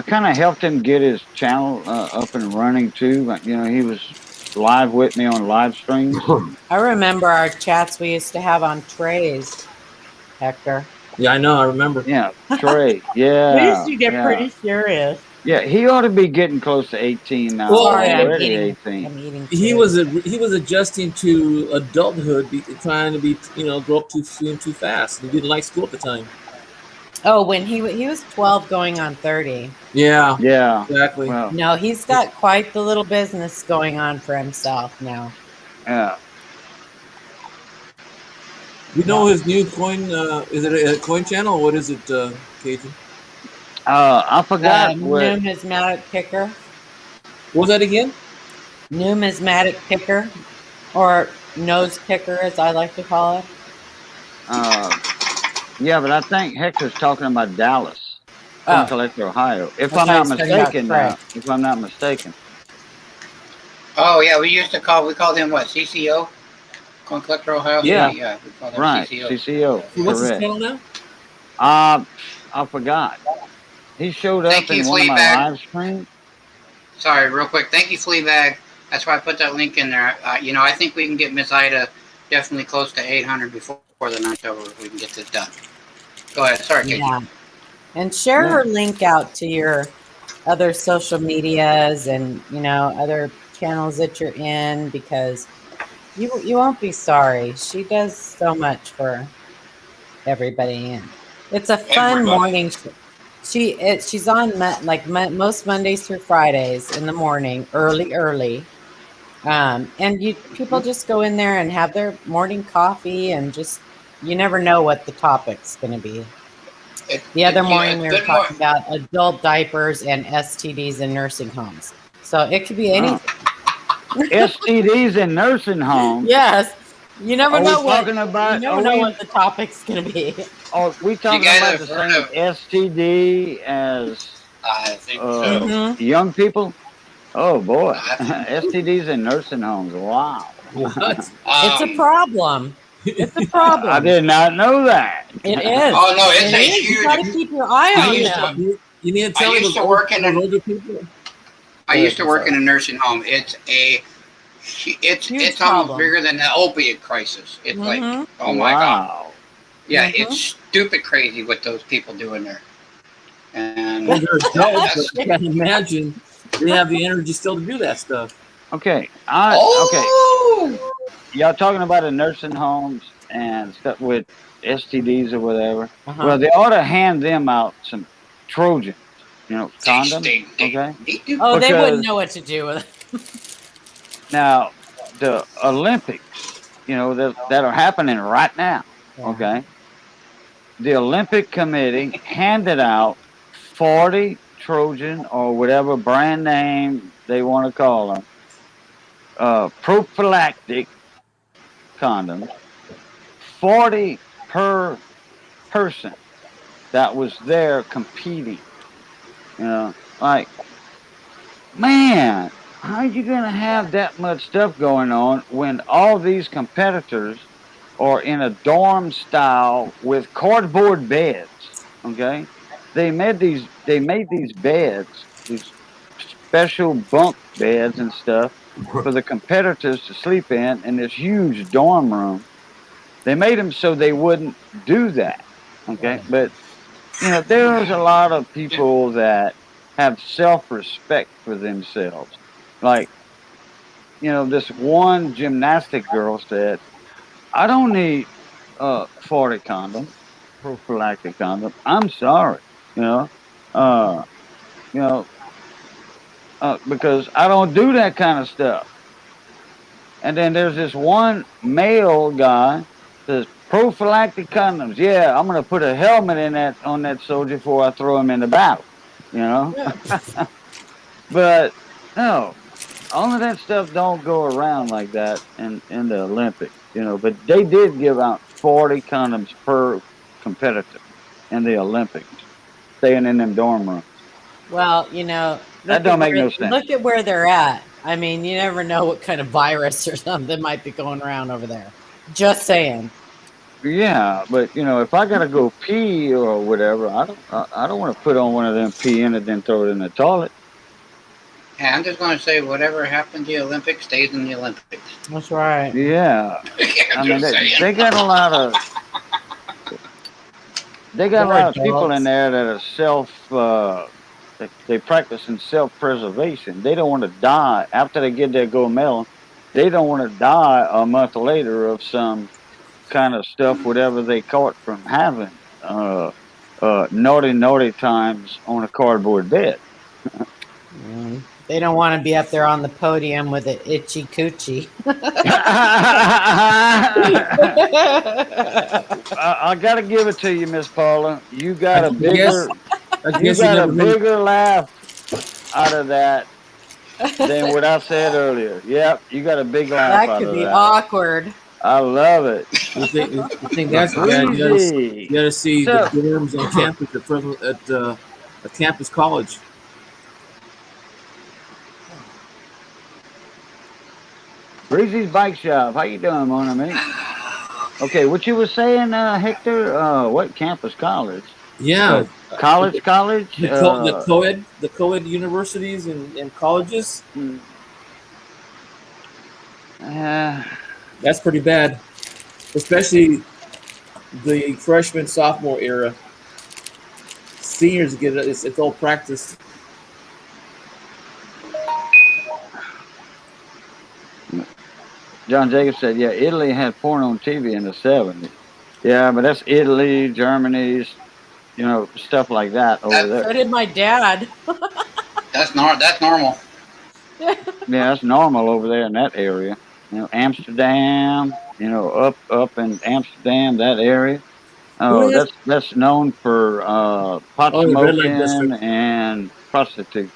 [SPEAKER 1] kind of helped him get his channel up and running too. But, you know, he was live with me on live streams.
[SPEAKER 4] I remember our chats we used to have on trays, Hector.
[SPEAKER 3] Yeah, I know. I remember.
[SPEAKER 1] Yeah, Trey.
[SPEAKER 4] We
[SPEAKER 1] Yeah,
[SPEAKER 4] used to get
[SPEAKER 1] yeah,
[SPEAKER 4] pretty serious.
[SPEAKER 1] yeah. He ought to be getting close to 18 now.
[SPEAKER 3] Well,
[SPEAKER 4] Sorry, I'm
[SPEAKER 1] Already
[SPEAKER 4] eating.
[SPEAKER 1] 18.
[SPEAKER 4] I'm eating.
[SPEAKER 3] He
[SPEAKER 4] food.
[SPEAKER 3] was adjusting to adulthood, trying to be, grow up too soon, too fast. He didn't like school at the time.
[SPEAKER 4] Oh, when he was 12, going on 30.
[SPEAKER 3] Yeah,
[SPEAKER 1] Yeah.
[SPEAKER 3] exactly.
[SPEAKER 1] Well,
[SPEAKER 4] No, he's got quite the little business going on for himself now.
[SPEAKER 1] yeah.
[SPEAKER 3] You know his new coin? Is it a coin channel? Or what is it, Cajun?
[SPEAKER 1] I forgot what.
[SPEAKER 4] Numismatic picker.
[SPEAKER 3] What was that again?
[SPEAKER 4] Numismatic picker, or nose picker, as I like to call it.
[SPEAKER 1] Yeah, but I think Hector's talking about Dallas, Coin Collector, Ohio. If
[SPEAKER 4] I
[SPEAKER 1] I'm
[SPEAKER 4] thought
[SPEAKER 1] not
[SPEAKER 4] he was talking about
[SPEAKER 1] mistaken,
[SPEAKER 4] Trey.
[SPEAKER 1] now. If I'm not mistaken.
[SPEAKER 5] Oh yeah, we called him what? CCO, Coin Collector Ohio.
[SPEAKER 1] Yeah.
[SPEAKER 5] Yeah, we called him
[SPEAKER 1] Right.
[SPEAKER 5] CCO.
[SPEAKER 1] CCO.
[SPEAKER 3] So what's his
[SPEAKER 1] Correct.
[SPEAKER 3] channel now?
[SPEAKER 1] I forgot. He showed up
[SPEAKER 5] Thank you,
[SPEAKER 1] in one of my
[SPEAKER 5] Fleabag.
[SPEAKER 1] live streams.
[SPEAKER 5] Sorry, real quick. Thank you, Fleabag. That's why I put that link in there. I think we can get Miss Ida definitely close to 800 before the night's over. If we can get this done. Go ahead. Sorry, Casey.
[SPEAKER 4] Yeah, and share her link out to your other social medias and other channels that you're in, because you won't be sorry. She does so much for everybody, and it's a fun
[SPEAKER 5] Everybody.
[SPEAKER 4] morning. She's on most Mondays through Fridays in the morning, early. And people just go in there and have their morning coffee, and just you never know what the topic's going to be. The other morning we were talking about adult diapers and STDs in nursing homes, so it could be anything.
[SPEAKER 1] STDs in nursing homes.
[SPEAKER 4] Yes, you never
[SPEAKER 1] Are we
[SPEAKER 4] know what
[SPEAKER 1] talking about?
[SPEAKER 4] you never know what the topic's going to be.
[SPEAKER 1] Are we talking
[SPEAKER 5] guys
[SPEAKER 1] about
[SPEAKER 5] have
[SPEAKER 1] the
[SPEAKER 5] heard
[SPEAKER 1] same
[SPEAKER 5] of-
[SPEAKER 1] STD as
[SPEAKER 5] I think so.
[SPEAKER 4] Mhm.
[SPEAKER 1] young people? Oh boy, STDs in nursing homes. Wow.
[SPEAKER 3] What?
[SPEAKER 4] It's a problem. It's a problem.
[SPEAKER 1] I did not know that.
[SPEAKER 4] It is.
[SPEAKER 5] Oh no, it's
[SPEAKER 4] It
[SPEAKER 5] a
[SPEAKER 4] is. You got to
[SPEAKER 5] huge.
[SPEAKER 4] keep your eye
[SPEAKER 5] I
[SPEAKER 4] on
[SPEAKER 5] used
[SPEAKER 4] them.
[SPEAKER 3] You need to tell
[SPEAKER 5] I
[SPEAKER 3] me
[SPEAKER 5] used to
[SPEAKER 3] those
[SPEAKER 5] work in a-
[SPEAKER 3] older people.
[SPEAKER 5] I used to work in a nursing home. It's
[SPEAKER 4] Huge
[SPEAKER 5] almost
[SPEAKER 4] problem.
[SPEAKER 5] bigger than the opiate crisis. It's like,
[SPEAKER 4] Mhm.
[SPEAKER 5] oh my god,
[SPEAKER 1] Wow.
[SPEAKER 5] yeah,
[SPEAKER 4] Mhm.
[SPEAKER 5] it's stupid crazy what those people do in there. And
[SPEAKER 3] Well, they're adults,
[SPEAKER 5] that's,
[SPEAKER 3] but I can't imagine they have the energy still to do that stuff.
[SPEAKER 1] Okay. Okay.
[SPEAKER 5] oh,
[SPEAKER 1] Y'all talking about the nursing homes and stuff with STDs or whatever.
[SPEAKER 4] Uh-huh.
[SPEAKER 1] Well, they ought to hand them out some Trojans, condoms.
[SPEAKER 5] they do.
[SPEAKER 4] Oh, they
[SPEAKER 1] Because-
[SPEAKER 4] wouldn't know what to do with it.
[SPEAKER 1] Now, the Olympics, that are happening right now. Okay. The Olympic Committee handed out 40 Trojan or whatever brand name they want to call them, prophylactic condoms, 40 per person that was there competing. Like, man, how are you going to have that much stuff going on when all these competitors are in a dorm style with cardboard beds? Okay, they made these beds, these special bunk beds and stuff for the competitors to sleep in this huge dorm room. They made them so they wouldn't do that. Okay, but there's a lot of people that have self-respect for themselves. Like, this one gymnastic girl said, I don't need 40 condoms, prophylactic condoms. I'm sorry, because I don't do that kind of stuff. And then there's this one male guy that says, prophylactic condoms. Yeah, I'm going to put a helmet on that soldier before I throw him in the battle, But no, all of that stuff don't go around like that in the Olympics, But they did give out 40 condoms per competitor in the Olympics, staying in them dorm rooms.
[SPEAKER 4] Well,
[SPEAKER 1] That don't make no sense.
[SPEAKER 4] Look at where they're at. I mean, you never know what kind of virus or something might be going around over there. Just saying.
[SPEAKER 1] Yeah, but if I gotta go pee or whatever, I don't want to put on one of them pee in it then throw it in the toilet.
[SPEAKER 5] Yeah, I'm just going to say whatever happened to the Olympics stays in the Olympics.
[SPEAKER 4] That's right.
[SPEAKER 1] Yeah,
[SPEAKER 5] I'm
[SPEAKER 1] I mean
[SPEAKER 5] just saying.
[SPEAKER 1] they got a lot of
[SPEAKER 4] Sorry,
[SPEAKER 1] people in
[SPEAKER 4] dogs.
[SPEAKER 1] there that are they practice in self preservation. They don't want to die after they get their gold medal. They don't want to die a month later of some kind of stuff, whatever they caught from having naughty times on a cardboard bed.
[SPEAKER 4] They don't want to be up there on the podium with an itchy coochie.
[SPEAKER 1] I got to give it to you, Miss Paula. You got a
[SPEAKER 3] guess
[SPEAKER 1] bigger,
[SPEAKER 3] I
[SPEAKER 1] you
[SPEAKER 3] guess you
[SPEAKER 1] got a
[SPEAKER 3] never heard.
[SPEAKER 1] bigger laugh out of that than what I said earlier. Yep, you got a big laugh
[SPEAKER 4] That
[SPEAKER 1] out
[SPEAKER 4] could
[SPEAKER 1] of
[SPEAKER 4] be
[SPEAKER 1] that.
[SPEAKER 4] awkward.
[SPEAKER 1] I love it.
[SPEAKER 3] You think that's bad?
[SPEAKER 1] Breezy.
[SPEAKER 3] You got to see
[SPEAKER 1] So,
[SPEAKER 3] the dorms on campus at a campus college.
[SPEAKER 1] Breezy's Bike Shop. How you doing, mon ami? Okay, what you were saying, Hector? What campus college?
[SPEAKER 3] Yeah,
[SPEAKER 1] College?
[SPEAKER 3] the co-ed universities and colleges. That's pretty bad, especially the freshman sophomore era. Seniors get it. It's all practice.
[SPEAKER 1] John Jacobs said, yeah, Italy had porn on TV in the 70s. Yeah, but that's Italy, Germany, stuff like that over there.
[SPEAKER 4] So did my dad.
[SPEAKER 5] That's normal.
[SPEAKER 1] Yeah, that's normal over there in that area. Amsterdam, up in Amsterdam, that area. Oh, that's known for pot
[SPEAKER 3] the red light
[SPEAKER 1] smoking
[SPEAKER 3] district.
[SPEAKER 1] and prostitutes.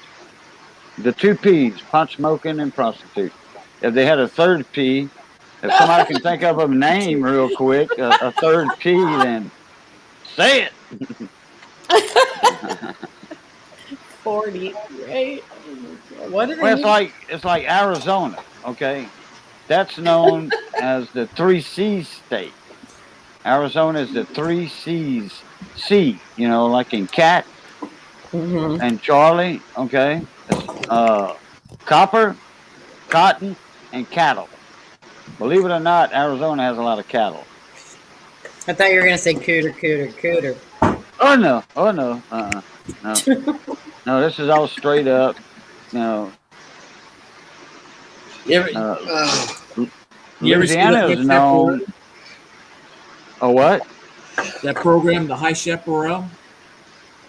[SPEAKER 1] The two P's, pot smoking and prostitutes. If they had a third P, if somebody can think of a name real quick, a third P, then say it.
[SPEAKER 4] 40, right? What do they
[SPEAKER 1] Well, it's like Arizona, okay? That's known as the 3 C's state. Arizona is the 3 C's. C, like in cat and Charlie, okay? It's, copper, cotton, and cattle. Believe it or not, Arizona has a lot of cattle.
[SPEAKER 4] I thought you were going to say cooter.
[SPEAKER 1] Oh no! No. No, this is all straight up.
[SPEAKER 3] You ever
[SPEAKER 1] Louisiana is known. A what?
[SPEAKER 3] That program, the High Chaparral.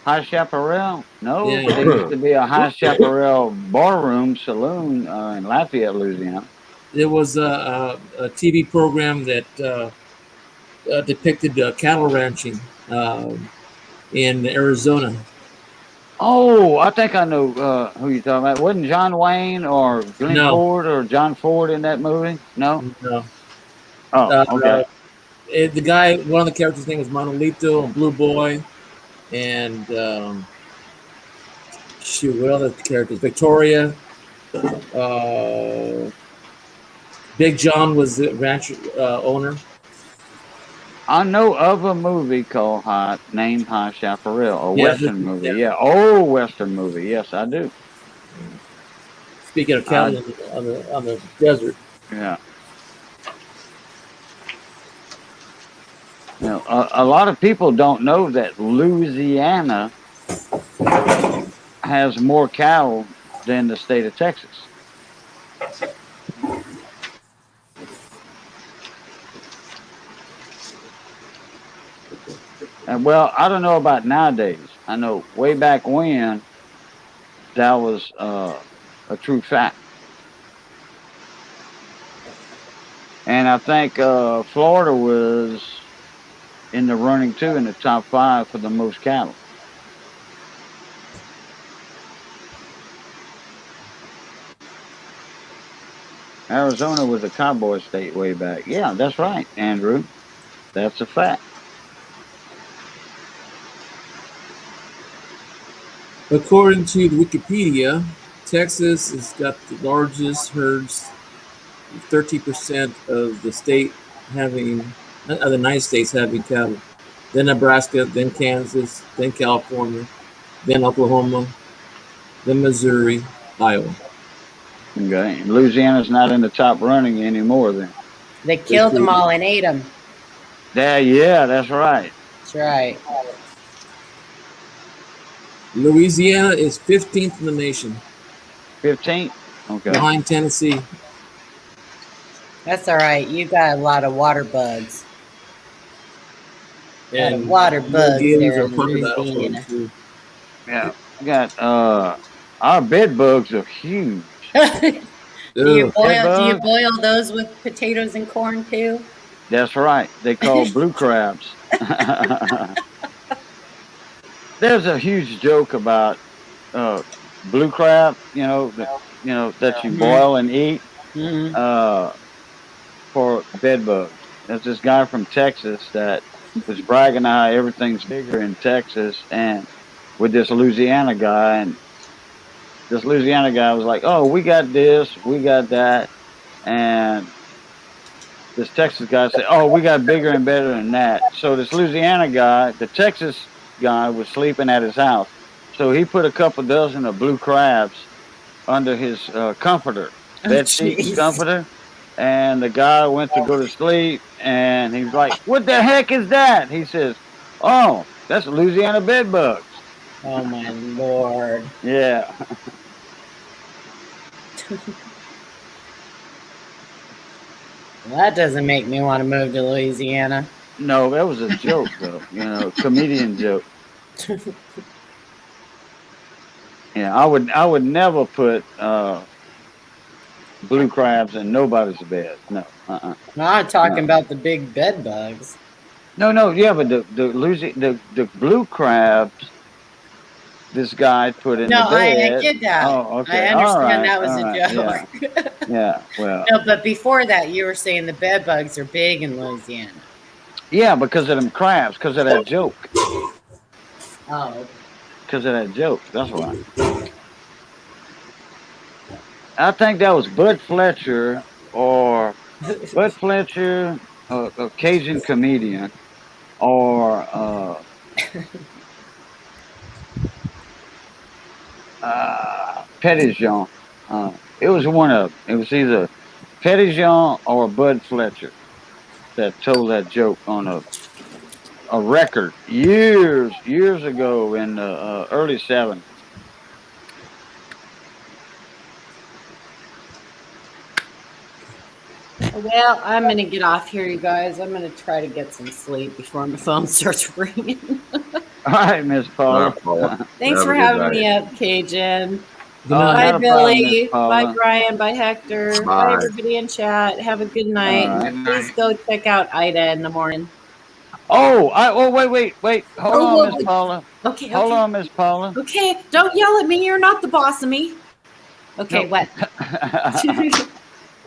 [SPEAKER 1] High Chaparral? No,
[SPEAKER 3] Yeah.
[SPEAKER 1] there used to be a High Chaparral barroom saloon in Lafayette, Louisiana.
[SPEAKER 3] There was a TV program that depicted cattle ranching in Arizona.
[SPEAKER 1] Oh, I think I know who you're talking about. Wasn't John Wayne or Glenn Ford or John Ford in that movie? No?
[SPEAKER 3] No.
[SPEAKER 1] Oh, okay.
[SPEAKER 3] The guy, one of the characters' name was Manolito and Blue Boy. And what other characters? Victoria. Big John was the ranch owner.
[SPEAKER 1] I know of a movie called named High Chaparral, Western movie. Yeah, old Western movie. Yes, I do.
[SPEAKER 3] Speaking of cattle on the desert.
[SPEAKER 1] Yeah. A lot of people don't know that Louisiana has more cattle than the state of Texas. And well, I don't know about nowadays. I know way back when that was a true fact. And I think Florida was in the running too, in the top 5 for the most cattle. Arizona was a cowboy state way back. Yeah, that's right, Andrew. That's a fact.
[SPEAKER 3] According to Wikipedia, Texas has got the largest herds, 30% of the state having of the United States having cattle. Then Nebraska, then Kansas, then California, then Oklahoma, then Missouri, Iowa.
[SPEAKER 1] Okay. Louisiana's not in the top running anymore then.
[SPEAKER 4] They killed them all and ate them.
[SPEAKER 1] Yeah, that's right.
[SPEAKER 4] That's right.
[SPEAKER 3] Louisiana is 15th in the nation.
[SPEAKER 1] 15? Okay.
[SPEAKER 3] Behind Tennessee.
[SPEAKER 4] That's all right. You got a lot of water bugs.
[SPEAKER 3] And
[SPEAKER 4] water bugs there
[SPEAKER 3] are
[SPEAKER 4] in
[SPEAKER 3] part of that
[SPEAKER 4] Louisiana.
[SPEAKER 3] also, too.
[SPEAKER 1] Yeah. We got our bed bugs are huge.
[SPEAKER 4] do you
[SPEAKER 1] Ugh.
[SPEAKER 4] boil those with potatoes and corn too?
[SPEAKER 1] That's right. They call blue crabs. There's a huge joke about blue crab, that you boil and eat for bed bugs. There's this guy from Texas that was bragging how everything's bigger in Texas, and with this Louisiana guy, and this Louisiana guy was like, "Oh, we got this, we got that," and this Texas guy said, "Oh, we got bigger and better than that." So this Louisiana guy, the Texas guy, was sleeping at his house, so he put a couple dozen of blue crabs under his comforter, bed sheet comforter, and the guy went to go to sleep, and he's like, "What the heck is that?" He says, "Oh, that's Louisiana bed bugs."
[SPEAKER 4] Oh my Lord.
[SPEAKER 1] Yeah.
[SPEAKER 4] Well, that doesn't make me want to move to Louisiana.
[SPEAKER 1] No, that was a joke, though. Comedian joke. Yeah, I would never put blue crabs in nobody's bed. No.
[SPEAKER 4] No, I'm talking about the big bed bugs.
[SPEAKER 1] No. Yeah, but the blue crabs, this guy put in the bed.
[SPEAKER 4] I get that.
[SPEAKER 1] Oh, okay.
[SPEAKER 4] I understand that was a joke.
[SPEAKER 1] Yeah. Well.
[SPEAKER 4] No, but before that, you were saying the bed bugs are big in Louisiana.
[SPEAKER 1] Yeah, because of them crabs, because of that joke.
[SPEAKER 4] Oh.
[SPEAKER 1] Because of that joke. That's why. I think that was Bud Fletcher, a Cajun comedian, or Petitjean. It was one of them. It was either Petitjean or Bud Fletcher that told that joke on a record years ago in the early 70s.
[SPEAKER 4] Well, I'm going to get off here, you guys. I'm going to try to get some sleep before my phone starts ringing.
[SPEAKER 1] All right, Miss Paula.
[SPEAKER 4] Thanks for having me up, Cajun.
[SPEAKER 1] Bye,
[SPEAKER 4] Billy. Bye, Brian. Bye, Hector.
[SPEAKER 2] Bye.
[SPEAKER 4] Bye, everybody in chat. Have a good night.
[SPEAKER 1] Right.
[SPEAKER 4] Please go check out Ida in the morning.
[SPEAKER 1] Wait. Hold on, Miss Paula.
[SPEAKER 4] Okay.
[SPEAKER 1] Hold on, Miss Paula.
[SPEAKER 4] Okay, don't yell at me. You're not the boss of me. Okay,
[SPEAKER 1] No.
[SPEAKER 4] what?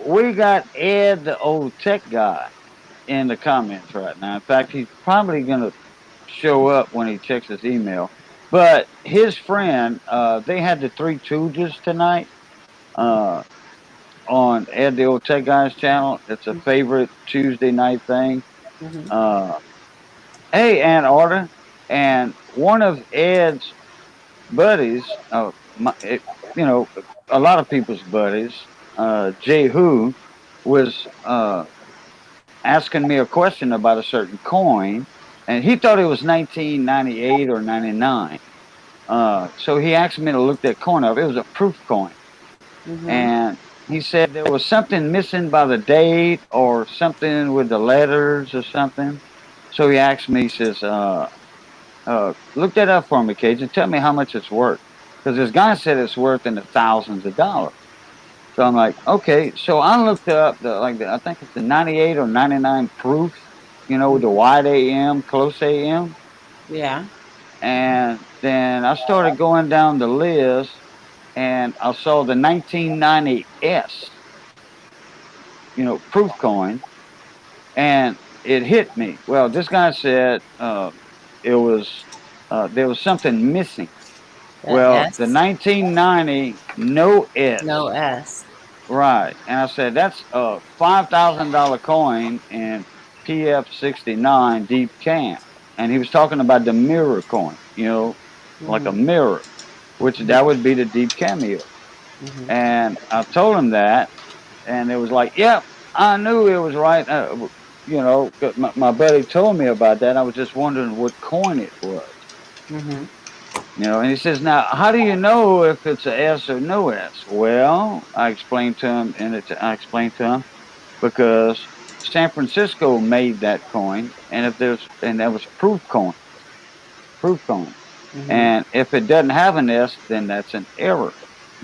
[SPEAKER 1] We got Ed, the old tech guy, in the comments right now. In fact, he's probably going to show up when he checks his email. But his friend, they had the Three Stooges tonight on Ed, the old tech guy's channel. It's a favorite Tuesday night thing. Hey, Aunt Order. And one of Ed's buddies, a lot of people's buddies, Jehu, was asking me a question about a certain coin, and he thought it was 1998 or 99. So he asked me to look that coin up. It was a proof coin. And he said there was something missing by the date or something with the letters or something. So he asked me, he says, look that up for me, Cajun. Tell me how much it's worth. Because this guy said it's worth in the thousands of dollars. So I'm like, okay. So I looked up I think it's the 98 or 99 proof, with the wide AM, close AM.
[SPEAKER 4] Yeah.
[SPEAKER 1] And then I started going down the list, and I saw the 1990S, proof coin, and it hit me. Well, this guy said there was something missing. The 1990, no S.
[SPEAKER 4] No S.
[SPEAKER 1] Right. And I said, that's a $5,000 coin, and PF69 deep cam, and he was talking about the mirror coin, like a mirror, which that would be the deep cameo. And I told him that, and it was like, yep, I knew it was right. 'Cause my buddy told me about that. I was just wondering what coin it was. And he says, now, how do you know if it's a S or no S? Well, I explained to him, because San Francisco made that coin, and that was proof coin. And if it doesn't have an S, then that's an error.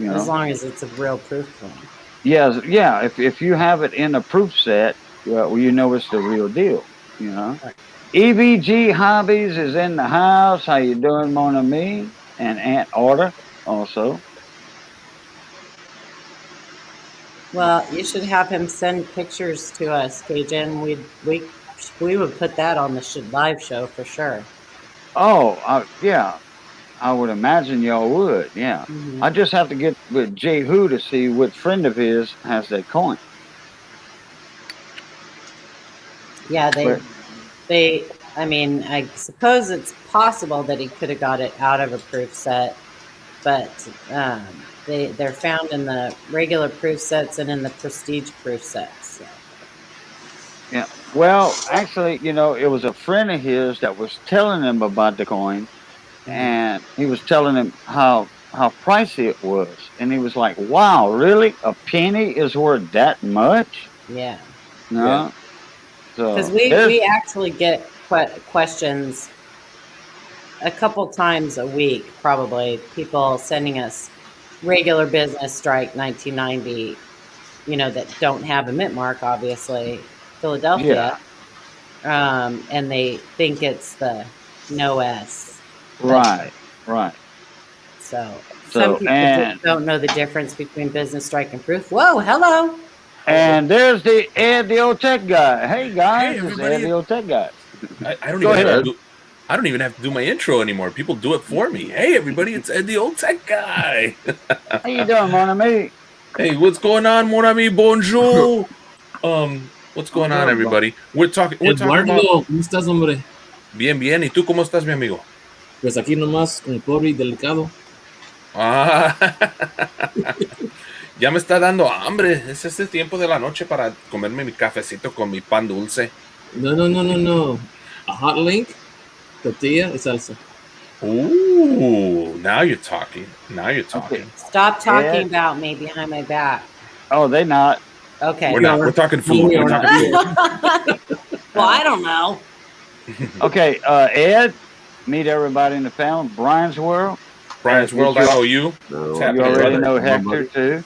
[SPEAKER 4] As long as it's a real proof coin.
[SPEAKER 1] Yeah. If you have it in a proof set, well, you know it's the real deal.
[SPEAKER 4] Right.
[SPEAKER 1] EVG Hobbies is in the house. How you doing, Mon Ami? And Aunt Order also.
[SPEAKER 4] Well, you should have him send pictures to us, Cajun. We would put that on the live show for sure.
[SPEAKER 1] Oh, yeah. I would imagine y'all would, yeah. I just have to get with Jehu to see what friend of his has that coin.
[SPEAKER 4] Yeah, I suppose it's possible that he could have got it out of a proof set, but they're found in the regular proof sets and in the prestige proof sets. So.
[SPEAKER 1] Yeah. Well, actually, it was a friend of his that was telling him about the coin, and he was telling him how pricey it was, and he was like, "Wow, really? A penny is worth that much?"
[SPEAKER 4] Yeah.
[SPEAKER 1] No. Yeah.
[SPEAKER 4] Because we actually get questions a couple times a week, probably, people sending us regular business strike 1990, that don't have a mint mark, obviously, Philadelphia. Yeah. And they think it's the no S.
[SPEAKER 1] Right.
[SPEAKER 4] So some people just don't know the difference between business strike and proof. Whoa, hello.
[SPEAKER 1] And there's the Ed the Old Tech Guy. Hey guys, it's Ed the Old Tech Guy.
[SPEAKER 6] I don't even have to do my intro anymore. People do it for me. Hey everybody, it's Ed the Old Tech Guy.
[SPEAKER 1] How you doing, mon ami?
[SPEAKER 6] Hey, what's going on, mon ami? Bonjour. What's going on, everybody? We're talking
[SPEAKER 3] Eduardo, ¿cómo estás, hombre?
[SPEAKER 6] Bien. ¿Y tú cómo estás, mi amigo?
[SPEAKER 3] Pues aquí nomás, con el pobre y delicado.
[SPEAKER 6] Ya me está dando hambre. Es este tiempo de la noche para comerme mi cafecito con mi pan dulce.
[SPEAKER 3] No. A hot link, tortilla y salsa.
[SPEAKER 6] Ooh, now you're talking.
[SPEAKER 1] Okay.
[SPEAKER 4] Stop talking about me behind my back.
[SPEAKER 1] Oh, they not.
[SPEAKER 4] Okay.
[SPEAKER 6] We're not. We're talking food. We're talking food.
[SPEAKER 4] Well, I don't know.
[SPEAKER 1] Okay, Ed, meet everybody in the family. Brian's World,
[SPEAKER 6] I know you.
[SPEAKER 1] You already know Hector, too.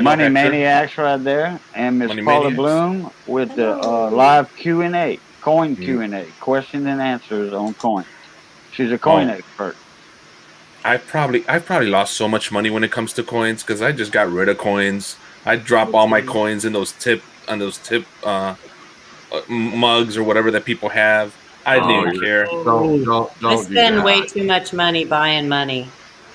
[SPEAKER 1] Money
[SPEAKER 6] Hector.
[SPEAKER 1] Maniacs right there. And Miss Paula Bloom with the live Q&A, coin Q&A, question and answers on coins. She's a coin expert.
[SPEAKER 6] I've probably lost so much money when it comes to coins because I just got rid of coins. I drop all my coins in those tip mugs or whatever that people have. I didn't even care.
[SPEAKER 2] Don't
[SPEAKER 4] I spend way too much money buying money.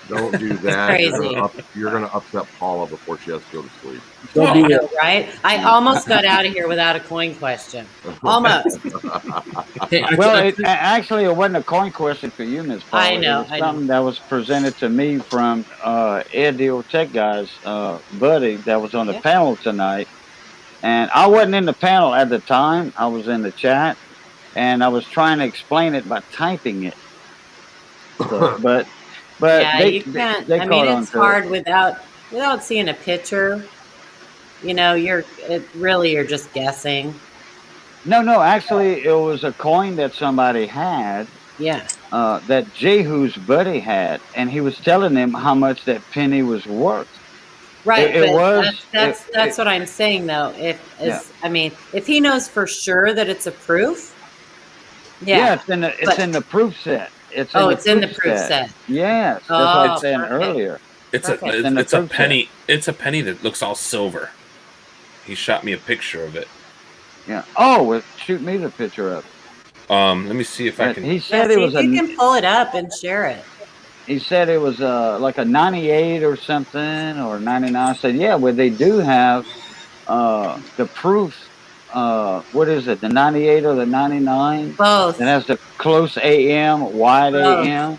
[SPEAKER 2] Don't do that.
[SPEAKER 4] Crazy.
[SPEAKER 2] You're gonna upset Paula before she has to go to sleep.
[SPEAKER 3] Don't do that.
[SPEAKER 4] Right? I almost got out of here without a coin question. Almost.
[SPEAKER 1] Well, actually, it wasn't a coin question for you, Miss Paula.
[SPEAKER 4] I know.
[SPEAKER 1] It was something that was presented to me from Ed the Old Tech Guy's buddy that was on the panel tonight. And I wasn't in the panel at the time. I was in the chat. And I was trying to explain it by typing it. So, but
[SPEAKER 4] yeah, you can't. I mean, it's hard without seeing a picture. You're just guessing.
[SPEAKER 1] No. Actually, it was a coin that somebody had.
[SPEAKER 4] Yeah.
[SPEAKER 1] That Jehu's buddy had, and he was telling him how much that penny was worth.
[SPEAKER 4] Right. That's what I'm saying, though. If he knows for sure that it's a proof. Yeah,
[SPEAKER 1] it's in the proof set. It's in the proof set. Yes, that's what I was saying earlier.
[SPEAKER 6] It's a penny. It's a penny that looks all silver. He shot me a picture of it.
[SPEAKER 1] Yeah. Oh, shoot me the picture of it.
[SPEAKER 6] Let me see if I can.
[SPEAKER 1] He said
[SPEAKER 4] it was. You can pull it up and share it.
[SPEAKER 1] He said it was like a 98 or something or 99. I said, yeah, well they do have the proof what is it, the 98 or the 99?
[SPEAKER 4] Both.
[SPEAKER 1] It has the close AM, wide
[SPEAKER 4] Both.
[SPEAKER 1] AM,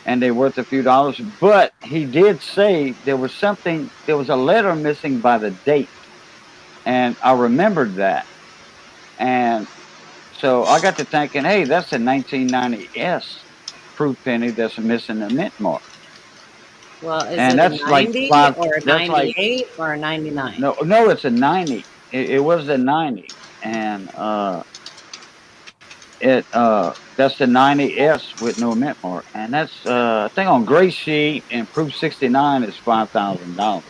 [SPEAKER 1] and they're worth a few dollars. But he did say there was a letter missing by the date. And I remembered that. And so I got to thinking, hey, that's a 1990S proof penny that's missing a mint mark.
[SPEAKER 4] Well, is
[SPEAKER 1] And
[SPEAKER 4] it a
[SPEAKER 1] that's like
[SPEAKER 4] 90
[SPEAKER 1] five.
[SPEAKER 4] or a
[SPEAKER 1] That's like
[SPEAKER 4] 98 or a 99?
[SPEAKER 1] no, it's a 90. It was a 90, and that's the 90S with no mint mark, and that's I think on gray sheet and proof 69 is $5,000.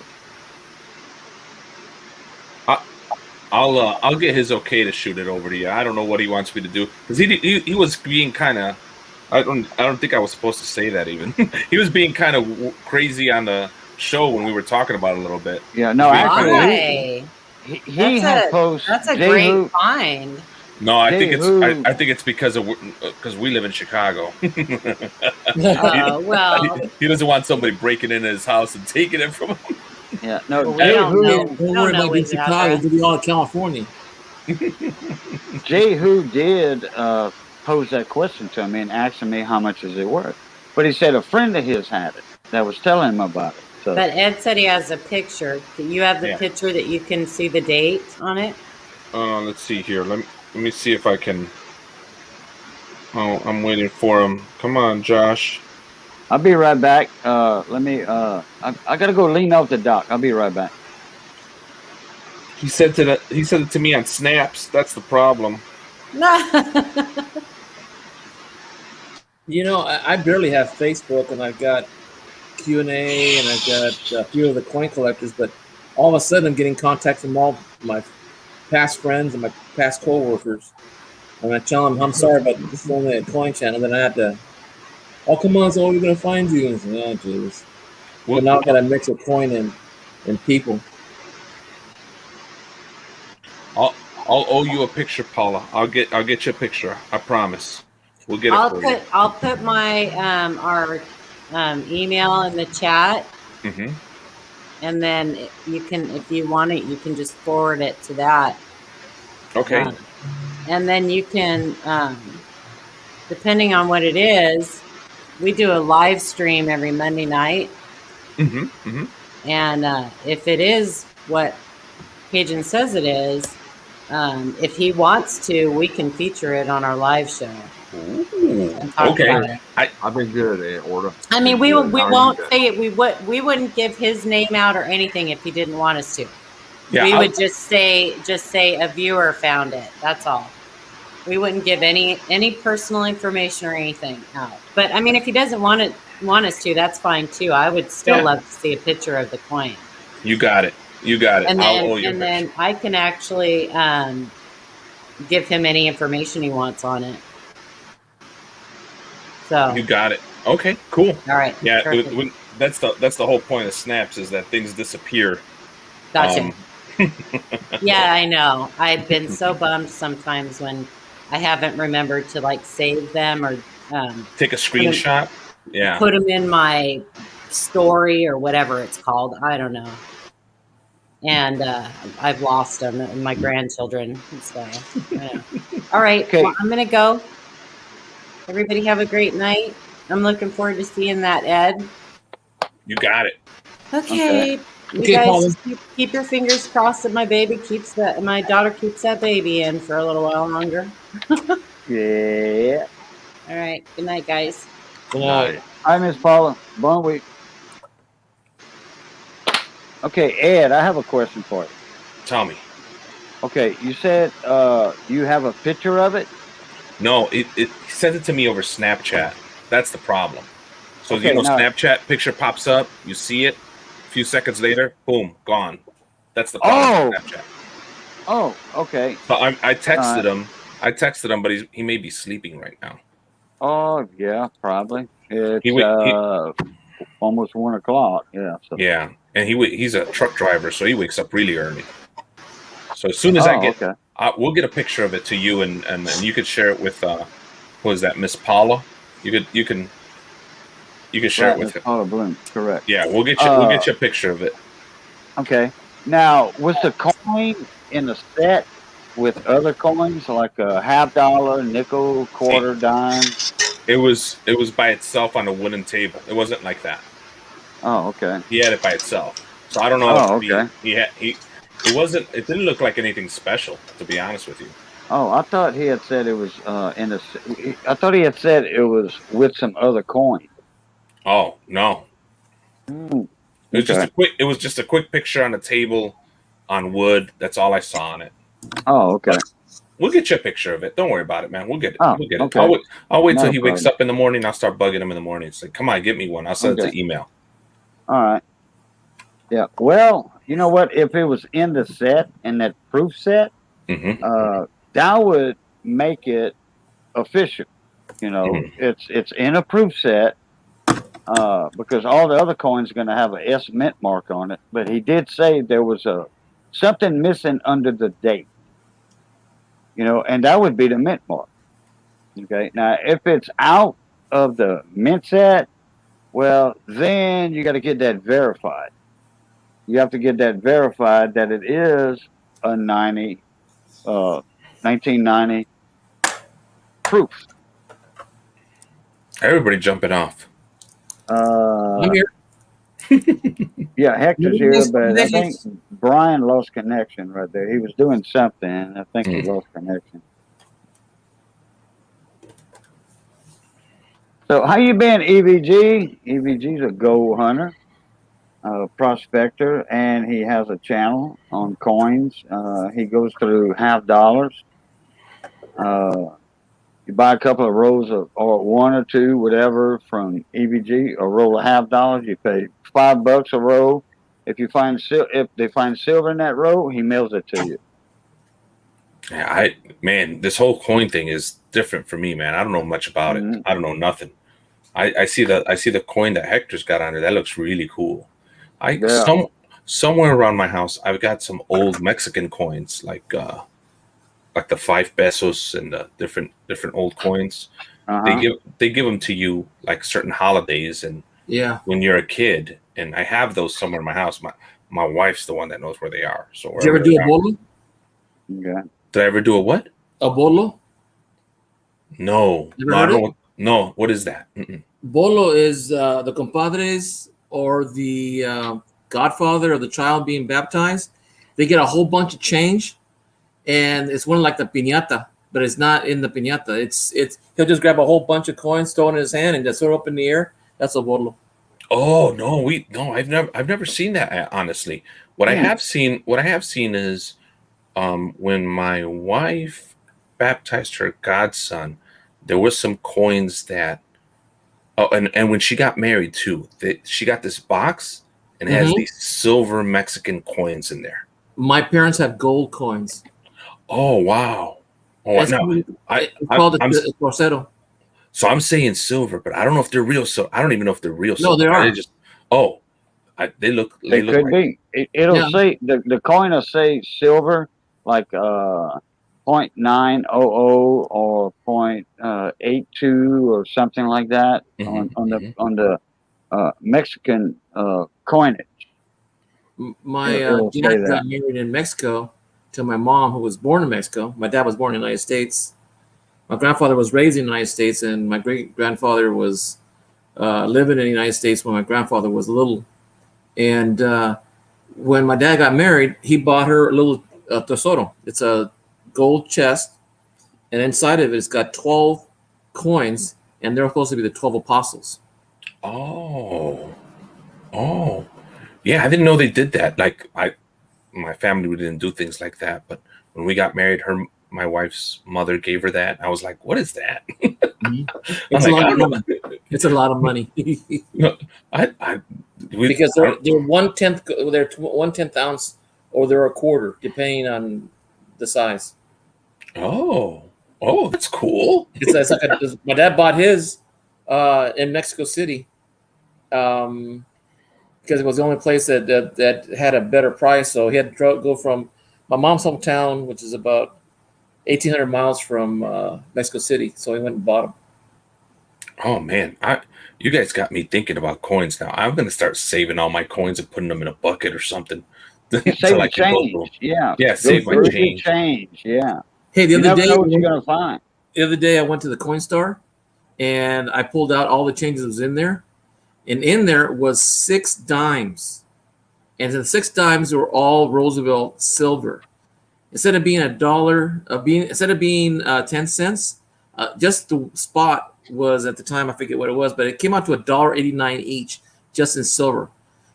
[SPEAKER 6] I'll get his okay to shoot it over to you. I don't know what he wants me to do because he was being kind of. I don't think I was supposed to say that even. He was being kind of crazy on the show when we were talking about it a little bit.
[SPEAKER 1] Yeah, no, actually,
[SPEAKER 4] Why?
[SPEAKER 1] he had posted.
[SPEAKER 4] That's a great find.
[SPEAKER 6] No, I think it's because we live in Chicago.
[SPEAKER 4] Oh, well.
[SPEAKER 6] He doesn't want somebody breaking into his house and taking it from him.
[SPEAKER 1] Yeah, no,
[SPEAKER 3] Don't worry about being Chicago. It'll be all in California.
[SPEAKER 1] Jehu did pose that question to me and asking me how much is it worth. But he said a friend of his had it that was telling him about it. So.
[SPEAKER 4] But Ed said he has a picture. Do you have the picture that you can see the date on it?
[SPEAKER 6] Let's see here. Let me see if I can. Oh, I'm waiting for him. Come on, Josh.
[SPEAKER 1] I'll be right back. Let me. I gotta go lean off the dock. I'll be right back.
[SPEAKER 6] He said it to me on Snaps. That's the problem.
[SPEAKER 3] You know, I barely have Facebook, and I've got Q&A, and I've got a few of the coin collectors, but all of a sudden I'm getting contact from all my past friends and my past co-workers. And I tell them, I'm sorry, but this is only a coin channel. Then I have to, oh, come on, so we're going to find you. And I say, oh, jeez. Well, now I've got to mix of coin and people.
[SPEAKER 6] I'll owe you a picture, Paula. I'll get you a picture. I promise. We'll get it for you.
[SPEAKER 4] I'll put my our email in the chat, and then you can, if you want it, you can just forward it to that.
[SPEAKER 6] Okay.
[SPEAKER 4] And then you can, depending on what it is, we do a live stream every Monday night. And if it is what Cajun says it is, if he wants to, we can feature it on our live show.
[SPEAKER 2] Okay. I've been good at order.
[SPEAKER 4] I mean, we won't say it. We wouldn't give his name out or anything if he didn't want us to. Yeah, we would just say a viewer found it. That's all. We wouldn't give any personal information or anything out. But I mean, if he doesn't want us to, that's fine too. I would still love to see a picture of the coin.
[SPEAKER 6] You got it. And
[SPEAKER 4] then I can actually give him any information he wants on it. So
[SPEAKER 6] you got it. Okay, cool.
[SPEAKER 4] All right.
[SPEAKER 6] Yeah, that's the whole point of snaps, is that things disappear.
[SPEAKER 4] Gotcha. Yeah, I know. I've been so bummed sometimes when I haven't remembered to like save them or
[SPEAKER 6] take a screenshot.
[SPEAKER 4] Put them in my story or whatever it's called. I don't know. And I've lost them and my grandchildren. So, all right. Okay. Well, I'm going to go. Everybody have a great night. I'm looking forward to seeing that, Ed.
[SPEAKER 6] You got it.
[SPEAKER 4] Okay. You guys keep your fingers crossed that my daughter keeps that baby in for a little while longer.
[SPEAKER 1] Yeah.
[SPEAKER 4] All right. Good night, guys.
[SPEAKER 3] Good night.
[SPEAKER 1] Hi, Miss Paula. Bon week. Okay, Ed, I have a question for you.
[SPEAKER 6] Tell me.
[SPEAKER 1] Okay, you said you have a picture of it?
[SPEAKER 6] No, it sent it to me over Snapchat. That's the problem. So Snapchat picture pops up, you see it, a few seconds later, boom, gone. That's the problem with Snapchat.
[SPEAKER 1] Oh, okay.
[SPEAKER 6] So I texted him. But he may be sleeping right now.
[SPEAKER 1] Oh yeah, probably. It's almost 1 o'clock. Yeah. So.
[SPEAKER 6] Yeah, and he's a truck driver, so he wakes up really early. So as soon as we'll get a picture of it to you, and you could share it with who is that, Miss Paula? You can share it with him.
[SPEAKER 1] Paula Bloom, correct.
[SPEAKER 6] Yeah, we'll get you a picture of it.
[SPEAKER 1] Okay. Now, was the coin in the set with other coins, like a half dollar, nickel,
[SPEAKER 6] See,
[SPEAKER 1] quarter, dime?
[SPEAKER 6] it was by itself on a wooden table. It wasn't like that.
[SPEAKER 1] Oh, okay.
[SPEAKER 6] He had it by itself. So I don't know if
[SPEAKER 1] Oh, okay.
[SPEAKER 6] it wasn't. It didn't look like anything special, to be honest with you.
[SPEAKER 1] Oh, I thought he had said it was I thought he had said it was with some other coin.
[SPEAKER 6] Oh no,
[SPEAKER 1] Mm,
[SPEAKER 6] it was just
[SPEAKER 1] okay.
[SPEAKER 6] a quick. It was just a quick picture on a table on wood. That's all I saw on it.
[SPEAKER 1] Oh, okay.
[SPEAKER 6] But we'll get you a picture of it. Don't worry about it, man. We'll get it.
[SPEAKER 1] Oh,
[SPEAKER 6] We'll get it.
[SPEAKER 1] okay.
[SPEAKER 6] I'll wait
[SPEAKER 1] Not
[SPEAKER 6] till
[SPEAKER 1] a
[SPEAKER 6] he wakes
[SPEAKER 1] problem.
[SPEAKER 6] up in the morning. I'll start bugging him in the morning. It's like, come on, get me one. I'll send it
[SPEAKER 1] Okay.
[SPEAKER 6] to email.
[SPEAKER 1] All right. Yeah. Well, you know what? If it was in the set, in that proof set,
[SPEAKER 6] Mm-hmm.
[SPEAKER 1] that would make it official. You know,
[SPEAKER 6] Mm-hmm.
[SPEAKER 1] it's in a proof set, because all the other coins are going to have a S mint mark on it. But he did say there was something missing under the date. You know, and that would be the mint mark. Okay. Now, if it's out of the mint set, well, then you got to get that verified. You have to get that verified that it is a 1990 proof.
[SPEAKER 6] Everybody jumping off.
[SPEAKER 3] I'm here.
[SPEAKER 1] Yeah, Hector's here, but I think Brian lost connection right there. He was doing something, and I think he lost connection. So how you been, EVG? EVG's a gold hunter, prospector, and he has a channel on coins. He goes through half dollars. You buy a couple of rolls of, or one or two, whatever, from EVG, a roll of half dollars. You pay $5 a roll. If they find silver in that roll, he mails it to you.
[SPEAKER 6] Yeah, man, this whole coin thing is different for me, man. I don't know much about it. I don't know nothing. I see the coin that Hector's got on it. That looks really cool. Somewhere around my house, I've got some old Mexican coins, like the 5 pesos and the different old coins. They give them to you like certain holidays and when you're a kid. And I have those somewhere in my house. My wife's the one that knows where they are. So
[SPEAKER 3] did you ever do a bolo?
[SPEAKER 1] Yeah.
[SPEAKER 6] Did I ever do a what?
[SPEAKER 3] A bolo?
[SPEAKER 6] No. No. What is that? Mm-mm.
[SPEAKER 3] Bolo is the compadres or the godfather of the child being baptized. They get a whole bunch of change, and it's one like the piñata, but it's not in the piñata. It's he'll just grab a whole bunch of coins, throw it in his hand, and just throw it up in the air. That's a bolo.
[SPEAKER 6] Oh no, I've never seen that, honestly. What I have seen is when my wife baptized her godson, there was some coins that and when she got married too, she got this box and it has these silver Mexican coins in there.
[SPEAKER 3] My parents have gold coins.
[SPEAKER 6] Oh wow. Oh no.
[SPEAKER 3] It's called the Crucero.
[SPEAKER 6] So I'm saying silver, but I don't know if they're real. So I don't even know if they're real.
[SPEAKER 3] No, they are.
[SPEAKER 6] They look.
[SPEAKER 1] They could be. It'll say the coin will say silver, like 0.900 or 0.82 or something like that on the Mexican coinage.
[SPEAKER 3] My dad got married in Mexico to my mom, who was born in Mexico. My dad was born in the United States. My grandfather was raised in the United States, and my great-grandfather was living in the United States when my grandfather was little. And when my dad got married, he bought her a little tesoro. It's a gold chest, and inside of it, it's got 12 coins, and they're supposed to be the 12 apostles.
[SPEAKER 6] Oh, yeah. I didn't know they did that. Like my family, we didn't do things like that. But when we got married, my wife's mother gave her that. I was like, "What is that?"
[SPEAKER 3] It's a lot of money.
[SPEAKER 6] No,
[SPEAKER 3] because they're 1/10, they're 1/10 ounce, or they're a quarter, depending on the size.
[SPEAKER 6] Oh, that's cool.
[SPEAKER 3] It's like my dad bought his in Mexico City, because it was the only place that had a better price. So he had to go from my mom's hometown, which is about 1,800 miles from Mexico City. So he went and bought them.
[SPEAKER 6] Oh man, you guys got me thinking about coins now. I'm gonna start saving all my coins and putting them in a bucket or something.
[SPEAKER 1] You save
[SPEAKER 6] until
[SPEAKER 1] the
[SPEAKER 6] I can go
[SPEAKER 1] change.
[SPEAKER 6] through.
[SPEAKER 1] Yeah.
[SPEAKER 6] Yeah,
[SPEAKER 1] Go
[SPEAKER 6] save my
[SPEAKER 1] through the
[SPEAKER 6] change.
[SPEAKER 1] change. Yeah.
[SPEAKER 3] Hey,
[SPEAKER 1] You never know what you're gonna find.
[SPEAKER 3] the other day I went to the coin store and I pulled out all the changes that was in there, and in there was 6 dimes, and the 6 dimes were all Roosevelt silver. Instead of being instead of being 10 cents, just the spot was at the time, I forget what it was, but it came out to $1.89 each, just in silver.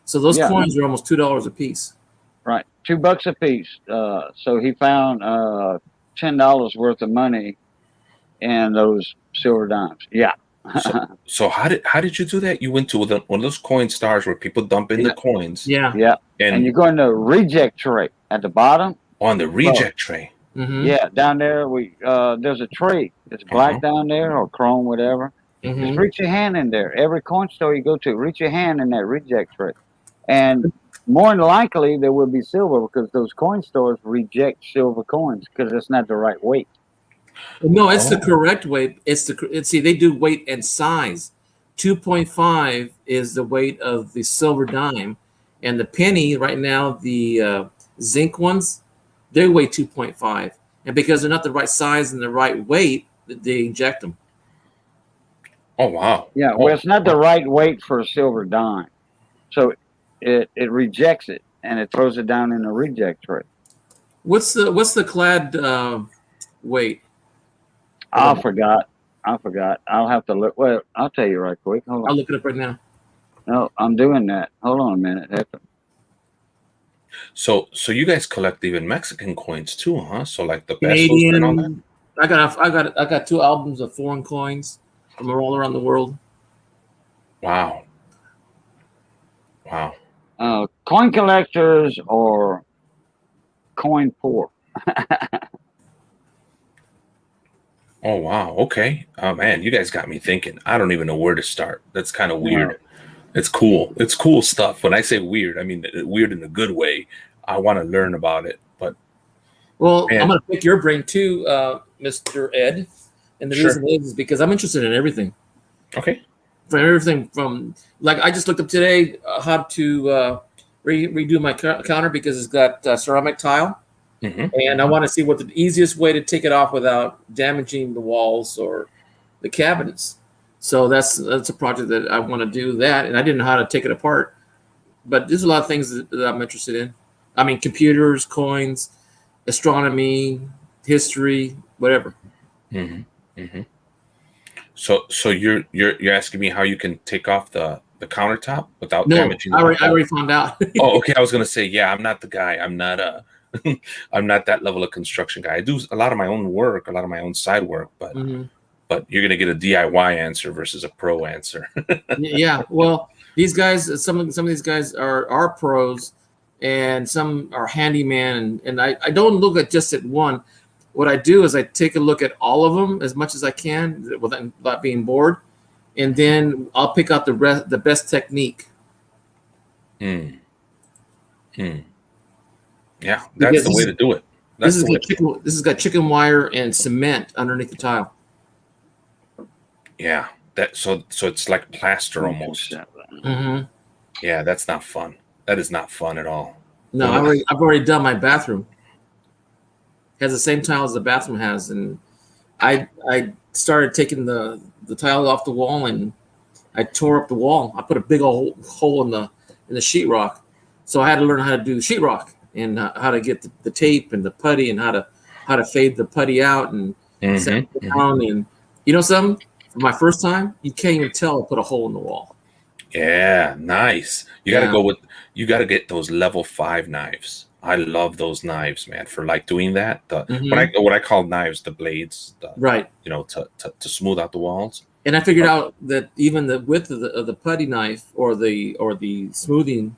[SPEAKER 3] So those coins were almost $2 a piece.
[SPEAKER 1] Right, $2 a piece. So he found $10 worth of money in those silver dimes. Yeah.
[SPEAKER 6] So how did you do that? You went to one of those coin stars where people dump in the coins.
[SPEAKER 3] Yeah.
[SPEAKER 1] Yeah. And you go in the reject tray at the bottom.
[SPEAKER 6] On the reject tray.
[SPEAKER 3] Mm-hmm.
[SPEAKER 1] Yeah, down there there's a tray. It's black down there or chrome, whatever.
[SPEAKER 3] Mm-hmm.
[SPEAKER 1] Just reach your hand in there. Every coin store you go to, reach your hand in that reject tray. And more than likely there will be silver because those coin stores reject silver coins because it's not the right weight.
[SPEAKER 3] No, it's the correct weight. See, they do weight and size. 2.5 is the weight of the silver dime, and the penny right now, the zinc ones, they weigh 2.5, and because they're not the right size and the right weight, they inject them.
[SPEAKER 6] Oh wow!
[SPEAKER 1] Yeah, well, it's not the right weight for a silver dime, so it rejects it and it throws it down in the reject tray.
[SPEAKER 3] What's the clad weight?
[SPEAKER 1] I forgot. I'll have to look. Well, I'll tell you right quick. Hold on.
[SPEAKER 3] I'll look it up right now.
[SPEAKER 1] No, I'm doing that. Hold on a minute.
[SPEAKER 6] So you guys collect even Mexican coins too, huh? So like the
[SPEAKER 3] Canadian,
[SPEAKER 6] pesos and all that?
[SPEAKER 3] I got 2 albums of foreign coins from all around the world.
[SPEAKER 6] Wow.
[SPEAKER 1] Coin collectors or coin poor.
[SPEAKER 6] Oh wow. Okay. Oh man, you guys got me thinking. I don't even know where to start. That's kind of weird. Yeah. It's cool. It's cool stuff. When I say weird, I mean weird in a good way. I want to learn about it. But
[SPEAKER 3] I'm going to pick your brain too, Mr. Ed. And the reason is because I'm interested in everything.
[SPEAKER 6] Okay.
[SPEAKER 3] From everything from, like, I just looked up today how to redo my counter because it's got ceramic tile. Mm-hmm. And I want to see what the easiest way to take it off without damaging the walls or the cabinets. So that's a project that I want to do that. And I didn't know how to take it apart. But there's a lot of things that I'm interested in. I mean, computers, coins, astronomy, history, whatever.
[SPEAKER 6] Mm-hmm. Mm-hmm. So you're asking me how you can take off the countertop without damaging the
[SPEAKER 3] I already found out.
[SPEAKER 6] Oh, okay. I was gonna say, yeah, I'm not the guy. I'm not I'm not that level of construction guy. I do a lot of my own work, a lot of my own side work, but you're gonna get a DIY answer versus a pro answer.
[SPEAKER 3] Yeah. Well, these guys, some of these guys are pros, and some are handyman, and I don't look at just at one. What I do is I take a look at all of them as much as I can without being bored, and then I'll pick out the best technique. Yeah,
[SPEAKER 6] that's the way to do it.
[SPEAKER 3] This has got chicken wire and cement underneath the tile.
[SPEAKER 6] Yeah, so it's like plaster almost.
[SPEAKER 3] Mm-hmm.
[SPEAKER 6] Yeah, that's not fun. That is not fun at all.
[SPEAKER 3] No, I've already done my bathroom. It has the same tile as the bathroom has, and I started taking the tile off the wall, and I tore up the wall. I put a big old hole in the sheetrock, so I had to learn how to do sheetrock and how to get the tape and the putty and how to fade the putty out and set it down. And you know something? For my first time, you can't even tell I put a hole in the wall.
[SPEAKER 6] Yeah, nice. You got to get those level 5 knives. I love those knives, man, for like doing that. What I call knives, the blades,
[SPEAKER 3] right?
[SPEAKER 6] You know, to smooth out the walls.
[SPEAKER 3] And I figured out that even the width of the putty knife or the smoothing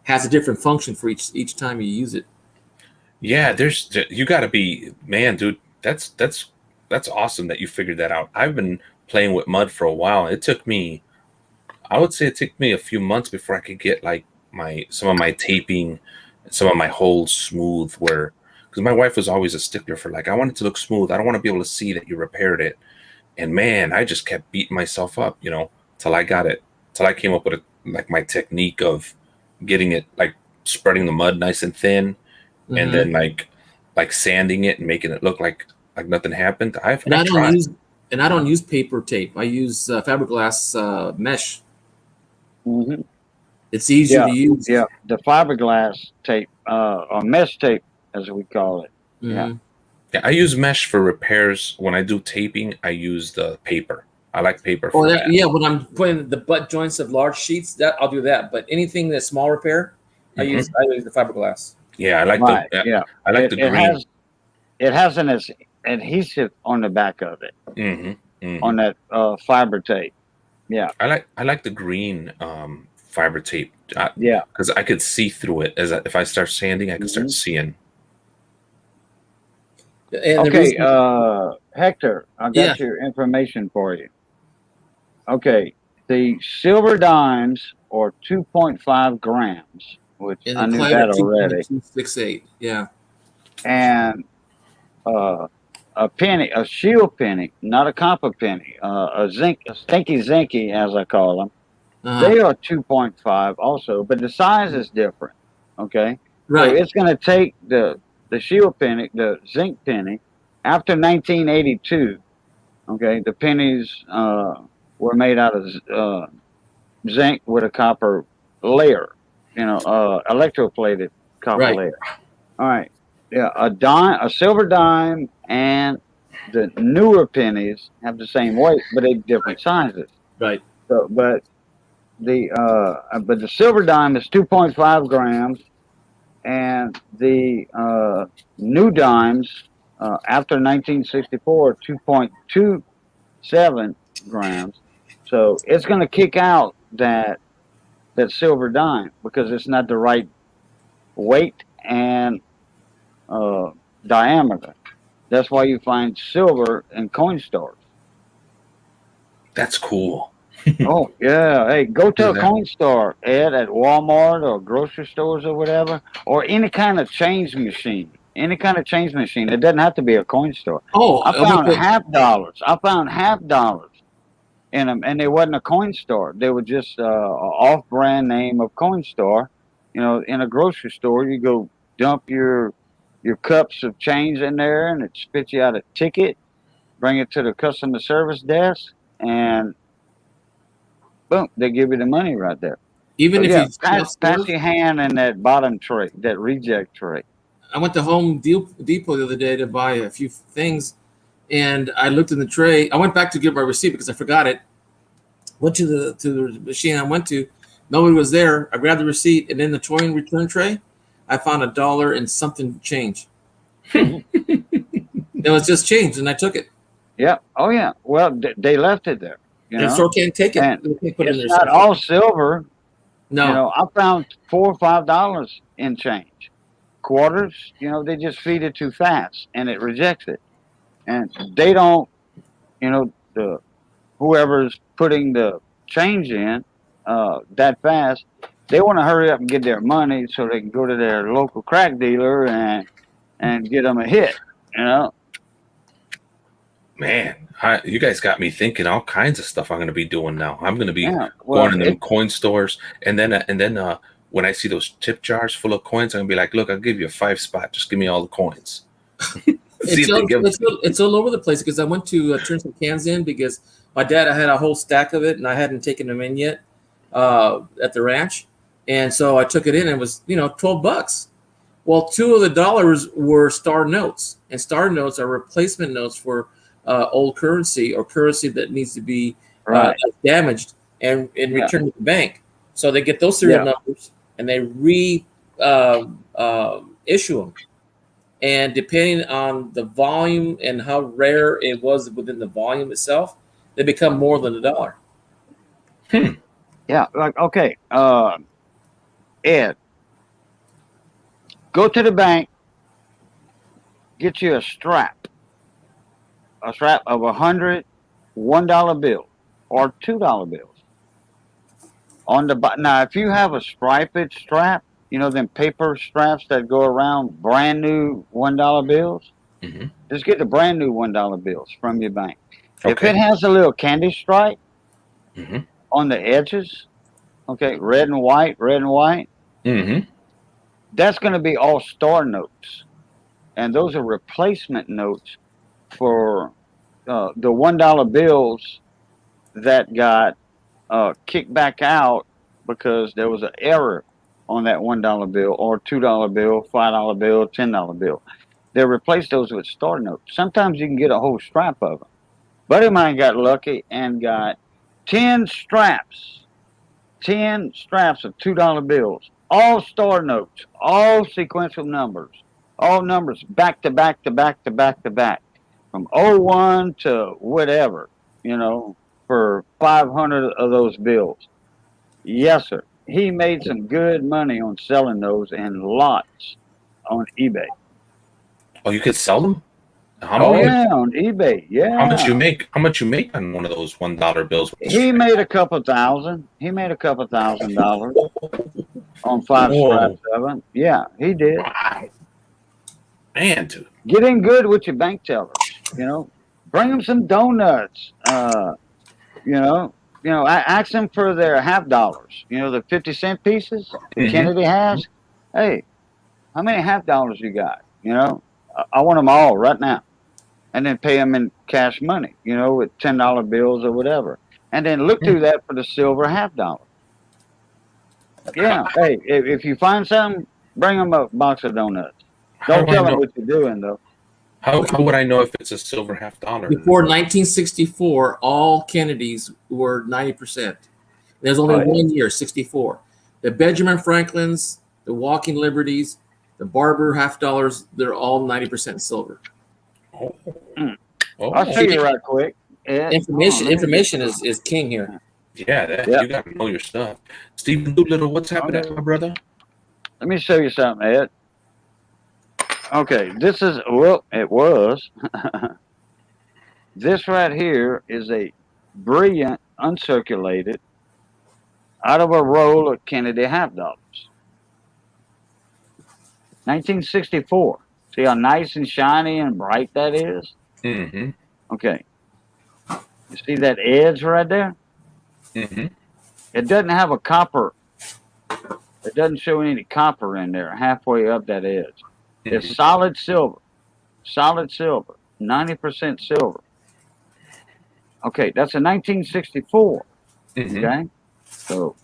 [SPEAKER 3] has a different function for each time you use it. Yeah,
[SPEAKER 6] you got to be, man, dude. That's awesome that you figured that out. I've been playing with mud for a while. I would say it took me a few months before I could get like some of my taping, some of my holes smooth, because my wife was always a stickler for like, I want it to look smooth. I don't want to be able to see that you repaired it. And man, I just kept beating myself up, till I got it, till I came up with my technique of getting it like spreading the mud nice and thin, and then like sanding it and making it look like nothing happened. I
[SPEAKER 3] don't use paper tape. I use fiberglass mesh.
[SPEAKER 1] Mm-hmm.
[SPEAKER 3] It's easier to use.
[SPEAKER 1] Yeah, the fiberglass tape, or mesh tape, as we call it.
[SPEAKER 3] Mm-hmm.
[SPEAKER 6] Yeah, I use mesh for repairs. When I do taping, I use the paper. I like paper for that.
[SPEAKER 3] Yeah, when I'm putting the butt joints of large sheets, that I'll do that. But anything that's small repair, I use the fiberglass.
[SPEAKER 6] Yeah, I like I like the green.
[SPEAKER 1] It has an adhesive on the back of it. On that fiber tape. Yeah.
[SPEAKER 6] I like the green fiber tape.
[SPEAKER 1] Yeah.
[SPEAKER 6] Because I could see through it if I start sanding, I can start seeing.
[SPEAKER 3] And
[SPEAKER 1] okay, Hector, I got your information for you. Okay, the silver dimes are 2.5 grams, which I knew that already.
[SPEAKER 3] 2.68, yeah.
[SPEAKER 1] And a penny, a shield penny, not a copper penny, a stinky zinky, as I call them. They are 2.5 also, but the size is different. Okay,
[SPEAKER 3] right. So
[SPEAKER 1] it's going to take the shield penny, the zinc penny, after 1982. Okay, the pennies were made out of zinc with a copper layer, electroplated copper layer. All right. Yeah, a silver dime, and the newer pennies have the same weight, but they're different sizes.
[SPEAKER 3] Right.
[SPEAKER 1] So, but the silver dime is 2.5 grams, and the new dimes after 1964 2.27 grams. So it's going to kick out that silver dime because it's not the right weight and diameter. That's why you find silver in coin stores.
[SPEAKER 6] That's cool.
[SPEAKER 1] Oh yeah, hey, go to a coin store, Ed, at Walmart or grocery stores or whatever, or any kind of change machine. Any kind of change machine. It doesn't have to be a coin store.
[SPEAKER 3] Oh,
[SPEAKER 1] I found $50. I found $50 in them, and they wasn't a coin store. They were just an off-brand name of coin store. In a grocery store, you go dump your cups of change in there, and it spits you out a ticket. Bring it to the customer service desk, and boom, they give you the money right there.
[SPEAKER 3] Even if you
[SPEAKER 1] pass your hand in that bottom tray, that reject tray.
[SPEAKER 3] I went to Home Depot the other day to buy a few things, and I looked in the tray. I went back to get my receipt because I forgot it. Went to the machine I went to. Nobody was there. I grabbed the receipt, and in the coin return tray, I found $1 and something change. It was just change, and I took it.
[SPEAKER 1] Yeah. Oh yeah. Well, they left it there.
[SPEAKER 3] The store can't take it.
[SPEAKER 1] It's not all silver.
[SPEAKER 3] No.
[SPEAKER 1] I found $4 or $5 in change. Quarters, they just feed it too fast and it rejects it. And they don't, whoever's putting the change in that fast, they want to hurry up and get their money so they can go to their local crack dealer and get them a hit,
[SPEAKER 6] Man, you guys got me thinking all kinds of stuff I'm going to be doing now. I'm going to be going to them coin stores, and then when I see those tip jars full of coins, I'm going to be like, look, I'll give you a 5 spot. Just give me all the coins.
[SPEAKER 3] It's all over the place because I went to turn some cans in because my dad had a whole stack of it and I hadn't taken them in yet at the ranch. And so I took it in and it was, $12. Well, $2 of the dollars were star notes, and star notes are replacement notes for old currency or currency that needs to be damaged and returned to the bank. So they get those serial numbers and they issue them. And depending on the volume and how rare it was within the volume itself, they become more than $1.
[SPEAKER 1] Yeah. Like, okay. Ed, go to the bank, get you a strap of 100 $1 bill or $2 bills. Now, if you have a striped strap, them paper straps that go around brand new $1 bills, just get the brand new $1 bills from your bank. Okay. If it has a little candy stripe on the edges, okay, red and white, That's going to be all star notes, and those are replacement notes for the $1 bills that got kicked back out because there was an error on that $1 bill or $2 bill, $5 bill, $10 bill. They replaced those with star notes. Sometimes you can get a whole strap of them. Buddy of mine got lucky and got 10 straps, 10 straps of $2 bills, all star notes, all sequential numbers, all numbers back to back to back to back to back, from '01 to whatever, for 500 of those bills. Yes, sir. He made some good money on selling those in lots on eBay.
[SPEAKER 6] Oh, you could sell them?
[SPEAKER 1] Oh yeah, on eBay. Yeah.
[SPEAKER 6] How much you make? How much you make on one of those $1 bills?
[SPEAKER 1] He made a couple thousand. He made a couple $1,000 on 5 straps of them. Yeah, he did.
[SPEAKER 6] Wow. Man, dude.
[SPEAKER 1] Get in good with your bank tellers. Bring them some donuts. Ask them for their $half. The 50-cent pieces that Kennedy has. Hey, how many $half you got? I want them all right now. And then pay them in cash money, with $10 bills or whatever. And then look through that for the silver $half. Yeah. Hey, if you find something, bring them a box of donuts. Don't tell them what you're doing, though.
[SPEAKER 6] How would I know if it's a silver $half?
[SPEAKER 3] Before 1964, all Kennedys were 90%. There's only 1 year, 64. The Benjamin Franklins, the Walking Liberties, the Barber $half, they're all 90% silver.
[SPEAKER 1] I'll show you right quick.
[SPEAKER 3] Information is king here.
[SPEAKER 6] Yeah, you got to know your stuff. Stephen Doolittle, what's happening, my brother?
[SPEAKER 1] Let me show you something, Ed. Okay, this is, it was. This right here is a brilliant, uncirculated, out of a roll of Kennedy $half. 1964. See how nice and shiny and bright that is?
[SPEAKER 6] Mm-hmm.
[SPEAKER 1] Okay. You see that edge right there?
[SPEAKER 6] Mm-hmm.
[SPEAKER 1] It doesn't have a copper. It doesn't show any copper in there halfway up that edge. Mm-hmm. It's solid silver. Solid silver. 90% silver. Okay, that's a 1964. Mm-hmm. Okay? So,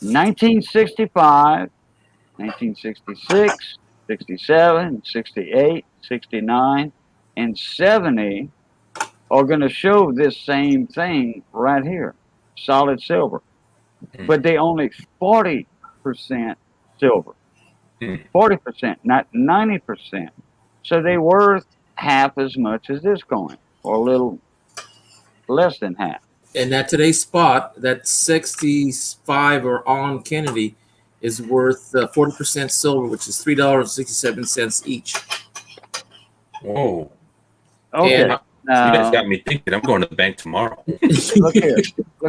[SPEAKER 1] 1965, 1966, 67, 68, 69, and 70 are going to show this same thing right here, solid silver. Mm-hmm. But they only 40% silver. Mm-hmm. 40%, not 90%. So they're worth half as much as this coin, or a little less than half.
[SPEAKER 3] And at today's spot, that 65 or on Kennedy is worth 40% silver, which is $3.67 each.
[SPEAKER 6] Whoa.
[SPEAKER 1] Okay.
[SPEAKER 6] And, you guys got me thinking. I'm going to the bank tomorrow.
[SPEAKER 1] Look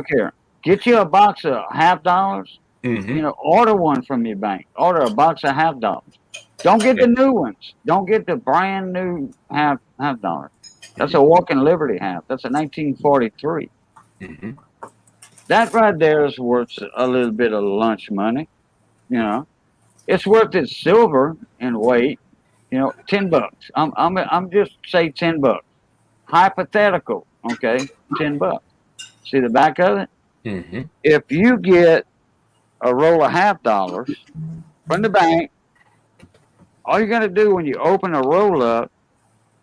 [SPEAKER 1] here. Get you a box of $half.
[SPEAKER 6] Mm-hmm.
[SPEAKER 1] Order one from your bank. Order a box of $half. Don't get the new ones. Don't get the brand new half dollar. That's a Walking Liberty half. That's a 1943.
[SPEAKER 6] Mm-hmm.
[SPEAKER 1] That right there is worth a little bit of lunch money. It's worth its silver in weight. $10. I'm just say $10. Hypothetical, okay? $10. See the back of it?
[SPEAKER 6] Mm-hmm.
[SPEAKER 1] If you get a roll of $half from the bank, all you're gonna do when you open a roll up,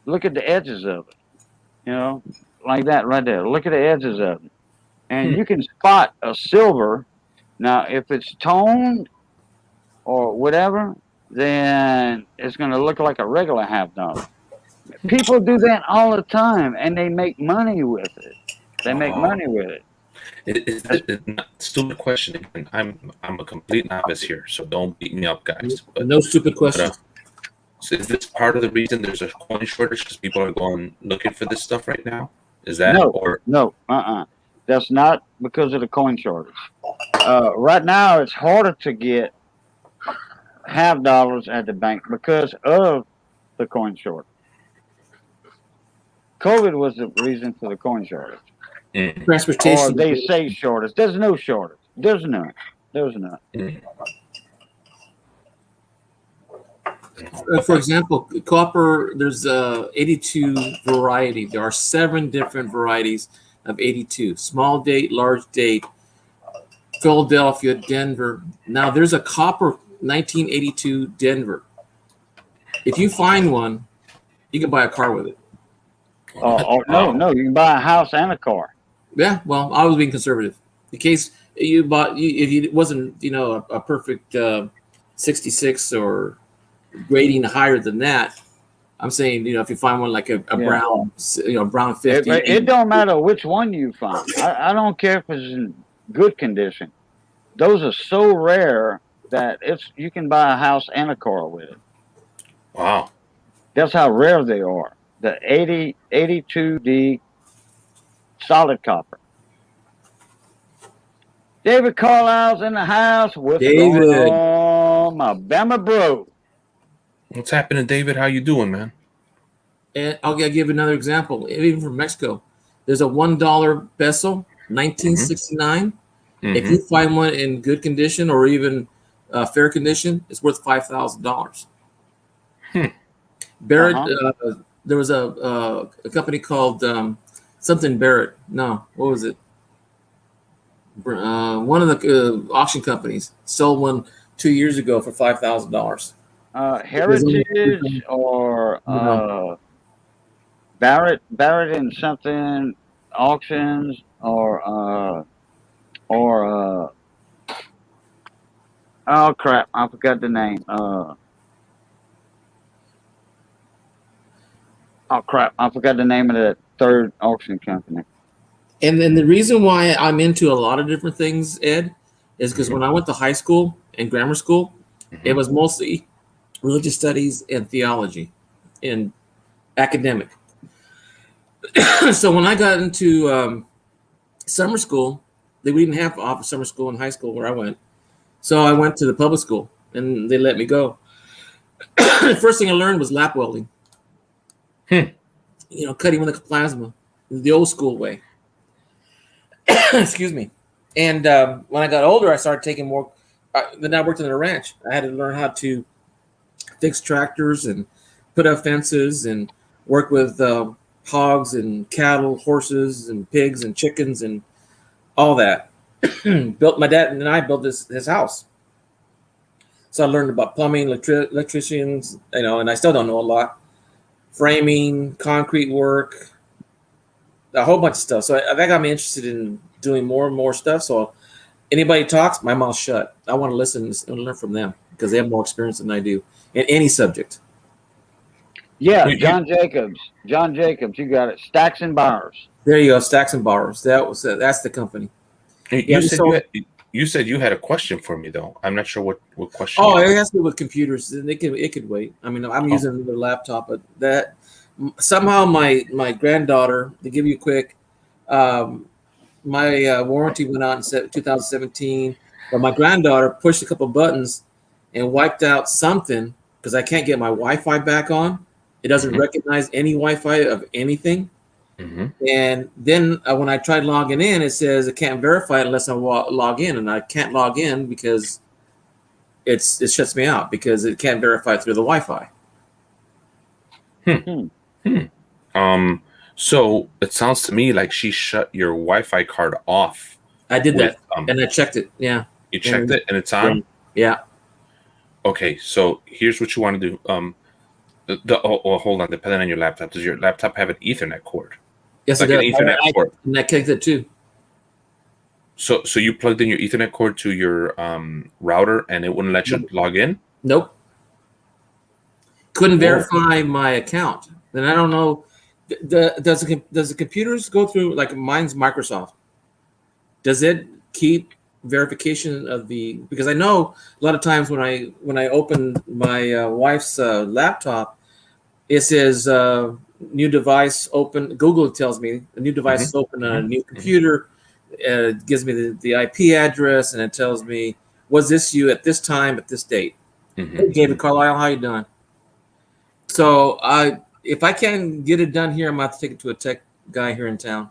[SPEAKER 1] look at the edges of it. Like that right there. Look at the edges of it. And you can spot a silver. Now, if it's toned or whatever, then it's going to look like a regular $half. People do that all the time, and they make money with it. They make money with it.
[SPEAKER 6] It's a stupid question. I'm a complete novice here, so don't beat me up, guys.
[SPEAKER 3] But, no stupid questions.
[SPEAKER 6] So is this part of the reason there's a coin shortage because people are going looking for this stuff right now? Is that
[SPEAKER 1] no? That's not because of the coin shortage. Right now, it's harder to get $half at the bank because of the coin shortage. COVID was the reason for the coin shortage.
[SPEAKER 3] Mm. Transportation.
[SPEAKER 1] Or they say shortage. There's no shortage. There's none. There's none.
[SPEAKER 6] Mm.
[SPEAKER 3] for example, copper, there's 82 variety. There are 7 different varieties of 82. Small date, large date, Philadelphia, Denver. Now there's a copper 1982 Denver. If you find one, you can buy a car with it.
[SPEAKER 1] No, you can buy a house and a car.
[SPEAKER 3] Yeah, well, I was being conservative. In case you bought, if it wasn't, a perfect 66 or grading higher than that, I'm saying, if you find one like a brown, brown 50.
[SPEAKER 1] It don't matter which one you find. I don't care if it's in good condition. Those are so rare that you can buy a house and a car with it.
[SPEAKER 6] Wow.
[SPEAKER 1] That's how rare they are. The 82D solid copper. David Carlisle's in the house with
[SPEAKER 3] David.
[SPEAKER 1] my Bama bro.
[SPEAKER 6] What's happening, David? How you doing, man?
[SPEAKER 3] And I'll give another example. Even from Mexico, there's a $1 peso, 1969.
[SPEAKER 6] Mm-hmm.
[SPEAKER 3] If you find one in good condition or even fair condition, it's worth $5,000. Barrett, there was a company called something Barrett. No, what was it? One of the auction companies sold one 2 years ago for $5,000.
[SPEAKER 1] Heritage or Barrett and something auctions or oh crap, I forgot the name. Oh crap, I forgot the name of that third auction company.
[SPEAKER 3] And then the reason why I'm into a lot of different things, Ed, is because when I went to high school and grammar school, it was mostly religious studies and theology and academic. So when I got into summer school, we didn't have summer school in high school where I went. So I went to the public school and they let me go. The first thing I learned was lap welding. Cutting with a plasma, the old school way. Excuse me. And when I got older, I started taking more. Then I worked in a ranch. I had to learn how to fix tractors and put up fences and work with hogs and cattle, horses and pigs and chickens and all that. My dad and I built his house. So I learned about plumbing, electricians, and I still don't know a lot. Framing, concrete work, a whole bunch of stuff. So that got me interested in doing more and more stuff. So anybody talks, my mouth's shut. I want to listen and learn from them because they have more experience than I do in any subject.
[SPEAKER 1] Yeah, John Jacobs, you got it. Stacks and Bars.
[SPEAKER 3] There you go, Stacks and Bars. That's the company.
[SPEAKER 6] You said you had a question for me though. I'm not sure what question.
[SPEAKER 3] Oh, it has to do with computers. It could wait. I mean, I'm using another laptop, but that somehow my granddaughter, to give you a quick, my warranty went out in 2017, but my granddaughter pushed a couple buttons and wiped out something because I can't get my Wi-Fi back on. It doesn't recognize any Wi-Fi of anything. And then when I tried logging in, it says it can't verify it unless I log in, and I can't log in because it shuts me out because it can't verify through the Wi-Fi.
[SPEAKER 6] So it sounds to me like she shut your Wi-Fi card off.
[SPEAKER 3] I did that, and I checked it. Yeah,
[SPEAKER 6] you checked it, and it's on.
[SPEAKER 3] Yeah.
[SPEAKER 6] Okay, so here's what you want to do. Hold on. Depending on your laptop, does your laptop have an Ethernet cord?
[SPEAKER 3] Yes,
[SPEAKER 6] like
[SPEAKER 3] it
[SPEAKER 6] an
[SPEAKER 3] does.
[SPEAKER 6] Ethernet cord.
[SPEAKER 3] And I clicked it too.
[SPEAKER 6] So you plugged in your Ethernet cord to your router, and it wouldn't let you log in?
[SPEAKER 3] Nope. Couldn't verify my account. Then I don't know. Does the computers go through, like mine's Microsoft? Does it keep verification of because I know a lot of times when I open my wife's laptop, it says new device open. Google tells me a new device is open on a new computer. It gives me the IP address, and it tells me, was this you at this time at this date? Hey, David Carlisle, how you doing? So if I can get it done here, I'm going to have to take it to a tech guy here in town.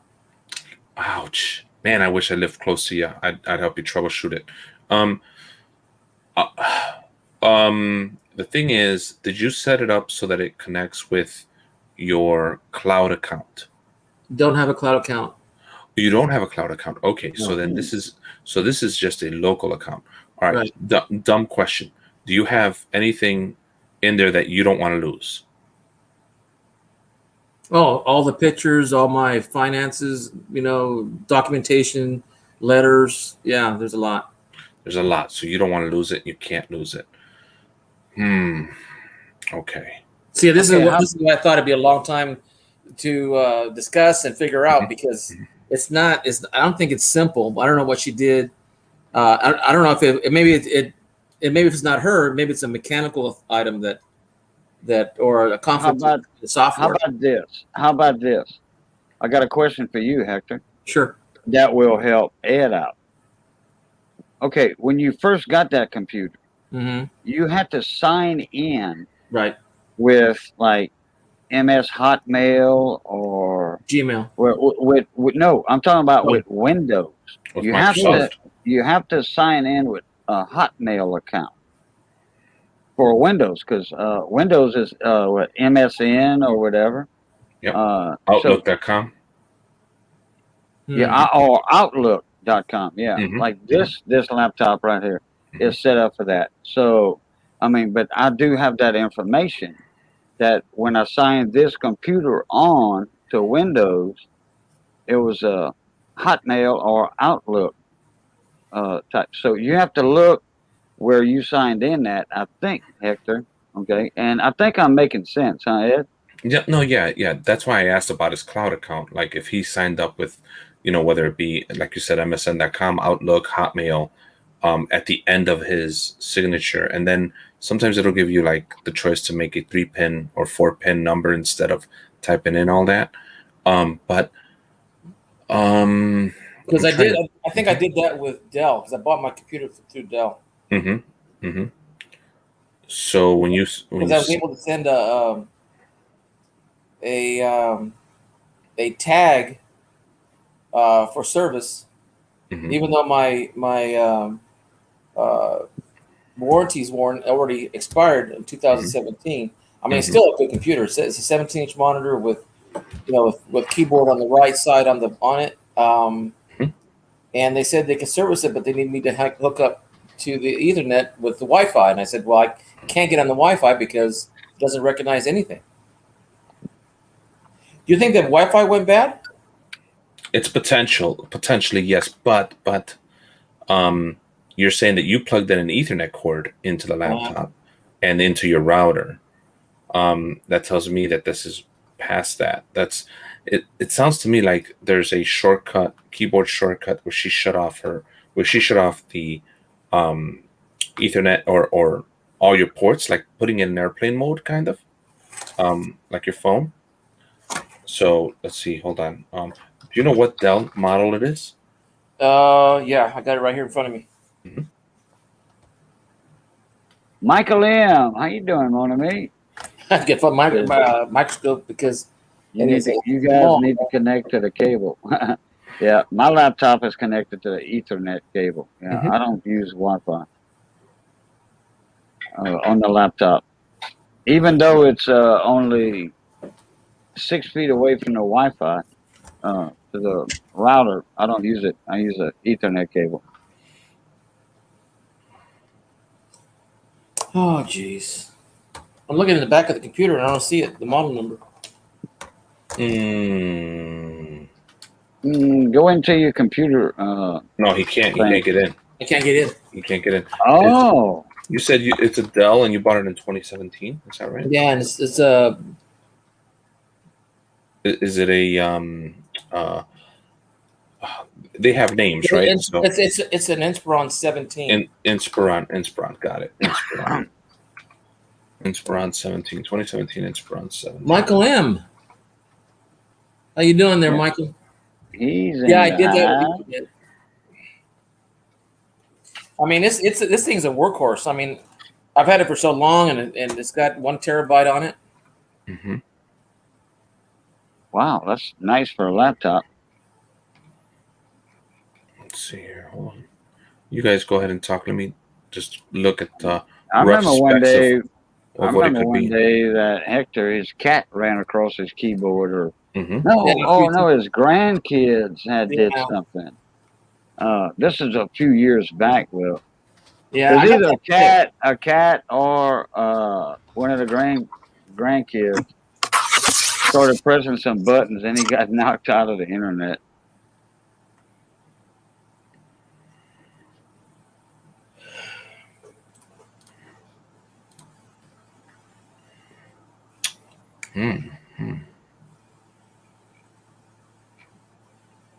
[SPEAKER 6] Ouch. Man, I wish I lived close to you. I'd help you troubleshoot it. the thing is, did you set it up so that it connects with your cloud account?
[SPEAKER 3] Don't have a cloud account.
[SPEAKER 6] You don't have a cloud account. Okay,
[SPEAKER 3] No.
[SPEAKER 6] so then this is just a local account. All right.
[SPEAKER 3] Right.
[SPEAKER 6] Dumb question. Do you have anything in there that you don't want to lose?
[SPEAKER 3] Oh, all the pictures, all my finances, documentation, letters. Yeah, there's a lot.
[SPEAKER 6] There's a lot. So you don't want to lose it. You can't lose it. Okay.
[SPEAKER 3] See, this is what I thought it'd be a long time to discuss and figure out, because I don't think it's simple. I don't know what she did. I don't know if maybe if it's not her, maybe it's a mechanical item that or a conflict with the software.
[SPEAKER 1] How about this? I got a question for you, Hector.
[SPEAKER 3] Sure.
[SPEAKER 1] That will help Ed out. Okay, when you first got that computer, you had to sign in,
[SPEAKER 3] right,
[SPEAKER 1] with like MS Hotmail or
[SPEAKER 3] Gmail.
[SPEAKER 1] With no, I'm talking about with Windows.
[SPEAKER 6] With
[SPEAKER 1] you
[SPEAKER 6] Microsoft.
[SPEAKER 1] you have to sign in with a Hotmail account for Windows, because Windows is what, MSN or whatever.
[SPEAKER 6] Yep. Outlook.com.
[SPEAKER 1] Yeah, or Outlook.com. Yeah, like this laptop right here is set up for that. So, I mean, but I do have that information that when I signed this computer on to Windows, it was a Hotmail or Outlook type. So you have to look where you signed in at, I think, Hector. Okay, and I think I'm making sense, huh, Ed?
[SPEAKER 6] Yeah, no, yeah. That's why I asked about his cloud account. Like if he signed up with, whether it be, like you said, MSN.com, Outlook, Hotmail, at the end of his signature. And then sometimes it'll give you like the choice to make a 3-pin or 4-pin number instead of typing in all that. Because
[SPEAKER 3] I think I did that with Dell, because I bought my computer through Dell.
[SPEAKER 6] So when I
[SPEAKER 3] was able to send a tag for service, even though my warranties already expired in 2017. I mean, it's still a good computer. It's a 17-inch monitor with keyboard on the right side on it. And they said they could service it, but they need me to hook up to the Ethernet with the Wi-Fi. And I said, well, I can't get on the Wi-Fi because it doesn't recognize anything. Do you think that Wi-Fi went bad?
[SPEAKER 6] It's potentially yes, but you're saying that you plugged in an Ethernet cord into the laptop and into your router. That tells me that this is past that. It sounds to me like there's a keyboard shortcut where she shut off the Ethernet or all your ports, like putting it in airplane mode, kind of, like your phone. So let's see. Hold on. Do you know what Dell model it is?
[SPEAKER 3] Yeah, I got it right here in front of me.
[SPEAKER 1] Michael M., how you doing, mon ami?
[SPEAKER 3] I get a microscope because
[SPEAKER 1] you guys need to connect to the cable. Yeah, my laptop is connected to the Ethernet cable. Yeah, I don't use Wi-Fi on the laptop, even though it's only 6 feet away from the Wi-Fi. To the router, I don't use it. I use an Ethernet cable.
[SPEAKER 3] Oh, jeez. I'm looking in the back of the computer and I don't see it, the model number.
[SPEAKER 1] Go into your computer.
[SPEAKER 6] No, he can't. He can't get in.
[SPEAKER 3] I can't get in.
[SPEAKER 6] You can't get in.
[SPEAKER 1] Oh.
[SPEAKER 6] You said it's a Dell and you bought it in 2017. Is that right?
[SPEAKER 3] Yeah, and it's a...
[SPEAKER 6] Is it a... they have names, right?
[SPEAKER 3] It's an Inspiron 17.
[SPEAKER 6] Inspiron. Got it. Inspiron 17. 2017 Inspiron 17.
[SPEAKER 3] Michael M. How you doing there, Michael?
[SPEAKER 1] He's
[SPEAKER 3] I did that. I mean, this thing's a workhorse. I mean, I've had it for so long, and it's got 1 terabyte on it.
[SPEAKER 1] Wow, that's nice for a laptop.
[SPEAKER 6] Let's see here. Hold on. You guys go ahead and talk. Let me just look at the.
[SPEAKER 1] I remember one day I remember one day that Hector, his cat, ran across his keyboard, or no, his grandkids did something. This is a few years back, Will.
[SPEAKER 3] Yeah,
[SPEAKER 1] There's either a cat, or one of the grandkids started pressing some buttons, and he got knocked out of the internet.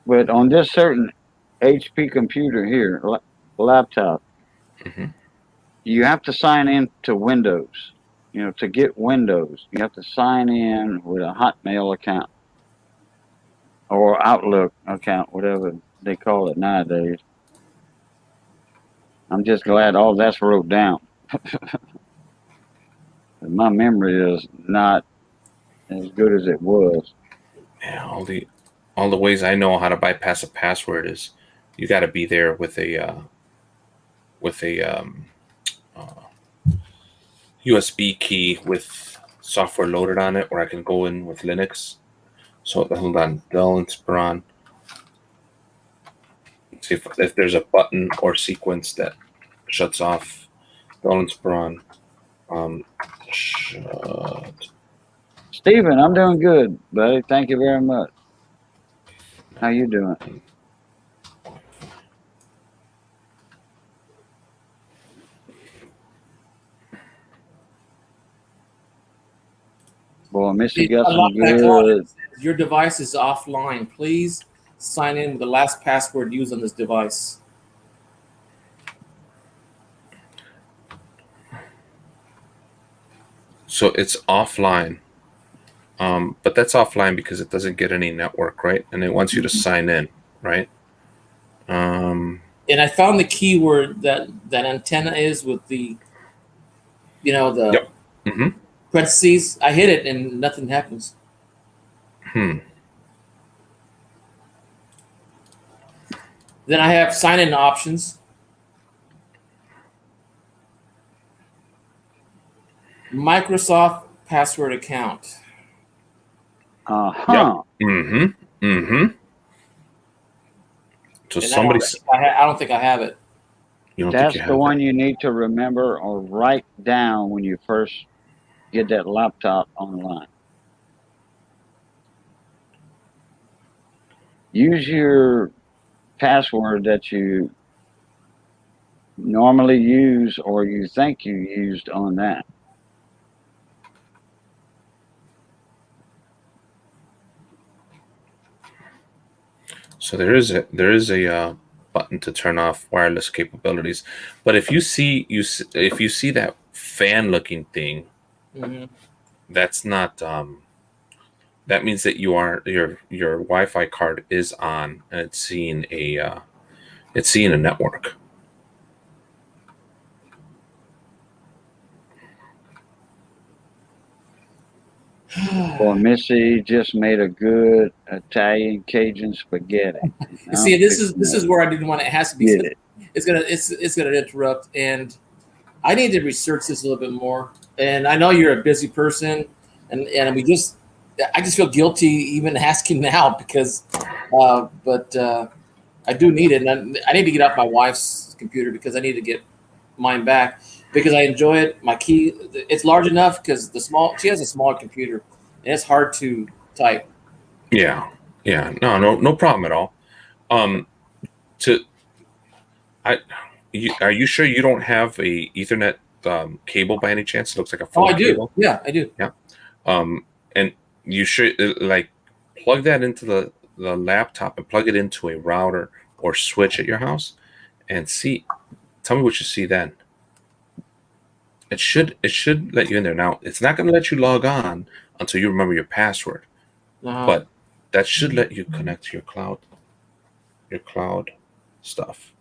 [SPEAKER 1] But on this certain HP computer here, laptop, you have to sign in to Windows. You know, to get Windows, you have to sign in with a Hotmail account or Outlook account, whatever they call it nowadays. I'm just glad all that's wrote down. My memory is not as good as it was.
[SPEAKER 6] Yeah, all the ways I know how to bypass a password is you got to be there with a USB key with software loaded on it, where I can go in with Linux. So hold on, Del Inspiron. See if there's a button or sequence that shuts off Del Inspiron.
[SPEAKER 1] Steven, I'm doing good, buddy. Thank you very much. How you doing? Boy, Missy got some good.
[SPEAKER 3] Your device is offline. Please sign in with the last password used on this device.
[SPEAKER 6] So it's offline. But that's offline because it doesn't get any network, right? And it wants you to sign in, right?
[SPEAKER 3] And I found the keyword that antenna is with the, the parentheses. I hit it and nothing happens. Then I have sign-in options. Microsoft password account.
[SPEAKER 6] So
[SPEAKER 3] somebody. I don't think I have it.
[SPEAKER 1] That's the one you need to remember or write down when you first get that laptop online. Use your password that you normally use or you think you used on that.
[SPEAKER 6] So there is a button to turn off wireless capabilities, but if you see that fan looking thing, that's not. That means that your Wi-Fi card is on and it's seeing a network.
[SPEAKER 1] Well, Missy just made a good Italian Cajun spaghetti.
[SPEAKER 3] See, this is where I didn't want it. It has to be. It's gonna interrupt, and I need to research this a little bit more. And I know you're a busy person, and I just feel guilty even asking now because, but I do need it, and I need to get off my wife's computer because I need to get mine back. Because I enjoy it. My key, it's large enough because she has a smaller computer and it's hard to type.
[SPEAKER 6] Yeah. No problem at all. Are you sure you don't have a Ethernet cable by any chance? It looks like a phone cable.
[SPEAKER 3] Yeah, I do.
[SPEAKER 6] Yeah. And you should plug that into the laptop and plug it into a router or switch at your house and tell me what you see then. It should let you in there. Now, it's not going to let you log on until you remember your password. But that should let you connect to your cloud stuff.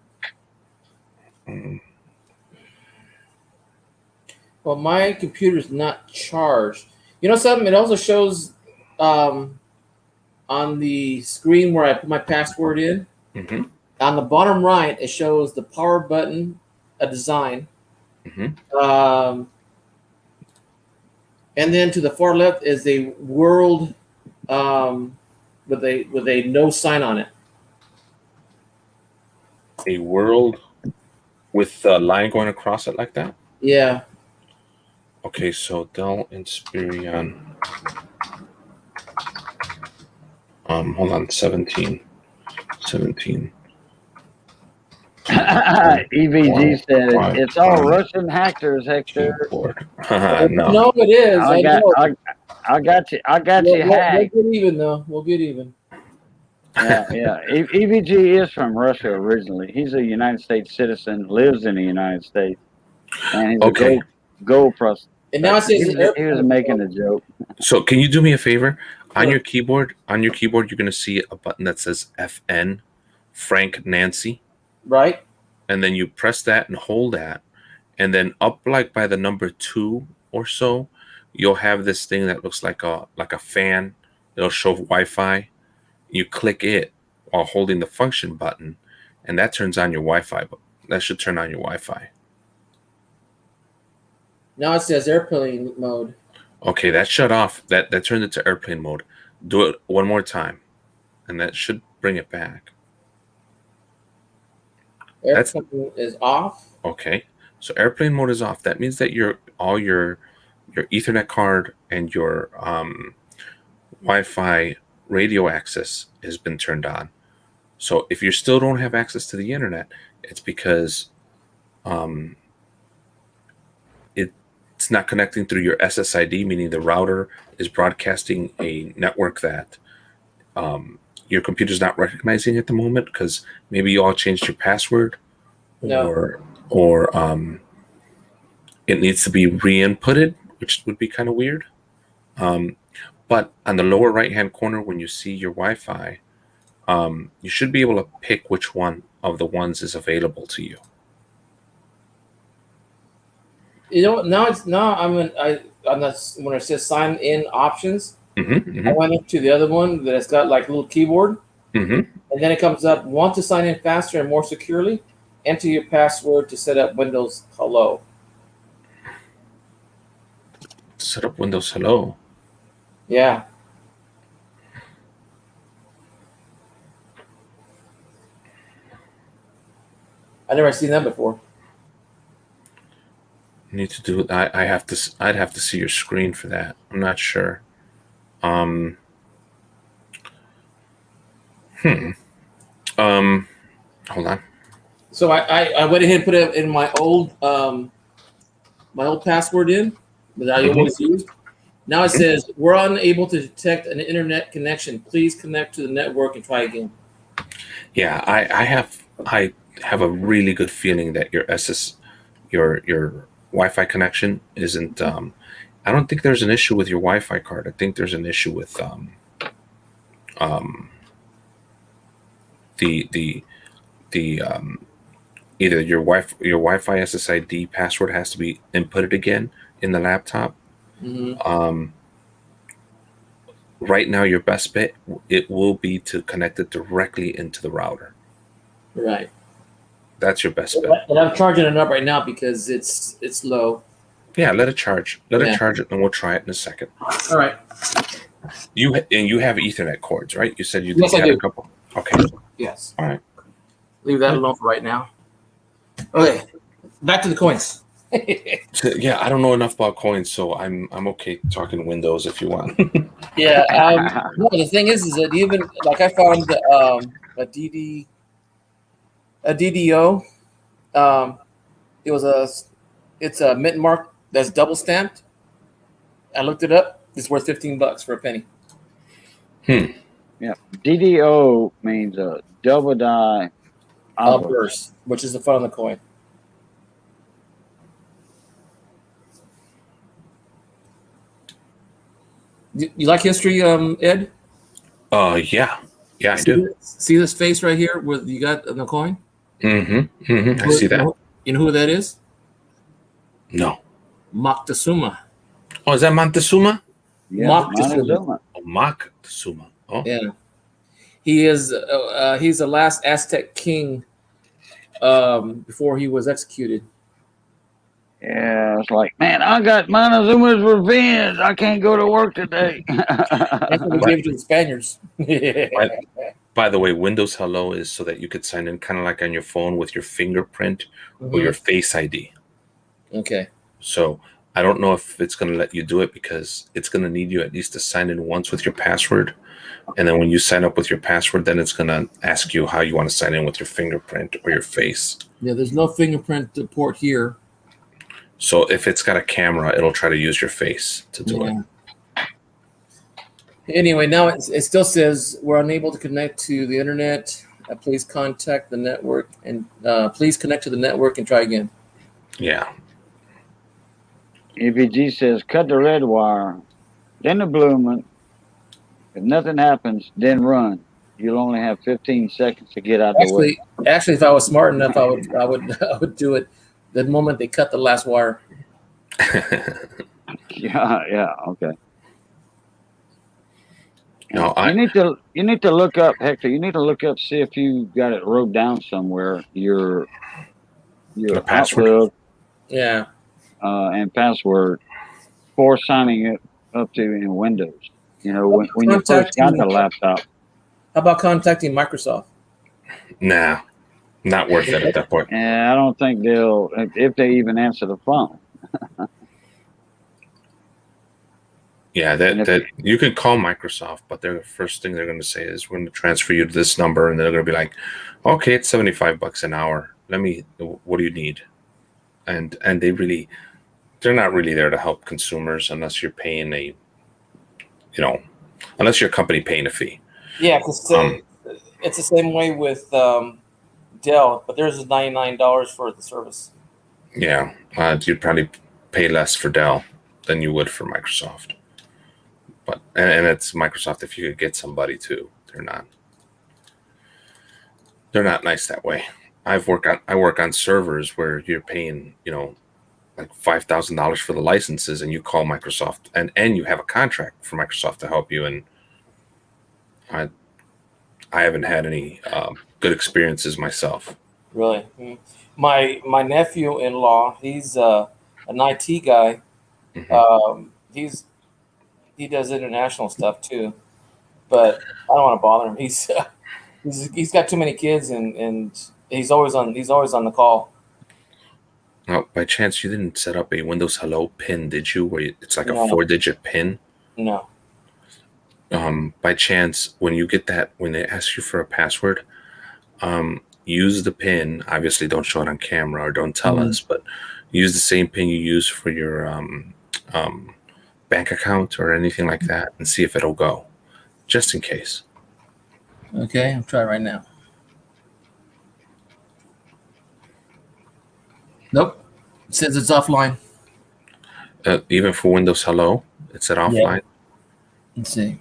[SPEAKER 3] Well, my computer is not charged. You know something? It also shows on the screen where I put my password in. On the bottom right, it shows the power button, a design. And then to the far left is a world with a no sign on it.
[SPEAKER 6] A world with a line going across it like that?
[SPEAKER 3] Yeah.
[SPEAKER 6] Okay, so Del Inspirion. Hold on, 17.
[SPEAKER 1] EVG said it's all Russian hackers, Hector.
[SPEAKER 6] Keyboard.
[SPEAKER 3] No,
[SPEAKER 6] No.
[SPEAKER 3] it is. I
[SPEAKER 1] got you. I got you hacked.
[SPEAKER 3] We'll get even though. We'll get even.
[SPEAKER 1] Yeah. EVG is from Russia originally. He's a United States citizen, lives in the United States, and he's a gold prospector.
[SPEAKER 3] And now it says
[SPEAKER 1] he was making a joke.
[SPEAKER 6] So can you do me a favor? On your keyboard, you're going to see a button that says FN, Frank Nancy.
[SPEAKER 3] Right.
[SPEAKER 6] And then you press that and hold that. And then up like by the number 2 or so, you'll have this thing that looks like a fan. It'll show Wi-Fi. You click it while holding the function button, and that turns on your Wi-Fi. That should turn on your Wi-Fi.
[SPEAKER 3] Now it says airplane mode. Okay,
[SPEAKER 6] that shut off. That turned it to airplane mode. Do it one more time, and that should bring it back.
[SPEAKER 3] Airplane is off.
[SPEAKER 6] Okay, so airplane mode is off. That means that your Ethernet card and your Wi-Fi radio access has been turned on. So if you still don't have access to the internet, it's because it's not connecting through your SSID, meaning the router is broadcasting a network that your computer's not recognizing at the moment, because maybe you all changed your password, or it needs to be re-inputted, which would be kind of weird. But on the lower right-hand corner, when you see your Wi-Fi, you should be able to pick which one of the ones is available to you.
[SPEAKER 3] You know, when it says sign in options, I went up to the other one that's got like a little keyboard, and then it comes up, want to sign in faster and more securely? Enter your password to set up Windows Hello.
[SPEAKER 6] Set up Windows Hello.
[SPEAKER 3] Yeah. I never seen that before.
[SPEAKER 6] You need to do it. I'd have to see your screen for that. I'm not sure. Hold on.
[SPEAKER 3] So I went ahead and put it in my old password in that I always used. Now it says we're unable to detect an internet connection. Please connect to the network and try again.
[SPEAKER 6] Yeah, I have a really good feeling that your Wi-Fi connection isn't. I don't think there's an issue with your Wi-Fi card. I think there's an issue with either your Wi-Fi SSID password has to be inputted again in the laptop. Right now, your best bet it will be to connect it directly into the router.
[SPEAKER 3] Right.
[SPEAKER 6] That's your best bet.
[SPEAKER 3] And I'm charging it up right now because it's low.
[SPEAKER 6] Yeah, let it charge. Let it charge it, and we'll try it in a second.
[SPEAKER 3] All right.
[SPEAKER 6] You have Ethernet cords, right? You said you
[SPEAKER 3] yes,
[SPEAKER 6] had
[SPEAKER 3] I do.
[SPEAKER 6] A couple. Okay.
[SPEAKER 3] Yes.
[SPEAKER 6] All right.
[SPEAKER 3] Leave that alone for right now. Okay. Back to the coins.
[SPEAKER 6] So, yeah, I don't know enough about coins, so I'm okay talking Windows if you want.
[SPEAKER 3] Yeah. No, the thing is that even like I found a DDO. It's a mint mark that's double stamped. I looked it up. It's worth $15 for a penny.
[SPEAKER 1] Yeah, DDO means a double die
[SPEAKER 3] obverse, which is the front of the coin. You like history, Ed?
[SPEAKER 6] Yeah, I do.
[SPEAKER 3] See this face right here where you got the coin?
[SPEAKER 6] I see that.
[SPEAKER 3] You know who that is?
[SPEAKER 6] No.
[SPEAKER 3] Moctezuma.
[SPEAKER 6] Oh, is that Montezuma?
[SPEAKER 1] Yeah,
[SPEAKER 3] Moctezuma.
[SPEAKER 6] Oh, Moctezuma. Oh,
[SPEAKER 3] yeah. He is. He's the last Aztec king before he was executed.
[SPEAKER 1] Yeah, it's like, man, I got Montezuma's revenge. I can't go to work today.
[SPEAKER 3] That's what they gave it to the Spaniards.
[SPEAKER 6] By the way, Windows Hello is so that you could sign in kind of like on your phone with your fingerprint or your Face ID.
[SPEAKER 3] Okay.
[SPEAKER 6] So I don't know if it's going to let you do it because it's going to need you at least to sign in once with your password. And then when you sign up with your password, then it's going to ask you how you want to sign in with your fingerprint or your face.
[SPEAKER 3] Yeah, there's no fingerprint port here.
[SPEAKER 6] So if it's got a camera, it'll try to use your face to do it.
[SPEAKER 3] Anyway, now it still says we're unable to connect to the internet. Please contact the network and please connect to the network and try again.
[SPEAKER 6] Yeah.
[SPEAKER 1] EVG says cut the red wire, then the blue one. If nothing happens, then run. You'll only have 15 seconds to get out the way.
[SPEAKER 3] Actually, if I was smart enough, I would do it the moment they cut the last wire.
[SPEAKER 1] Yeah, okay.
[SPEAKER 6] No,
[SPEAKER 1] you need to look up, Hector. You need to look up, see if you got it wrote down somewhere. Your
[SPEAKER 6] password.
[SPEAKER 1] Outlook,
[SPEAKER 6] and
[SPEAKER 1] password for signing it up to in Windows. You know, when you first got the laptop.
[SPEAKER 3] How about contacting Microsoft?
[SPEAKER 6] Nah, not worth it at that point.
[SPEAKER 1] Yeah, I don't think they'll, if they even answer the phone.
[SPEAKER 6] Yeah, that you can call Microsoft, but the first thing they're going to say is we're going to transfer you to this number, and they're going to be like, okay, it's $75 an hour. What do you need? And they're not really there to help consumers unless you're paying unless your company paying a fee.
[SPEAKER 3] Yeah, because it's the same way with Dell, but theirs is $99 for the service.
[SPEAKER 6] Yeah, you'd probably pay less for Dell than you would for Microsoft. But and it's Microsoft if you could get somebody too. They're not nice that way. I work on servers where you're paying, like $5,000 for the licenses, and you call Microsoft and you have a contract for Microsoft to help you, and I haven't had any good experiences myself.
[SPEAKER 3] Really? My nephew-in-law, he's an IT guy.
[SPEAKER 6] Mm-hmm.
[SPEAKER 3] He does international stuff too, but I don't want to bother him. He's got too many kids, and he's always on the call.
[SPEAKER 6] Oh, by chance, you didn't set up a Windows Hello pin, did you? Where it's like a 4-digit pin?
[SPEAKER 3] No.
[SPEAKER 6] By chance, when you get that, when they ask you for a password, use the pin. Obviously, don't show it on camera or don't tell us, but use the same pin you use for your bank account or anything like that, and see if it'll go, just in case.
[SPEAKER 3] Okay, I'll try right now. Nope, it says it's offline.
[SPEAKER 6] Even for Windows Hello, it said offline.
[SPEAKER 3] Yeah. Let's see.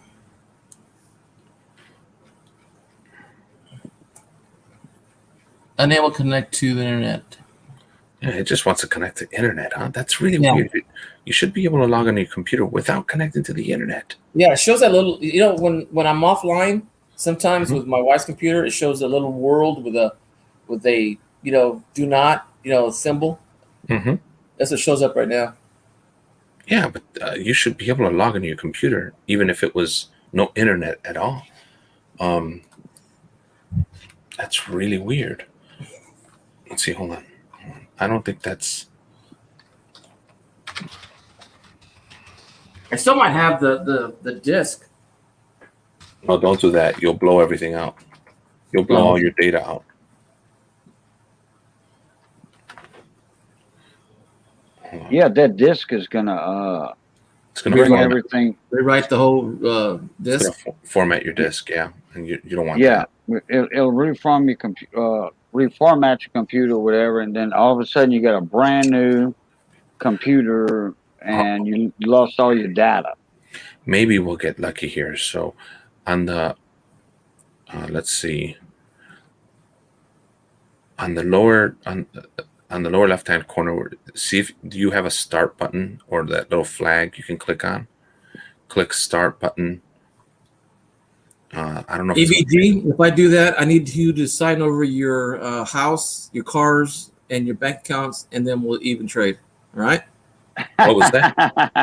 [SPEAKER 3] Unable to connect to the internet.
[SPEAKER 6] Yeah, it just wants to connect to the internet, huh? That's really weird. You should be able to log on your computer without connecting to the internet.
[SPEAKER 3] Yeah, it shows that little, when I'm offline, sometimes with my wife's computer, it shows a little world with a do not, symbol.
[SPEAKER 6] Mm-hmm.
[SPEAKER 3] That's what shows up right now.
[SPEAKER 6] Yeah, but you should be able to log into your computer even if it was no internet at all. That's really weird. Let's see, hold on. I don't think that's...
[SPEAKER 3] I still might have the disk.
[SPEAKER 6] No, don't do that. You'll blow everything out. You'll blow all your data out.
[SPEAKER 1] Yeah, that disk is gonna
[SPEAKER 6] it's gonna
[SPEAKER 1] bring everything.
[SPEAKER 3] Rewrite the whole disk.
[SPEAKER 6] Format your disk, yeah, and you don't want
[SPEAKER 1] that. It'll reformat your computer, or whatever, and then all of a sudden you got a brand new computer and you lost all your data.
[SPEAKER 6] Maybe we'll get lucky here. So, on the let's see, on the lower left-hand corner, see if do you have a start button or that little flag you can click on? Click start button. I don't know.
[SPEAKER 3] EVG, if I do that, I need you to sign over your house, your cars, and your bank accounts, and then we'll even trade. All right.
[SPEAKER 6] What was that?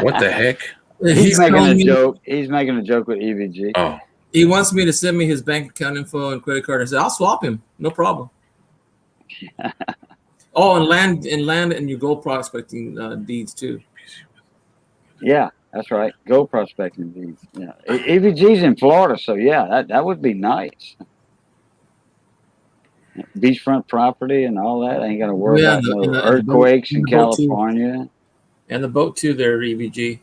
[SPEAKER 6] What the heck?
[SPEAKER 1] He's making
[SPEAKER 3] telling
[SPEAKER 1] a
[SPEAKER 3] me
[SPEAKER 1] joke. He's making a joke with EVG.
[SPEAKER 6] Oh,
[SPEAKER 3] he wants me to send me his bank account info and credit card. I said, I'll swap him. No problem. Oh, and land and your gold prospecting deeds too.
[SPEAKER 1] Yeah, that's right. Gold prospecting deeds. Yeah, EVG's in Florida, so yeah, that would be nice. Beachfront property and all that. I ain't got to worry
[SPEAKER 3] Yeah,
[SPEAKER 1] about no
[SPEAKER 3] and the boat,
[SPEAKER 1] earthquakes in
[SPEAKER 3] the boat too.
[SPEAKER 1] California.
[SPEAKER 3] And the boat too there, EVG.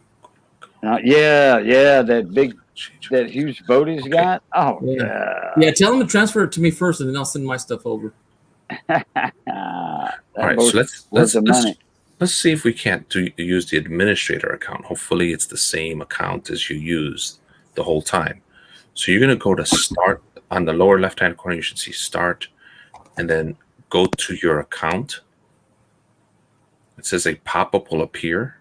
[SPEAKER 1] Yeah, that huge boat he's got. Oh
[SPEAKER 3] Yeah, tell him to transfer it to me first, and then I'll send my stuff over.
[SPEAKER 6] all right. So let's see if we can't use the administrator account. Hopefully, it's the same account as you used the whole time. So you're gonna go to start on the lower left-hand corner. You should see start, and then go to your account. It says a pop-up will appear,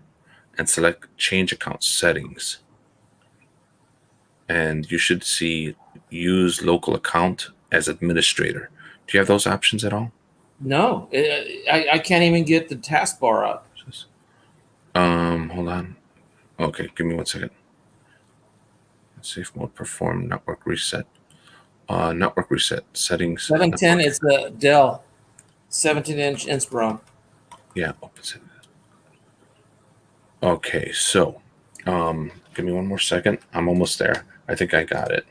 [SPEAKER 6] and select change account settings. And you should see use local account as administrator. Do you have those options at all?
[SPEAKER 3] No, I can't even get the taskbar up.
[SPEAKER 6] Hold on. Okay, give me 1 second. Safe mode, perform network reset. Network reset settings.
[SPEAKER 3] 710 is the Dell 17-inch Inspiron.
[SPEAKER 6] Yeah, opposite. Okay, so give me 1 more second. I'm almost there. I think I got it.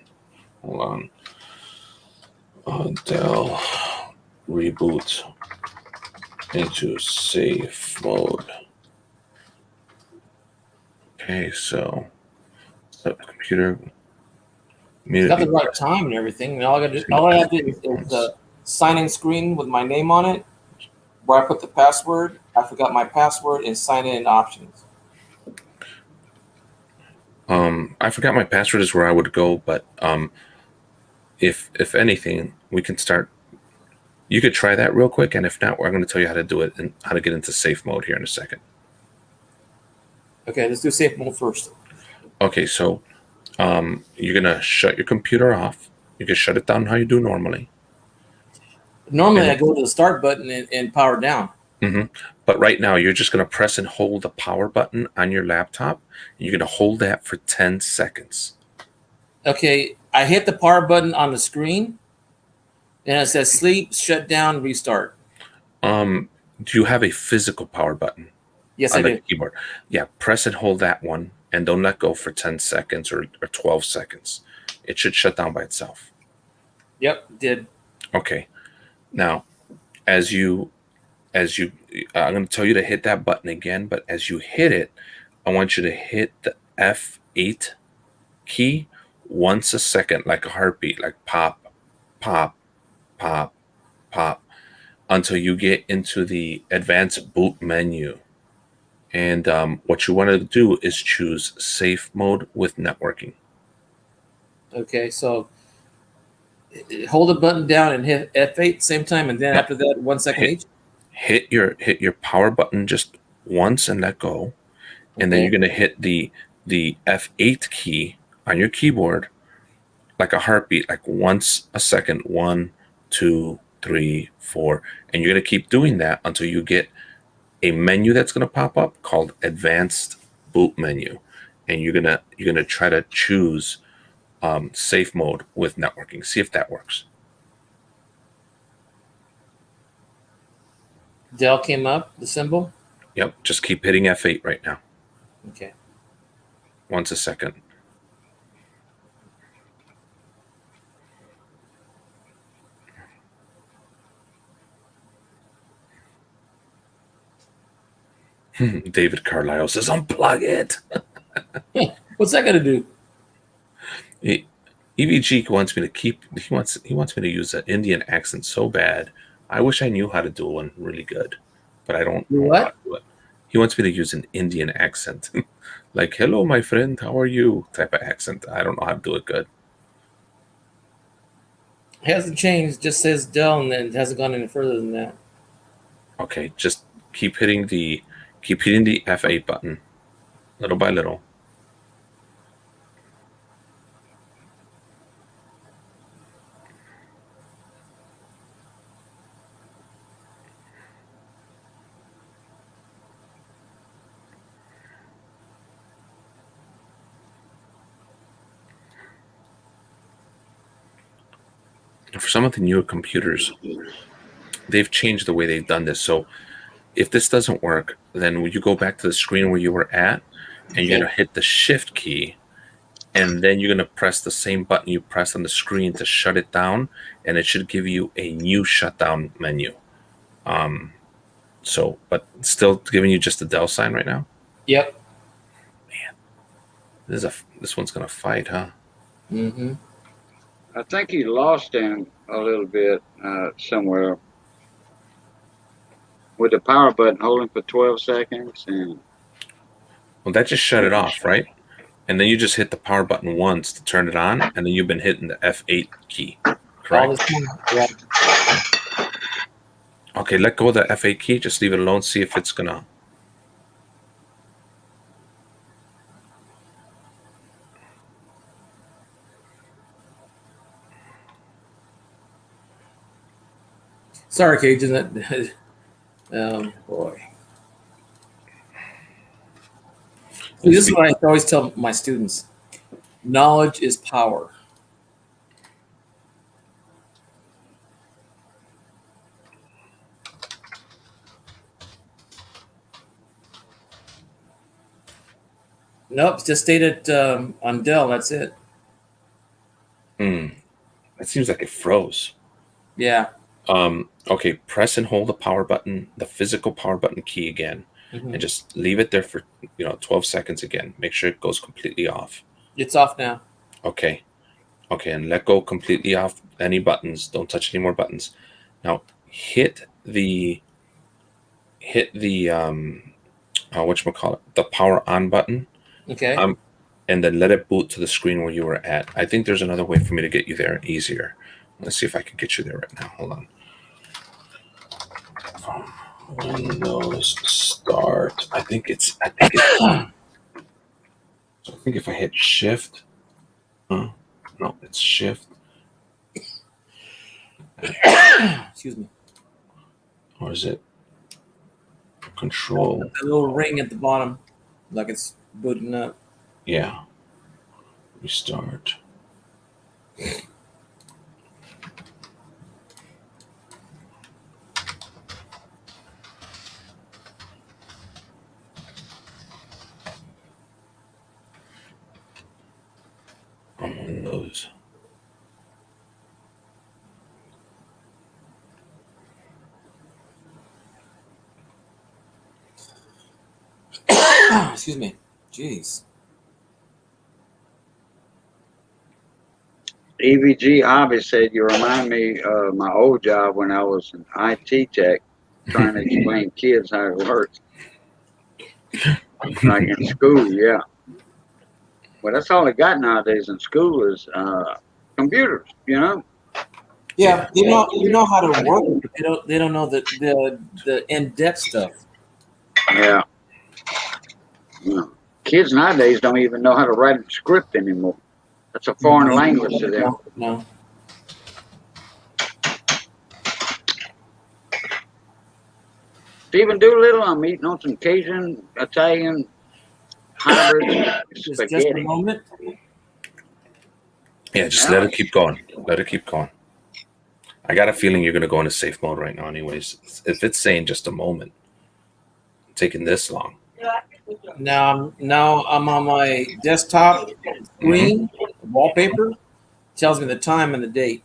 [SPEAKER 6] Hold on. Dell reboot into safe mode. Okay, so the computer.
[SPEAKER 3] It's got the right time and everything. And all I have to do is the sign-in screen with my name on it, where I put the password. I forgot my password and sign-in options.
[SPEAKER 6] I forgot my password is where I would go, but if anything, we can start. You could try that real quick, and if not, we're going to tell you how to do it and how to get into safe mode here in a second.
[SPEAKER 3] Okay, let's do safe mode first.
[SPEAKER 6] Okay, so you're going to shut your computer off. You can shut it down how you do normally.
[SPEAKER 3] Normally, I go to the start button and power down.
[SPEAKER 6] Mm-hmm. But right now, you're just going to press and hold the power button on your laptop. And you're going to hold that for 10 seconds.
[SPEAKER 3] Okay, I hit the power button on the screen, and it says sleep, shut down, restart.
[SPEAKER 6] Do you have a physical power button?
[SPEAKER 3] Yes,
[SPEAKER 6] on
[SPEAKER 3] I
[SPEAKER 6] the
[SPEAKER 3] do.
[SPEAKER 6] Keyboard. Yeah, press and hold that one, and don't let go for 10 seconds or 12 seconds. It should shut down by itself.
[SPEAKER 3] Yep, did.
[SPEAKER 6] Okay. Now, as you, I'm going to tell you to hit that button again, but as you hit it, I want you to hit the F8 key once a second, like a heartbeat, like pop, pop, pop, pop, until you get into the advanced boot menu. And what you want to do is choose safe mode with networking.
[SPEAKER 3] Okay, so hold the button down and hit F8 same time, and then after that, 1 second each.
[SPEAKER 6] Hit your power button just once and let go, and then you're going to hit the F8 key on your keyboard like a heartbeat, like once a second, 1, 2, 3, 4, and you're going to keep doing that until you get a menu that's going to pop up called Advanced Boot Menu, and you're gonna try to choose safe mode with networking. See if that works.
[SPEAKER 3] Dell came up, the symbol.
[SPEAKER 6] Yep, just keep hitting F8 right now.
[SPEAKER 3] Okay.
[SPEAKER 6] Once a second. David Carlisle says, "Unplug it."
[SPEAKER 3] What's that going to do?
[SPEAKER 6] EVG wants me to keep. He wants me to use an Indian accent so bad. I wish I knew how to do one really good, but I don't know how to do it. He wants me to use an Indian accent, like "Hello, my friend, how are you?" type of accent. I don't know how to do it good.
[SPEAKER 3] It hasn't changed. Just says Dell, and then it hasn't gone any further than that.
[SPEAKER 6] Okay, just keep hitting the F8 button, little by little. for some of the newer computers, they've changed the way they've done this. So if this doesn't work, then you go back to the screen where you were at, and you're going to hit the shift key, and then you're going to press the same button you pressed on the screen to shut it down, and it should give you a new shutdown menu. So, but still giving you just the Dell sign right now?
[SPEAKER 3] Yep.
[SPEAKER 6] Man, this one's going to fight, huh?
[SPEAKER 3] Mm-hmm.
[SPEAKER 1] I think he lost him a little bit somewhere with the power button holding for 12 seconds. And
[SPEAKER 6] well, that just shut it off, right? And then you just hit the power button once to turn it on, and then you've been hitting the F8 key, correct?
[SPEAKER 3] Yeah.
[SPEAKER 6] Okay, let go of the F8 key. Just leave it alone. See if it's going to...
[SPEAKER 3] Sorry, Cajun. Boy. So this is what I always tell my students. Knowledge is power. Nope, just stayed at on Dell. That's it.
[SPEAKER 6] That seems like it froze.
[SPEAKER 3] Yeah.
[SPEAKER 6] Okay, press and hold the power button, the physical power button key again, and just leave it there for 12 seconds again. Make sure it goes completely off.
[SPEAKER 3] It's off now.
[SPEAKER 6] Okay, and let go completely off any buttons. Don't touch any more buttons. Now hit the whatchamacallit, the power on button.
[SPEAKER 3] Okay.
[SPEAKER 6] And then let it boot to the screen where you were at. I think there's another way for me to get you there easier. Let's see if I can get you there right now. Hold on. Windows start. I think it's so I think if I hit shift. No, it's shift.
[SPEAKER 3] Excuse me.
[SPEAKER 6] Or is it control?
[SPEAKER 3] A little ring at the bottom, like it's booting up.
[SPEAKER 6] Yeah. Restart. On Windows.
[SPEAKER 3] Excuse me. Jeez.
[SPEAKER 1] EVG Hobby said, you remind me of my old job when I was an IT tech trying to explain kids how it works. Like in school, yeah. Well, that's all they got nowadays in school is computers,
[SPEAKER 3] Yeah, they know how to work. They don't know the in-depth stuff.
[SPEAKER 1] Yeah. Kids nowadays don't even know how to write a script anymore. That's a foreign language to them.
[SPEAKER 3] No.
[SPEAKER 1] Stephen Doolittle, I'm eating on some Cajun, Italian, hybrid spaghetti.
[SPEAKER 3] Just a moment.
[SPEAKER 6] Yeah, just let it keep going. Let it keep going. I got a feeling you're going to go into safe mode right now anyways. If it's saying just a moment, taking this long.
[SPEAKER 3] Now I'm on my desktop screen, wallpaper, tells me the time and the date.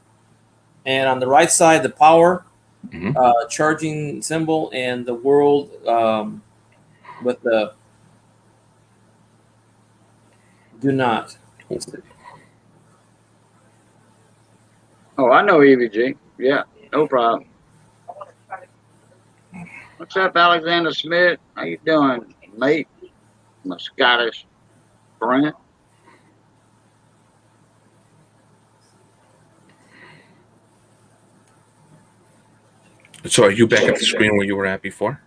[SPEAKER 3] And on the right side, the power, charging symbol, and the world with the do not.
[SPEAKER 1] Oh, I know EVG. Yeah, no problem. What's up, Alexander Smith? How you doing, mate? I'm a Scottish friend.
[SPEAKER 6] So are you back at the screen where you were at before?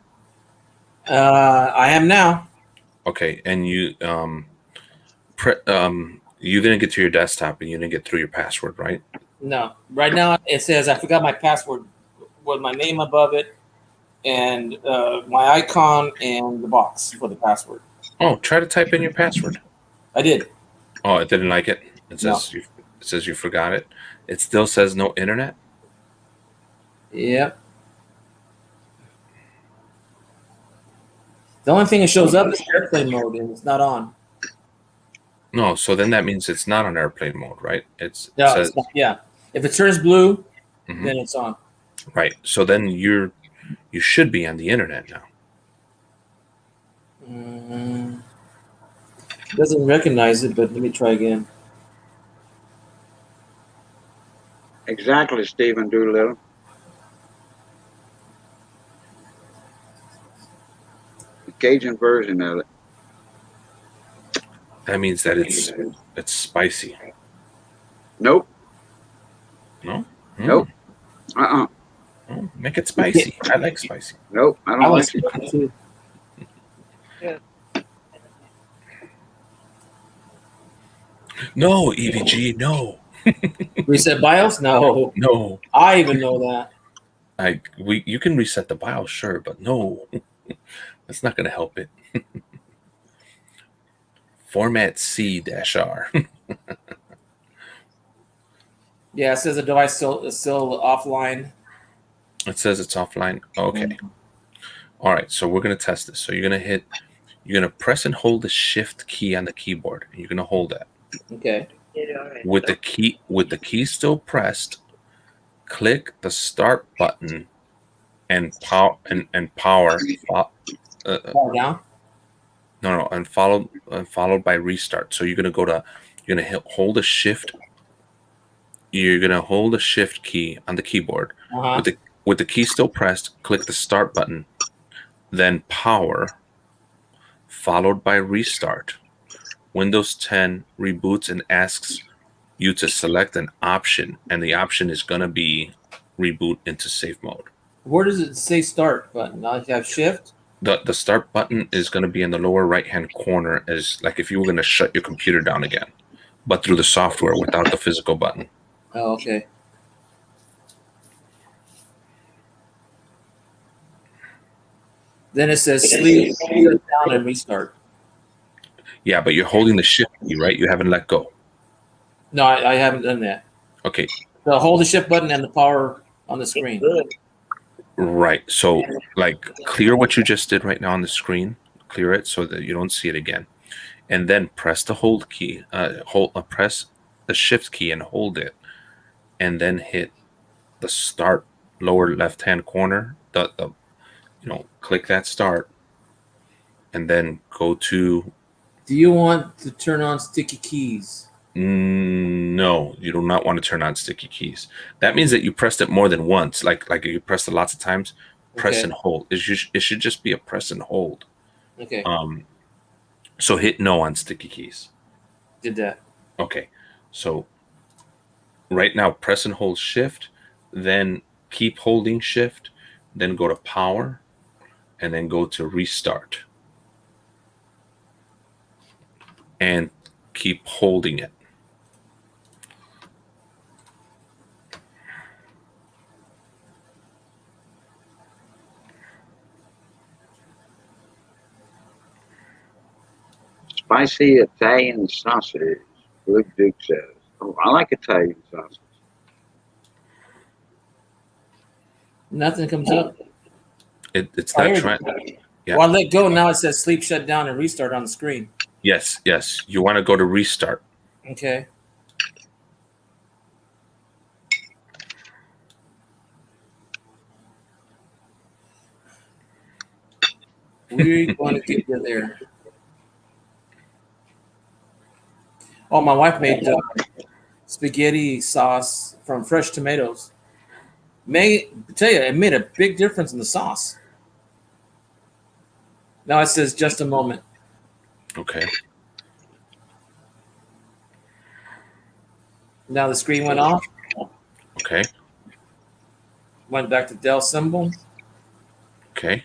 [SPEAKER 3] I am now.
[SPEAKER 6] Okay, and you you didn't get to your desktop and you didn't get through your password, right?
[SPEAKER 3] No. Right now it says I forgot my password with my name above it and my icon and the box for the password.
[SPEAKER 6] Oh, try to type in your password.
[SPEAKER 3] I did.
[SPEAKER 6] Oh, it didn't like it? It says It says you forgot it. It still says no internet.
[SPEAKER 3] Yep. The only thing that shows up is airplane mode, and it's not on.
[SPEAKER 6] No, so then that means it's not on airplane mode, right? It says,
[SPEAKER 3] It's not, yeah. If it turns blue,
[SPEAKER 6] Mhm.
[SPEAKER 3] then it's on.
[SPEAKER 6] Right. So then you should be on the internet now.
[SPEAKER 3] It doesn't recognize it, but let me try again.
[SPEAKER 1] Exactly, Stephen Doolittle. The Cajun version of it.
[SPEAKER 6] That means that it's spicy.
[SPEAKER 1] Nope.
[SPEAKER 6] No?
[SPEAKER 1] Nope. Uh-uh.
[SPEAKER 6] Oh, make it spicy. I like spicy.
[SPEAKER 1] Nope. I don't like it.
[SPEAKER 3] Too.
[SPEAKER 6] No, EVG, no.
[SPEAKER 3] Reset BIOS? No.
[SPEAKER 6] No.
[SPEAKER 3] I even know that.
[SPEAKER 6] You can reset the BIOS, sure, but no. That's not gonna help it. Format C-R.
[SPEAKER 3] Yeah, it says the device is still offline.
[SPEAKER 6] It says it's offline. Okay. All right, so we're gonna test this. So you're gonna press and hold the shift key on the keyboard. And you're gonna hold that.
[SPEAKER 3] Okay.
[SPEAKER 6] With the key still pressed, click the start button and power.
[SPEAKER 3] Power down.
[SPEAKER 6] No, and followed by restart. So you're gonna hold a shift. You're gonna hold the shift key on the keyboard. With the key still pressed, click the start button, then power, followed by restart. Windows 10 reboots and asks you to select an option, and the option is gonna be reboot into safe mode.
[SPEAKER 3] Where does it say start button? Now you have shift.
[SPEAKER 6] The start button is gonna be in the lower right hand corner, as like if you were gonna shut your computer down again, but through the software without the physical button.
[SPEAKER 3] Oh, okay. Then it says sleep down and restart.
[SPEAKER 6] Yeah, but you're holding the shift key, right? You haven't let go.
[SPEAKER 3] No, I haven't done that.
[SPEAKER 6] Okay.
[SPEAKER 3] So hold the shift button and the power on the screen.
[SPEAKER 6] Right. So like clear what you just did right now on the screen. Clear it so that you don't see it again. And then press the hold key. Press the shift key and hold it. And then hit the start lower left hand corner. Click that start. And then go to.
[SPEAKER 3] Do you want to turn on sticky keys?
[SPEAKER 6] No, you do not want to turn on sticky keys. That means that you pressed it more than once. Like you pressed it lots of times. Press and hold. It should just be a press and hold.
[SPEAKER 3] Okay.
[SPEAKER 6] So hit no on sticky keys.
[SPEAKER 3] Did that.
[SPEAKER 6] Okay. So right now, press and hold shift, then keep holding shift, then go to power, and then go to restart. And keep holding it.
[SPEAKER 1] Spicy Italian sausage. Luke Duke says. Oh, I like Italian sausage.
[SPEAKER 3] Nothing comes up.
[SPEAKER 6] It's not trying. Yeah.
[SPEAKER 3] Well, I let go. Now it says sleep, shut down, and restart on the screen.
[SPEAKER 6] Yes. You want to go to restart.
[SPEAKER 3] Okay. We're going to get you there. Oh, my wife made spaghetti sauce from fresh tomatoes. It made a big difference in the sauce. Now it says just a moment.
[SPEAKER 6] Okay.
[SPEAKER 3] Now the screen went off.
[SPEAKER 6] Okay.
[SPEAKER 3] Went back to Dell symbol.
[SPEAKER 6] Okay.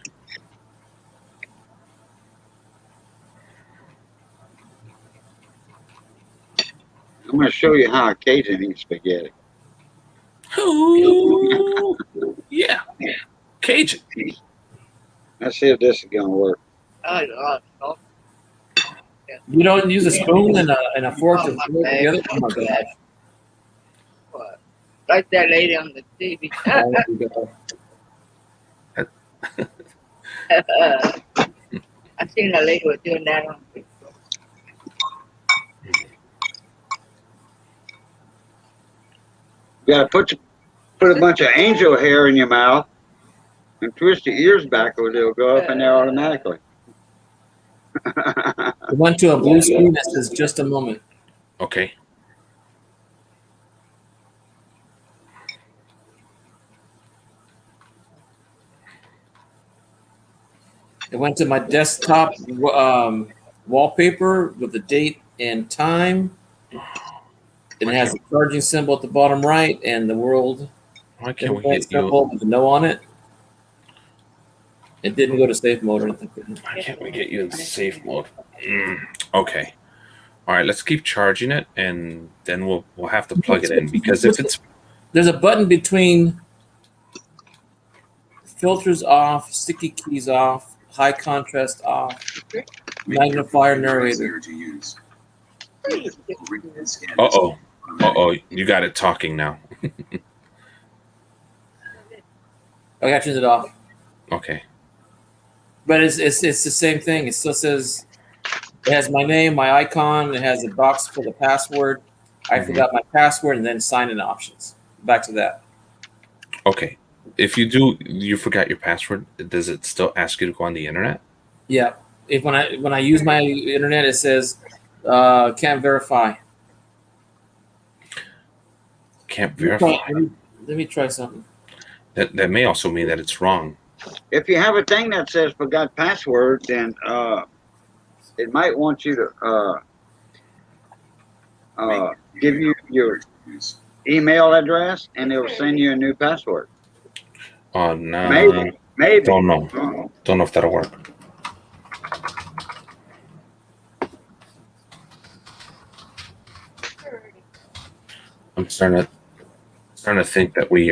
[SPEAKER 1] I'm going to show you how a Cajun eats spaghetti.
[SPEAKER 6] Oh, yeah. Cajun.
[SPEAKER 1] Let's see if this is going to work.
[SPEAKER 3] You don't use a spoon and a fork to put it together? Oh my gosh.
[SPEAKER 7] like that lady on the TV.
[SPEAKER 3] Oh, there you go.
[SPEAKER 7] I seen a lady was doing that on Facebook.
[SPEAKER 1] You gotta put a bunch of angel hair in your mouth and twist your ears backwards. It'll go up in there automatically.
[SPEAKER 3] I went to a blue screen that says just a moment.
[SPEAKER 6] Okay.
[SPEAKER 3] It went to my desktop wallpaper with the date and time. And it has a charging symbol at the bottom right and the world
[SPEAKER 6] Why can't we get
[SPEAKER 3] symbol
[SPEAKER 6] you?
[SPEAKER 3] with the no on it. It didn't go to safe mode or anything.
[SPEAKER 6] Why can't we get you in safe mode? Okay. All right. Let's keep charging it, and then we'll have to plug it in because if it's
[SPEAKER 3] there's a button between filters off, sticky keys off, high contrast off, magnifier narrator.
[SPEAKER 6] You got it talking now.
[SPEAKER 3] I got to turn it off.
[SPEAKER 6] Okay.
[SPEAKER 3] But it's the same thing. It still says it has my name, my icon. It has a box for the password. I forgot my password, and then sign-in options. Back to that.
[SPEAKER 6] Okay. If you forgot your password, does it still ask you to go on the internet?
[SPEAKER 3] Yeah. If when I use my internet, it says can't verify.
[SPEAKER 6] Can't verify.
[SPEAKER 3] Let me try something.
[SPEAKER 6] That may also mean that it's wrong.
[SPEAKER 1] If you have a thing that says forgot password, then it might want you to give you your email address, and it'll send you a new password.
[SPEAKER 6] Oh no.
[SPEAKER 1] Maybe.
[SPEAKER 6] Don't know. Don't know if that'll work. I'm starting to think that we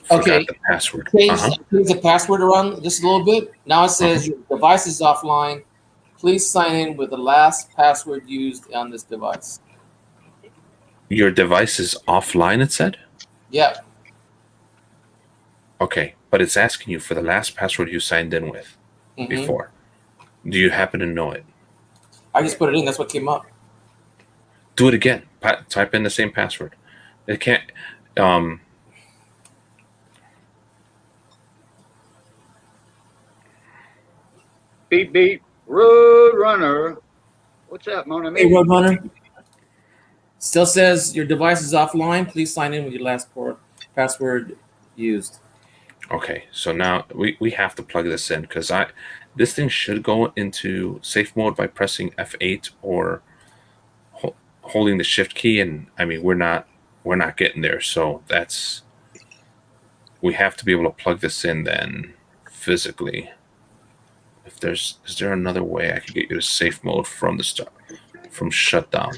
[SPEAKER 6] forgot the password.
[SPEAKER 3] Change the password around just a little bit. Now it says your device is offline. Please sign in with the last password used on this device.
[SPEAKER 6] Your device is offline, it said?
[SPEAKER 3] Yeah.
[SPEAKER 6] Okay, but it's asking you for the last password you signed in with before. Do you happen to know it?
[SPEAKER 3] I just put it in. That's what came up.
[SPEAKER 6] Do it again. Type in the same password. It can't.
[SPEAKER 1] Beep beep. Road runner. What's up, Mona?
[SPEAKER 3] Hey, Road Runner. Still says your device is offline. Please sign in with your last password used.
[SPEAKER 6] Okay, so now we have to plug this in because this thing should go into safe mode by pressing F8 or holding the shift key, and I mean we're not getting there. So we have to be able to plug this in then physically. Is there another way I could get you to safe mode from the start, from shutdown?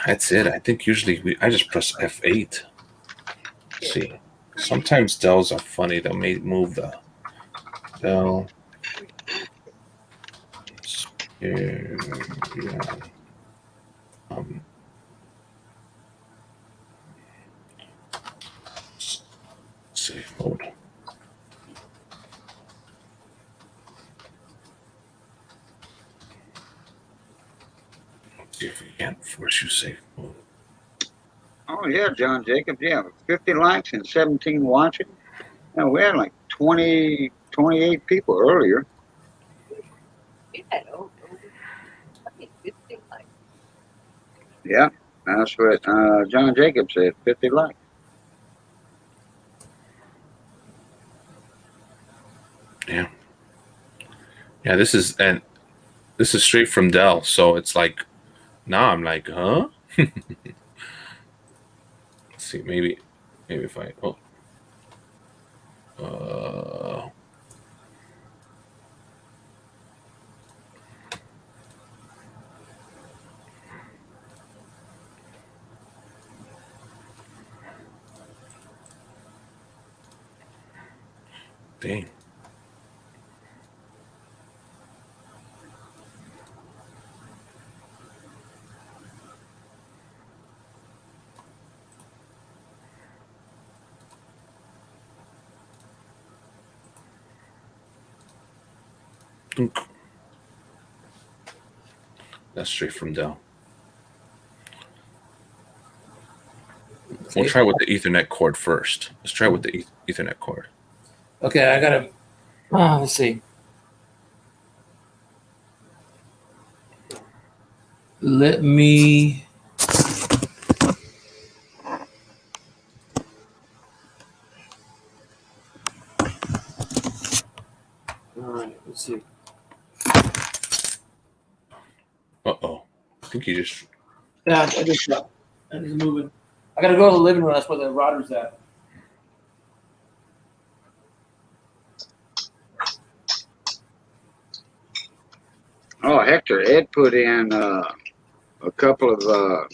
[SPEAKER 6] That's it. I think usually I just press F8. Let's see. Sometimes Dells are funny. They'll move the Dell. Safe mode. Let's see if we can't force you safe mode.
[SPEAKER 1] Oh yeah, John Jacobs. Yeah, 50 likes and 17 watching. And we had like 28 people earlier. Yeah, that's what John Jacobs said. 50 likes.
[SPEAKER 6] Yeah. Yeah, this is straight from Dell, so it's like now I'm like, huh? Let's see, maybe if I dang. That's straight from Dell. We'll try with the Ethernet cord first. Let's try with the Ethernet cord.
[SPEAKER 3] Okay, I gotta. Let's see. Let me. All right, let's see.
[SPEAKER 6] Uh-oh. I think you just...
[SPEAKER 3] Yeah, I just moving. I gotta go to the living room. That's where the router's at.
[SPEAKER 1] Oh, Hector, Ed put in a couple of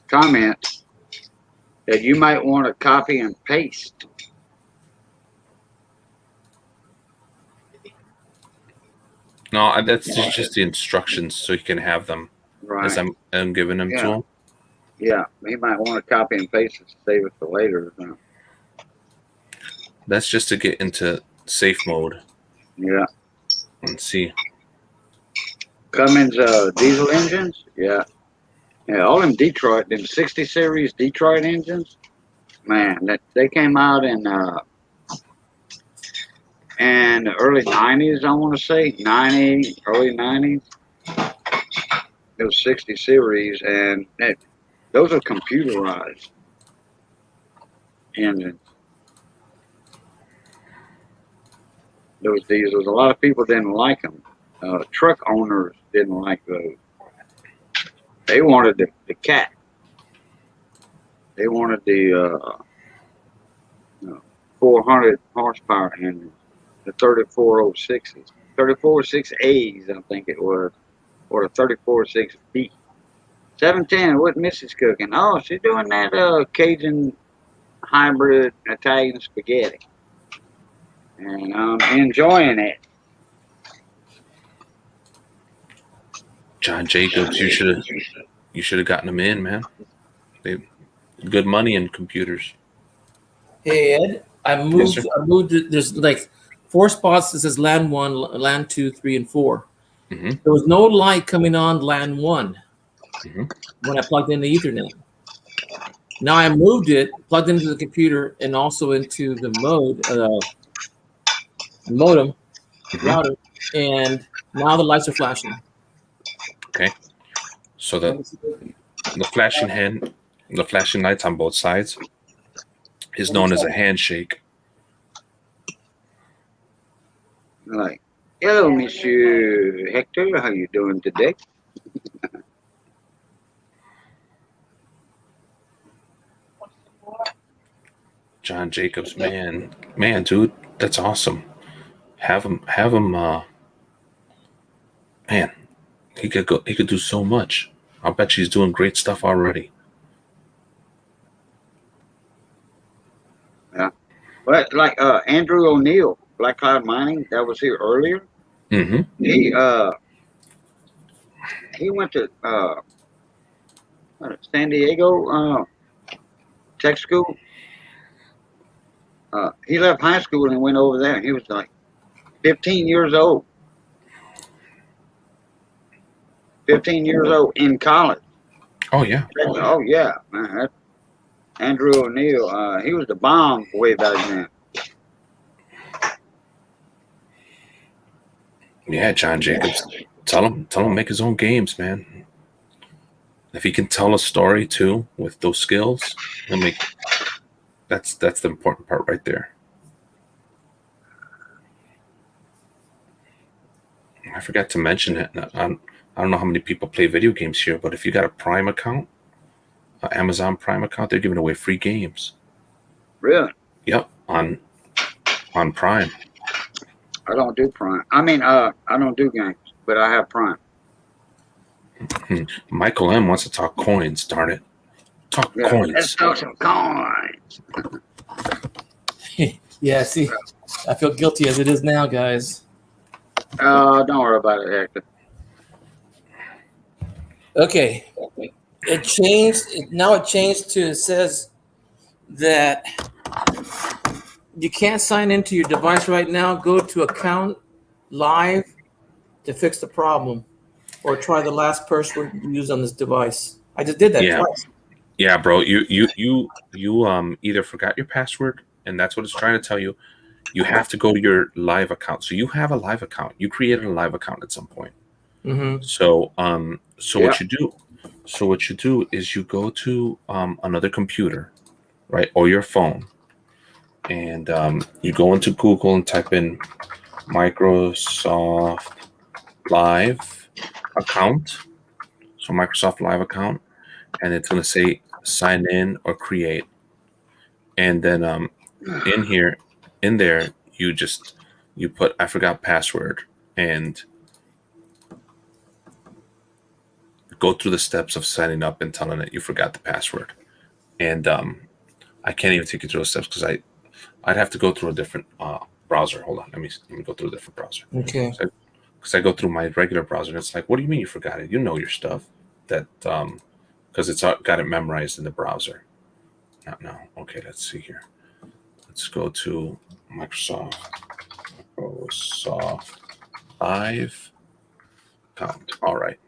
[SPEAKER 1] comments that you might want to copy and paste.
[SPEAKER 6] No, that's just the instructions so you can have them as
[SPEAKER 1] Right.
[SPEAKER 6] I'm giving them to him.
[SPEAKER 1] Yeah, he might want to copy and paste it to save it for later.
[SPEAKER 6] That's just to get into safe mode.
[SPEAKER 1] Yeah.
[SPEAKER 6] Let's see.
[SPEAKER 1] Cummins diesel engines, yeah, all them Detroit, them 60 series Detroit engines, man, they came out in the early 90s. I want to say early 90s. It was 60 series, and those are computerized engines. Those diesels, a lot of people didn't like them. Truck owners didn't like those. They wanted the cat. They wanted the 400 horsepower engines, the 3406s, 3406As, I think it was, or the 3406B. 710, what Mrs. cooking? Oh, she's doing that Cajun hybrid Italian spaghetti, and I'm enjoying it.
[SPEAKER 6] John Jacobs, you should have gotten them in, man. They good money in computers.
[SPEAKER 3] Hey Ed, I moved.
[SPEAKER 6] Yes,
[SPEAKER 3] I moved. There's like 4 spots that says LAN 1, LAN 2, 3, and 4.
[SPEAKER 6] Mm-hmm.
[SPEAKER 3] There was no light coming on LAN 1
[SPEAKER 6] Mm-hmm.
[SPEAKER 3] when I plugged in the Ethernet. Now I moved it, plugged into the computer, and also into the modem router, and now the lights are flashing.
[SPEAKER 6] Okay, so the flashing lights on both sides is known as a handshake.
[SPEAKER 1] Like, hello, Monsieur Hector. How you doing today?
[SPEAKER 6] John Jacobs, man, dude, that's awesome. Have him. Man, he could do so much. I'll bet he's doing great stuff already.
[SPEAKER 1] Yeah, but like Andrew O'Neill, Black Cloud Mining, that was here earlier.
[SPEAKER 6] Mm-hmm.
[SPEAKER 1] He went to San Diego tech school. He left high school and went over there. He was like 15 years old. 15 years old in college.
[SPEAKER 6] Oh yeah.
[SPEAKER 1] Oh yeah, man. Andrew O'Neill. He was the bomb way back then.
[SPEAKER 6] Yeah, John Jacobs. Tell him make his own games, man. If he can tell a story too with those skills, he'll make. That's the important part right there. I forgot to mention it. I don't know how many people play video games here, but if you got a Prime account, Amazon Prime account, they're giving away free games.
[SPEAKER 1] Really?
[SPEAKER 6] Yep, on Prime.
[SPEAKER 1] I don't do Prime. I mean, I don't do games, but I have Prime.
[SPEAKER 6] Michael M wants to talk coins. Darn it! Talk coins.
[SPEAKER 1] Let's talk some coins.
[SPEAKER 3] Yeah, see, I feel guilty as it is now, guys.
[SPEAKER 1] Don't worry about it, Hector.
[SPEAKER 3] Okay, it changed. Now it changed to, it says that you can't sign into your device right now. Go to account live to fix the problem, or try the last password used on this device. I just did that twice.
[SPEAKER 6] Yeah, bro. You either forgot your password, and that's what it's trying to tell you. You have to go to your live account. So you have a live account. You created a live account at some point.
[SPEAKER 3] Mm-hmm.
[SPEAKER 6] So what you do? So what you do is you go to another computer, right, or your phone, and you go into Google and type in Microsoft Live account. So Microsoft Live account, and it's going to say sign in or create. And then in there, you put I forgot password and go through the steps of signing up and telling it you forgot the password. And I can't even take you through the steps because I'd have to go through a different browser. Hold on, let me go through a different browser.
[SPEAKER 3] Okay.
[SPEAKER 6] Because I go through my regular browser and it's like, what do you mean you forgot it? You know your stuff. That because it's got it memorized in the browser. Not now. Okay, let's see here. Let's go to Microsoft Live account. All right.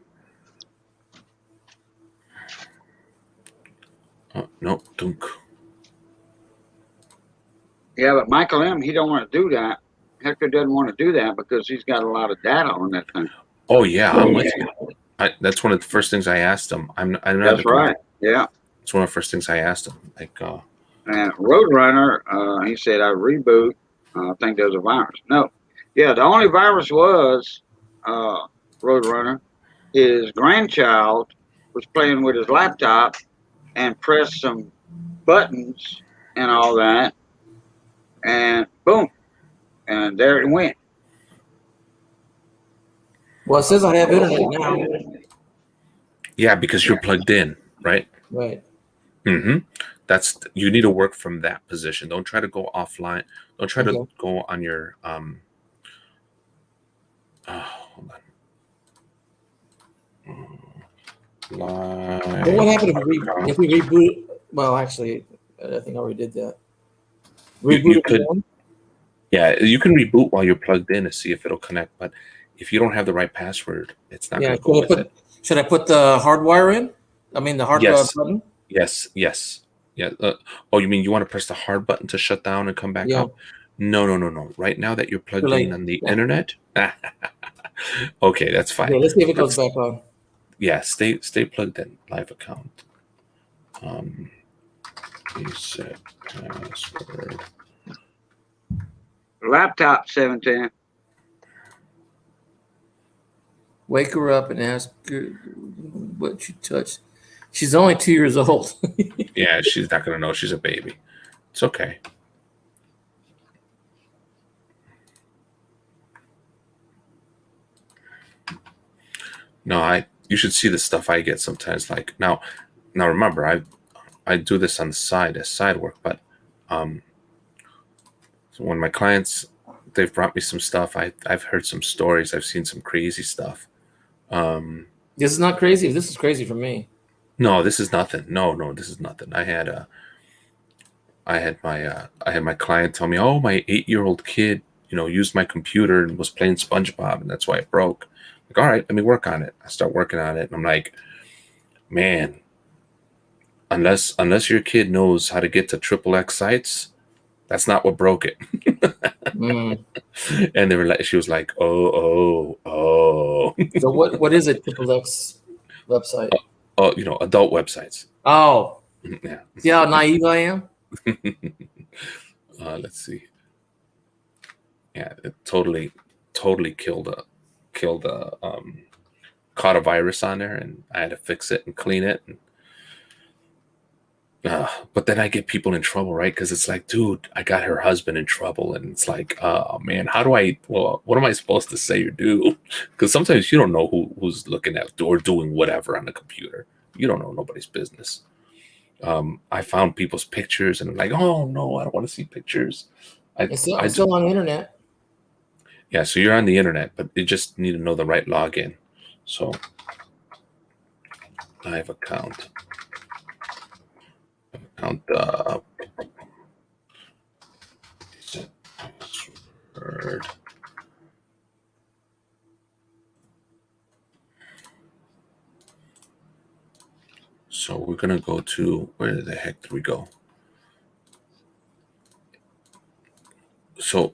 [SPEAKER 6] No, dunk.
[SPEAKER 1] Yeah, but Michael M, he don't want to do that. Hector doesn't want to do that because he's got a lot of data on that thing.
[SPEAKER 6] Oh yeah, I'm with you. That's one of the first things I asked him. I'm not.
[SPEAKER 1] That's right. Yeah.
[SPEAKER 6] It's one of the first things I asked him. Like,
[SPEAKER 1] and Roadrunner, he said I reboot. I think there's a virus. No. Yeah, the only virus was Roadrunner. His grandchild was playing with his laptop and pressed some buttons and all that, and boom, and there it went.
[SPEAKER 3] Well, it says I have internet now.
[SPEAKER 6] Yeah, because you're plugged in, right?
[SPEAKER 3] Right.
[SPEAKER 6] Mm-hmm. You need to work from that position. Don't try to go offline. Don't try to go on your hold on. Live.
[SPEAKER 3] But what happened if we reboot? Well, actually, I think I already did that. Reboot
[SPEAKER 6] you could. Yeah, you can reboot while you're plugged in to see if it'll connect. But if you don't have the right password, it's not going to go with it.
[SPEAKER 3] Should I put the hardwire in? I mean, the hard button?
[SPEAKER 6] Yes. Yeah. Oh, you mean you want to press the hard button to shut down and come back up? No. Right now that you're plugged in on the internet. Okay, that's fine.
[SPEAKER 3] Yeah, let's see if it goes back on.
[SPEAKER 6] Yeah, stay plugged in. Live account. Reset password.
[SPEAKER 1] Laptop 710.
[SPEAKER 3] Wake her up and ask her what you touched. She's only 2 years old.
[SPEAKER 6] Yeah, she's not gonna know. She's a baby. It's okay. No, you should see the stuff I get sometimes. Like now remember, I do this on the side as side work, but so when my clients, they've brought me some stuff. I've heard some stories. I've seen some crazy stuff.
[SPEAKER 3] This is not crazy. This is crazy for me.
[SPEAKER 6] No, this is nothing. No, this is nothing. I had my client tell me, oh, my 8-year-old kid, used my computer and was playing SpongeBob, and that's why it broke. Like, all right, let me work on it. I start working on it, and I'm like, man, unless your kid knows how to get to XXX sites, that's not what broke it. And she was like, oh.
[SPEAKER 3] So what is it? XXX website?
[SPEAKER 6] Adult websites.
[SPEAKER 3] Oh,
[SPEAKER 6] yeah.
[SPEAKER 3] See how naive I am?
[SPEAKER 6] Let's see. Yeah, it totally caught a virus on there, and I had to fix it and clean it. But then I get people in trouble, right? Because it's like, dude, I got her husband in trouble, and it's like, oh man, what am I supposed to say or do? Because sometimes you don't know who's looking at or doing whatever on the computer. You don't know nobody's business. I found people's pictures, and I'm like, oh no, I don't want to see pictures.
[SPEAKER 3] I'm still on the internet.
[SPEAKER 6] Yeah, so you're on the internet, but you just need to know the right login. So, live account. Password. So we're gonna go to, where the heck did we go? So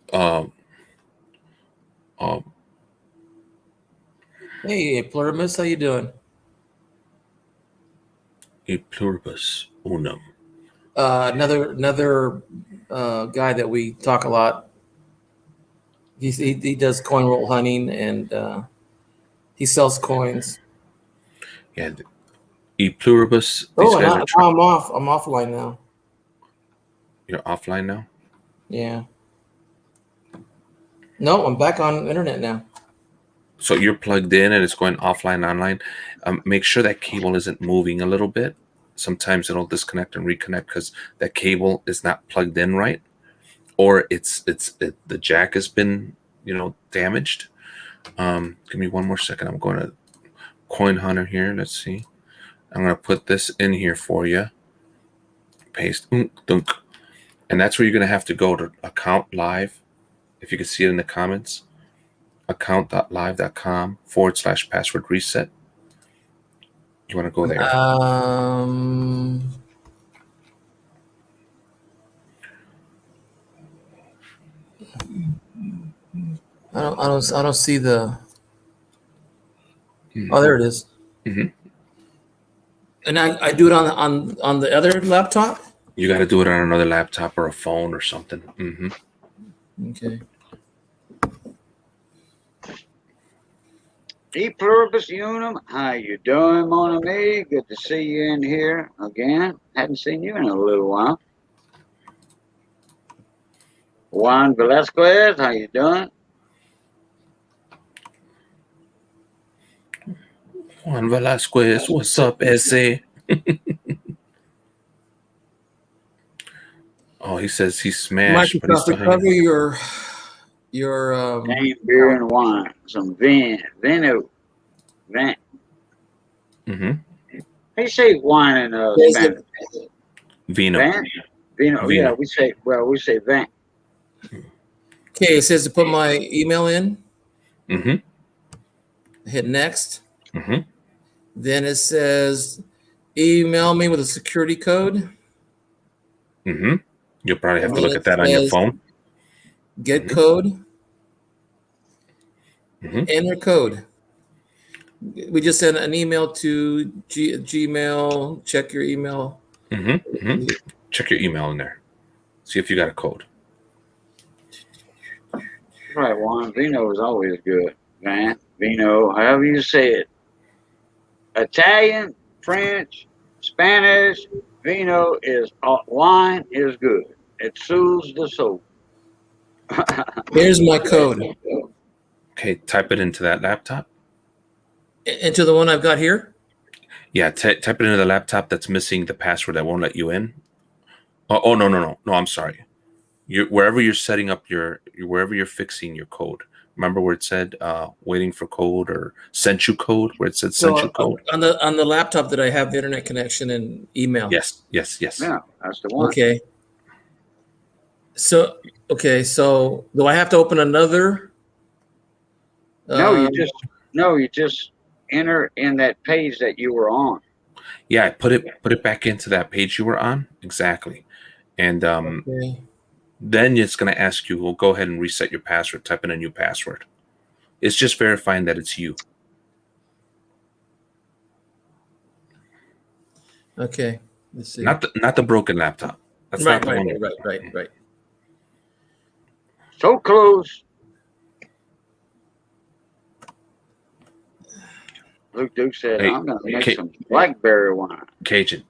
[SPEAKER 3] Hey, Plurimus, how you doing?
[SPEAKER 6] E pluribus unum.
[SPEAKER 3] Another guy that we talk a lot. He does coin roll hunting, and he sells coins.
[SPEAKER 6] Yeah, E pluribus.
[SPEAKER 3] Oh, and now I'm off. I'm offline now.
[SPEAKER 6] You're offline now?
[SPEAKER 3] Yeah. No, I'm back on internet now.
[SPEAKER 6] So you're plugged in and it's going offline, online. Make sure that cable isn't moving a little bit. Sometimes it'll disconnect and reconnect because that cable is not plugged in right, or the jack has been damaged. Give me one more second. I'm going to Coin Hunter here. Let's see. I'm going to put this in here for you. Paste. Dunk. And that's where you're going to have to go to account live. If you can see it in the comments, account.live.com/password reset. You want to go there?
[SPEAKER 3] I don't see the. Oh, there it is.
[SPEAKER 6] Mm-hmm.
[SPEAKER 3] And I do it on the other laptop.
[SPEAKER 6] You got to do it on another laptop or a phone or something. Mm-hmm.
[SPEAKER 3] Okay.
[SPEAKER 1] E pluribus unum, how you doing, mon ami? Good to see you in here again. Hadn't seen you in a little while. Juan Velasquez, how you doing?
[SPEAKER 6] Juan Velasquez, what's up, S.A.? Oh, he says he smashed.
[SPEAKER 3] Microsoft, recover your
[SPEAKER 1] Game, beer, and wine. Some vino. How you say wine in Spanish?
[SPEAKER 6] Vino.
[SPEAKER 1] Vino. Yeah, we say vin.
[SPEAKER 3] Okay, it says to put my email in. Hit next. Then it says email me with a security code.
[SPEAKER 6] You'll probably have to look at that on your phone.
[SPEAKER 3] Get code. Enter code. We just sent an email to Gmail. Check your email.
[SPEAKER 6] Check your email in there. See if you got a code.
[SPEAKER 1] Right, Juan. Vino is always good, man. Vino, however you say it. Italian, French, Spanish, vino is wine is good. It soothes the soul.
[SPEAKER 3] Here's my code.
[SPEAKER 6] Okay, type it into that laptop.
[SPEAKER 3] Into the one I've got here?
[SPEAKER 6] Yeah, type it into the laptop that's missing the password that won't let you in. Oh, no, I'm sorry. Wherever you're setting up wherever you're fixing your code. Remember where it said waiting for code or sent you code, where it said sent you code?
[SPEAKER 3] On the laptop that I have the internet connection and email.
[SPEAKER 6] Yes.
[SPEAKER 1] Yeah, that's the one.
[SPEAKER 3] Okay. So do I have to open another?
[SPEAKER 1] No, you just enter in that page that you were on.
[SPEAKER 6] Yeah, put it back into that page you were on. Exactly. And then it's going to ask you, well, go ahead and reset your password. Type in a new password. It's just verifying that it's you.
[SPEAKER 3] Okay. Let's see.
[SPEAKER 6] Not the broken laptop. That's not the one.
[SPEAKER 3] Right.
[SPEAKER 1] So close. Luke Duke said, I'm going to make some blackberry wine.
[SPEAKER 6] Cajun,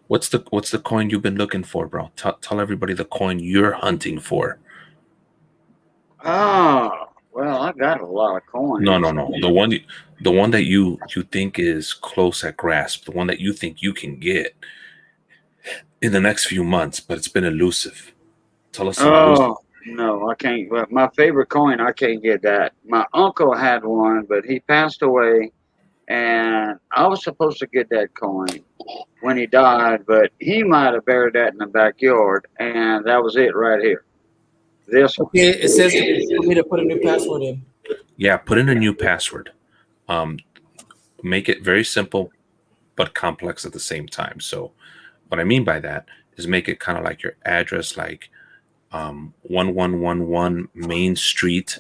[SPEAKER 6] what's the coin you've been looking for, bro? Tell everybody the coin you're hunting for.
[SPEAKER 1] Oh, well, I got a lot of coins.
[SPEAKER 6] No. The one that you think is close at grasp, the one that you think you can get in the next few months, but it's been elusive. Tell us.
[SPEAKER 1] No, I can't. But my favorite coin, I can't get that. My uncle had one, but he passed away. And I was supposed to get that coin when he died, but he might have buried that in the backyard, and that was it right here. This one.
[SPEAKER 3] Okay, it says for me to put a new password in.
[SPEAKER 6] Yeah, put in a new password. Make it very simple. but complex at the same time. So what I mean by that is make it kind of like your address, like 1111 Main Street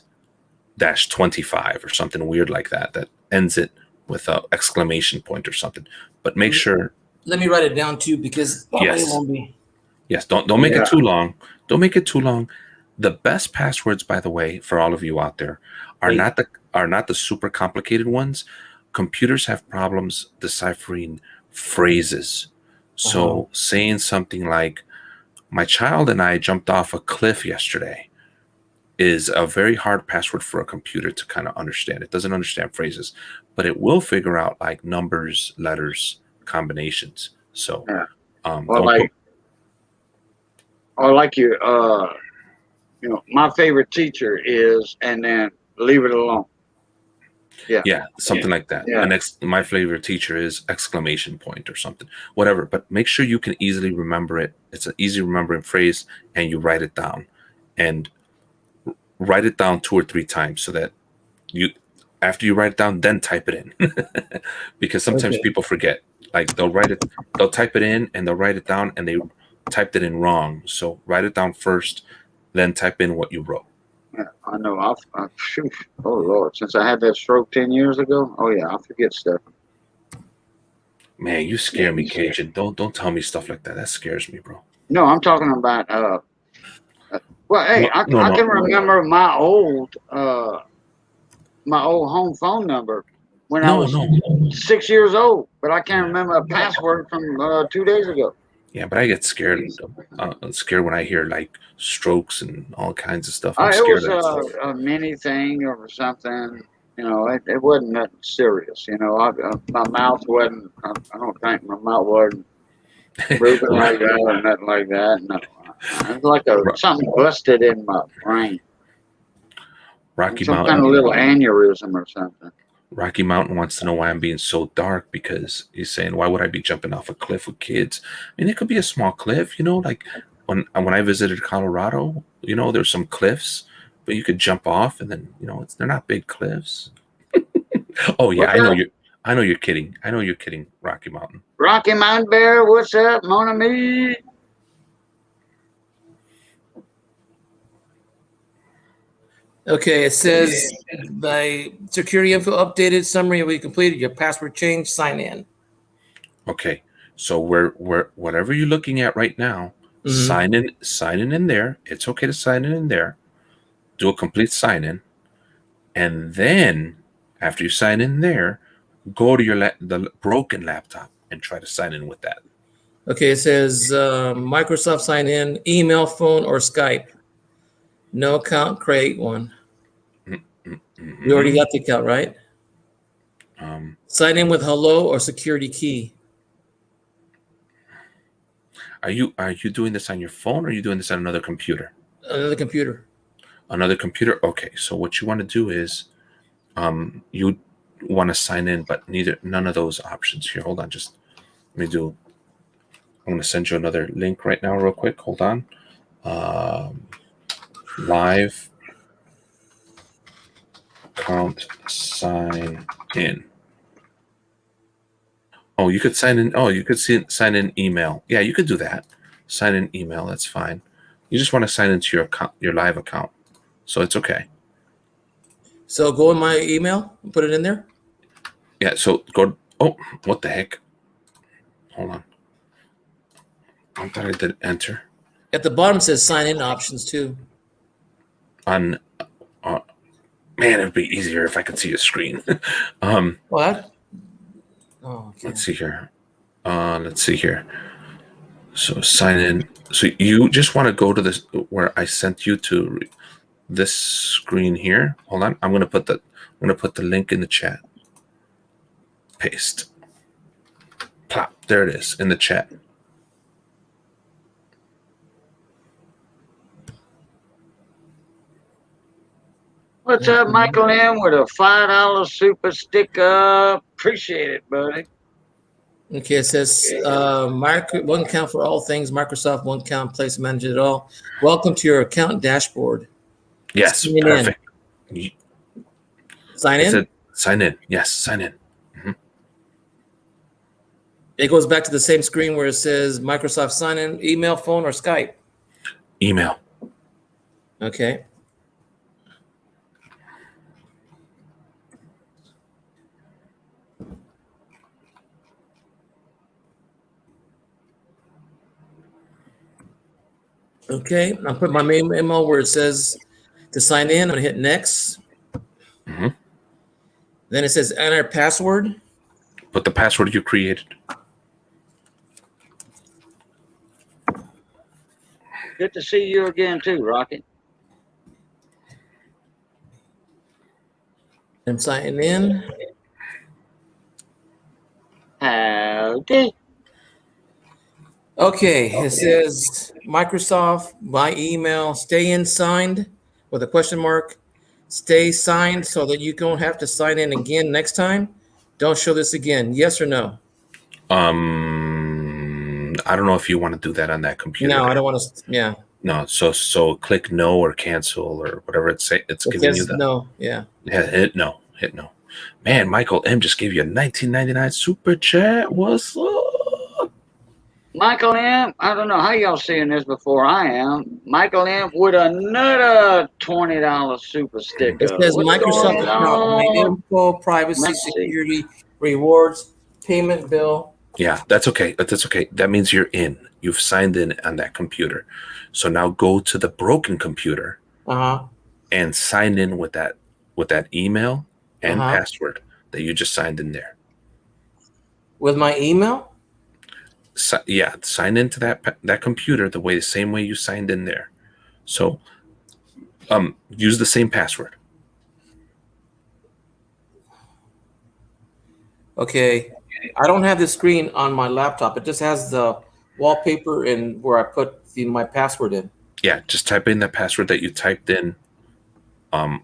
[SPEAKER 6] -25 or something weird like that, that ends it with a exclamation point or something. But make sure.
[SPEAKER 3] Let me write it down too, because that way it
[SPEAKER 6] Yes.
[SPEAKER 3] won't be.
[SPEAKER 6] Yes, don't make it too long. Don't make it too long. The best passwords, by the way, for all of you out there, are not the super complicated ones. Computers have problems deciphering phrases. So saying something like, "My child and I jumped off a cliff yesterday," is a very hard password for a computer to kind of understand. It doesn't understand phrases, but it will figure out like numbers, letters, combinations. So,
[SPEAKER 1] my favorite teacher is, and then leave it alone.
[SPEAKER 6] Yeah, something like that.
[SPEAKER 1] Yeah.
[SPEAKER 6] My favorite teacher is exclamation point or something, whatever. But make sure you can easily remember it. It's an easy remembering phrase, and you write it down, and write it down 2 or 3 times so that after you write it down, then type it in. Because sometimes people forget. Like they'll type it in and they'll write it down and they typed it in wrong. So write it down first, then type in what you wrote.
[SPEAKER 1] Yeah, I know. Shoot. Oh Lord! Since I had that stroke 10 years ago, I forget stuff.
[SPEAKER 6] Man, you scare me, Cajun. Don't tell me stuff like that. That scares me, bro.
[SPEAKER 1] No, I'm talking about. I can remember my old home phone number when I was 6 years old, but I can't remember a password from 2 days ago.
[SPEAKER 6] Yeah, but I get scared. I'm scared when I hear like strokes and all kinds of stuff.
[SPEAKER 1] It was a mini thing or something. It wasn't nothing serious. My mouth wasn't. I don't think my mouth wasn't broken like that or nothing like that. No, it was like something busted in my brain. Some kind of little aneurysm or something.
[SPEAKER 6] Rocky Mountain wants to know why I'm being so dark, because he's saying, why would I be jumping off a cliff with kids? I mean, it could be a small cliff, like when I visited Colorado, there's some cliffs, but you could jump off and then, they're not big cliffs. Oh yeah, I know you're kidding. I know you're kidding, Rocky Mountain.
[SPEAKER 1] Rocky Mountain Bear, what's up, mon ami?
[SPEAKER 3] Okay, it says by security info updated, summary we completed, your password change, sign in.
[SPEAKER 6] Okay, so we're whatever you're looking at right now, sign in there. It's okay to sign in there. Do a complete sign in, and then after you sign in there, go to the broken laptop and try to sign in with that.
[SPEAKER 3] Okay, it says Microsoft sign in, email, phone, or Skype. No account, create one. We already got the account, right? Sign in with hello or security key.
[SPEAKER 6] Are you doing this on your phone, or are you doing this on another computer?
[SPEAKER 3] Another computer. Another computer?
[SPEAKER 6] Okay, so what you want to do is you want to sign in, but none of those options here. Hold on, just let me I'm going to send you another link right now real quick. Hold on. Live account sign in. Oh, you could sign in. Oh, you could sign in email. Yeah, you could do that. Sign in email. That's fine. You just want to sign into your account, your live account. So it's okay.
[SPEAKER 3] So go in my email and put it in there.
[SPEAKER 6] Yeah. So go. Oh, what the heck? Hold on. I thought I did enter.
[SPEAKER 3] At the bottom it says sign in options too.
[SPEAKER 6] Man, it'd be easier if I could see a screen.
[SPEAKER 3] What? Oh, okay.
[SPEAKER 6] Let's see here. So sign in. So you just want to go to this where I sent you to this screen here. Hold on. I'm gonna put the link in the chat. Paste. Plop. There it is in the chat.
[SPEAKER 1] What's up, Michael M. with a $5 super sticker? Appreciate it, buddy.
[SPEAKER 3] Okay, it says one account for all things Microsoft, one account, place manage it all. Welcome to your account dashboard.
[SPEAKER 6] Yes,
[SPEAKER 3] sign
[SPEAKER 6] perfect.
[SPEAKER 3] Sign in?
[SPEAKER 6] Sign in. Yes, sign in.
[SPEAKER 3] It goes back to the same screen where it says Microsoft sign in, email, phone, or Skype.
[SPEAKER 6] Email.
[SPEAKER 3] Okay. Okay, I'll put my main email where it says to sign in. I'm gonna hit next.
[SPEAKER 6] Mm-hmm.
[SPEAKER 3] Then it says enter password.
[SPEAKER 6] Put the password you created.
[SPEAKER 1] Good to see you again too, Rocket.
[SPEAKER 3] I'm signing in.
[SPEAKER 1] Howdy.
[SPEAKER 3] Okay, it says Microsoft, my email, stay in signed with a question mark. Stay signed so that you don't have to sign in again next time. Don't show this again. Yes or no?
[SPEAKER 6] I don't know if you want to do that on that computer.
[SPEAKER 3] No, I don't want to. Yeah.
[SPEAKER 6] No, so click no or cancel or whatever it's giving you.
[SPEAKER 3] No, yeah.
[SPEAKER 6] Yeah, hit no. Man, Michael M just gave you a $19.99 super chat. What's up?
[SPEAKER 1] Michael M, I don't know how y'all seeing this before I am. Michael M with another $20 super sticker.
[SPEAKER 3] It says
[SPEAKER 1] What's
[SPEAKER 3] Microsoft
[SPEAKER 1] going
[SPEAKER 3] account, my
[SPEAKER 1] on?
[SPEAKER 3] info, privacy, security, rewards, payment bill.
[SPEAKER 6] Yeah, that's okay. That's okay. That means you're in. You've signed in on that computer. So now go to the broken computer and sign in with that email and password that you just signed in there.
[SPEAKER 3] With my email?
[SPEAKER 6] Yeah, sign into that computer the same way you signed in there. So use the same password.
[SPEAKER 3] Okay. I don't have the screen on my laptop. It just has the wallpaper and where I put my password in.
[SPEAKER 6] Yeah, just type in the password that you typed in that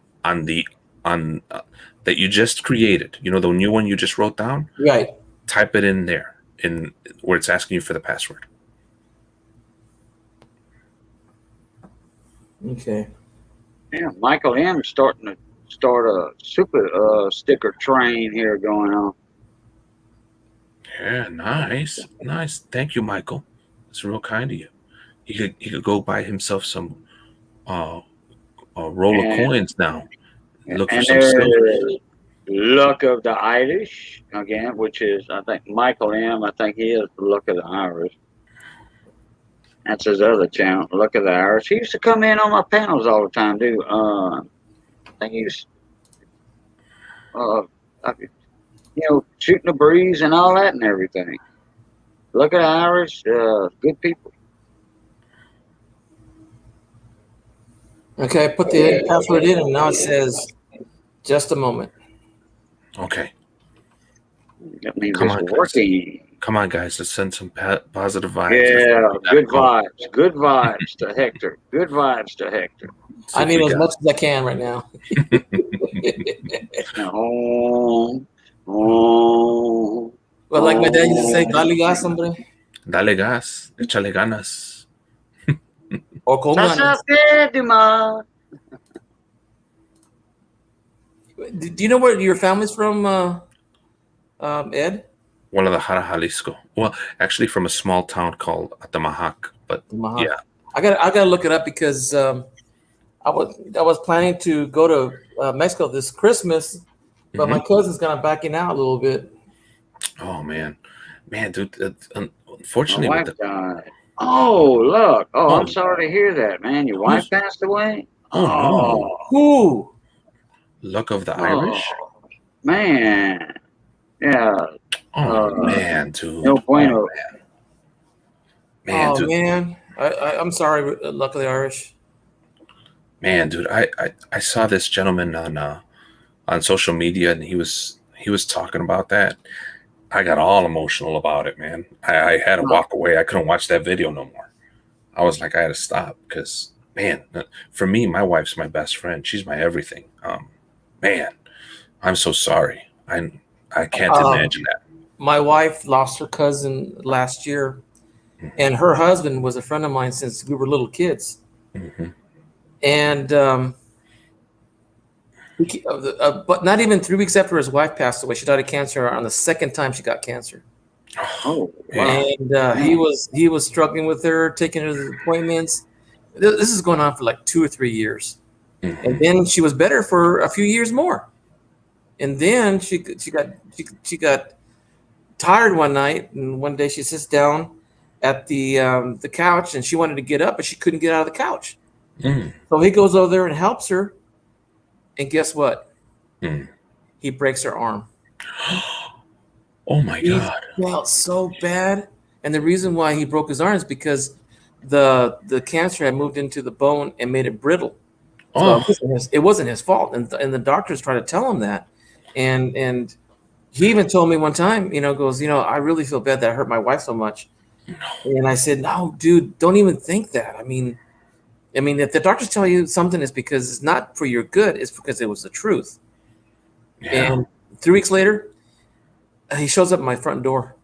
[SPEAKER 6] you just created. You know, the new one you just wrote down?
[SPEAKER 3] Right.
[SPEAKER 6] Type it in there in where it's asking you for the password.
[SPEAKER 3] Okay.
[SPEAKER 1] Yeah, Michael M starting to start a super sticker train here going on.
[SPEAKER 6] Yeah, nice. Thank you, Michael. It's real kind of you. He could go buy himself some roll of coins now. Look for some silver.
[SPEAKER 1] Luck of the Irish again, which is I think Michael M. I think he is the Luck of the Irish. That's his other channel, Luck of the Irish. He used to come in on my panels all the time, too. I think he was, shooting the breeze and all that and everything. Luck of the Irish, good people.
[SPEAKER 3] Okay, I put the password in, and now it says, just a moment.
[SPEAKER 6] Okay.
[SPEAKER 1] That means it's working.
[SPEAKER 6] Come on, guys. Let's send some positive vibes.
[SPEAKER 1] Yeah, good vibes. Good vibes to Hector. Good vibes to Hector.
[SPEAKER 3] I need as much as I can right now. Well, like my dad used to say, dale gas, hombre.
[SPEAKER 6] Dale gas. Échale ganas.
[SPEAKER 3] O con ganas. Do you know where your family's from, Ed?
[SPEAKER 6] Guadalajara, Jalisco. Well, actually, from a small town called Atamajac. But yeah,
[SPEAKER 3] I gotta look it up because I was planning to go to Mexico this Christmas, but my cousin's kind of backing out a little bit.
[SPEAKER 6] Oh man, dude. Unfortunately,
[SPEAKER 1] my wife died. Oh look! Oh, I'm sorry to hear that, man. Your wife passed away.
[SPEAKER 6] Oh no!
[SPEAKER 3] Who?
[SPEAKER 6] Luck of the Irish.
[SPEAKER 1] Man. Yeah.
[SPEAKER 6] Oh man, dude.
[SPEAKER 1] No bueno.
[SPEAKER 3] Man, dude. Man. I'm sorry, Luck of the Irish.
[SPEAKER 6] Man, dude, I saw this gentleman on social media, and he was talking about that. I got all emotional about it, man. I had to walk away. I couldn't watch that video no more. I was like, I had to stop because, man, for me, my wife's my best friend. She's my everything. Man, I'm so sorry. I can't imagine that.
[SPEAKER 3] My wife lost her cousin last year, and her husband was a friend of mine since we were little kids. And but not even 3 weeks after his wife passed away, she died of cancer on the second time she got cancer.
[SPEAKER 1] Oh, wow.
[SPEAKER 3] And he was struggling with her, taking her to the appointments. This is going on for like 2 or 3 years, and then she was better for a few years more, and then she got tired one night, and one day she sits down at the couch, and she wanted to get up, but she couldn't get out of the couch. So he goes over there and helps her, and guess what? He breaks her arm.
[SPEAKER 6] Oh my God!
[SPEAKER 3] He felt so bad, and the reason why he broke his arm is because the cancer had moved into the bone and made it brittle. So it wasn't his fault, and the doctors tried to tell him that, and he even told me one time, goes, I really feel bad that I hurt my wife so much, and I said, no, dude, don't even think that. I mean, if the doctors tell you something, it's because it's not for your good; it's because it was the truth. Yeah. And 3 weeks later, he shows up at my front door.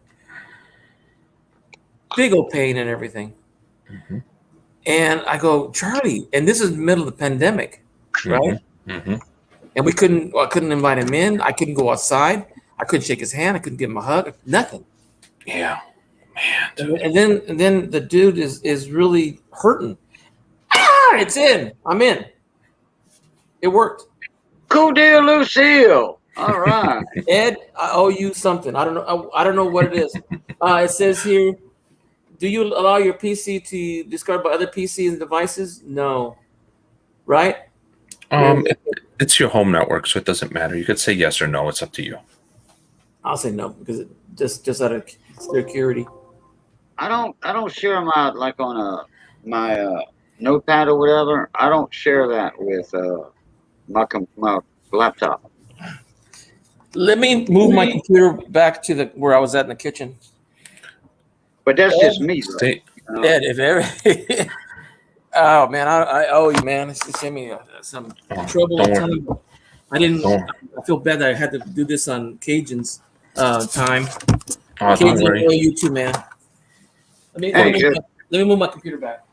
[SPEAKER 3] Big old pain and everything. And I go, Charlie, and this is the middle of the pandemic, right? And I couldn't invite him in. I couldn't go outside. I couldn't shake his hand. I couldn't give him a hug. Nothing.
[SPEAKER 6] Yeah, man. Dude.
[SPEAKER 3] And then the dude is really hurting. It's in. I'm in. It worked.
[SPEAKER 1] Cool deal, Lucille. All right.
[SPEAKER 3] Ed, I owe you something. I don't know what it is. It says here, do you allow your PC to be discovered by other PCs and devices? No. Right?
[SPEAKER 6] It's your home network, so it doesn't matter. You could say yes or no. It's up to you.
[SPEAKER 3] I'll say no because it just out of security.
[SPEAKER 1] I don't share my my notepad or whatever. I don't share that with my laptop.
[SPEAKER 3] Let me move my computer back to where I was at in the kitchen.
[SPEAKER 1] But that's just me.
[SPEAKER 6] Ed,
[SPEAKER 3] if ever. Oh man, I owe you, man. It's sent me some trouble. I feel bad that I had to do this on Cajun's time. Cajun, I owe you too, man. Let me move my computer back.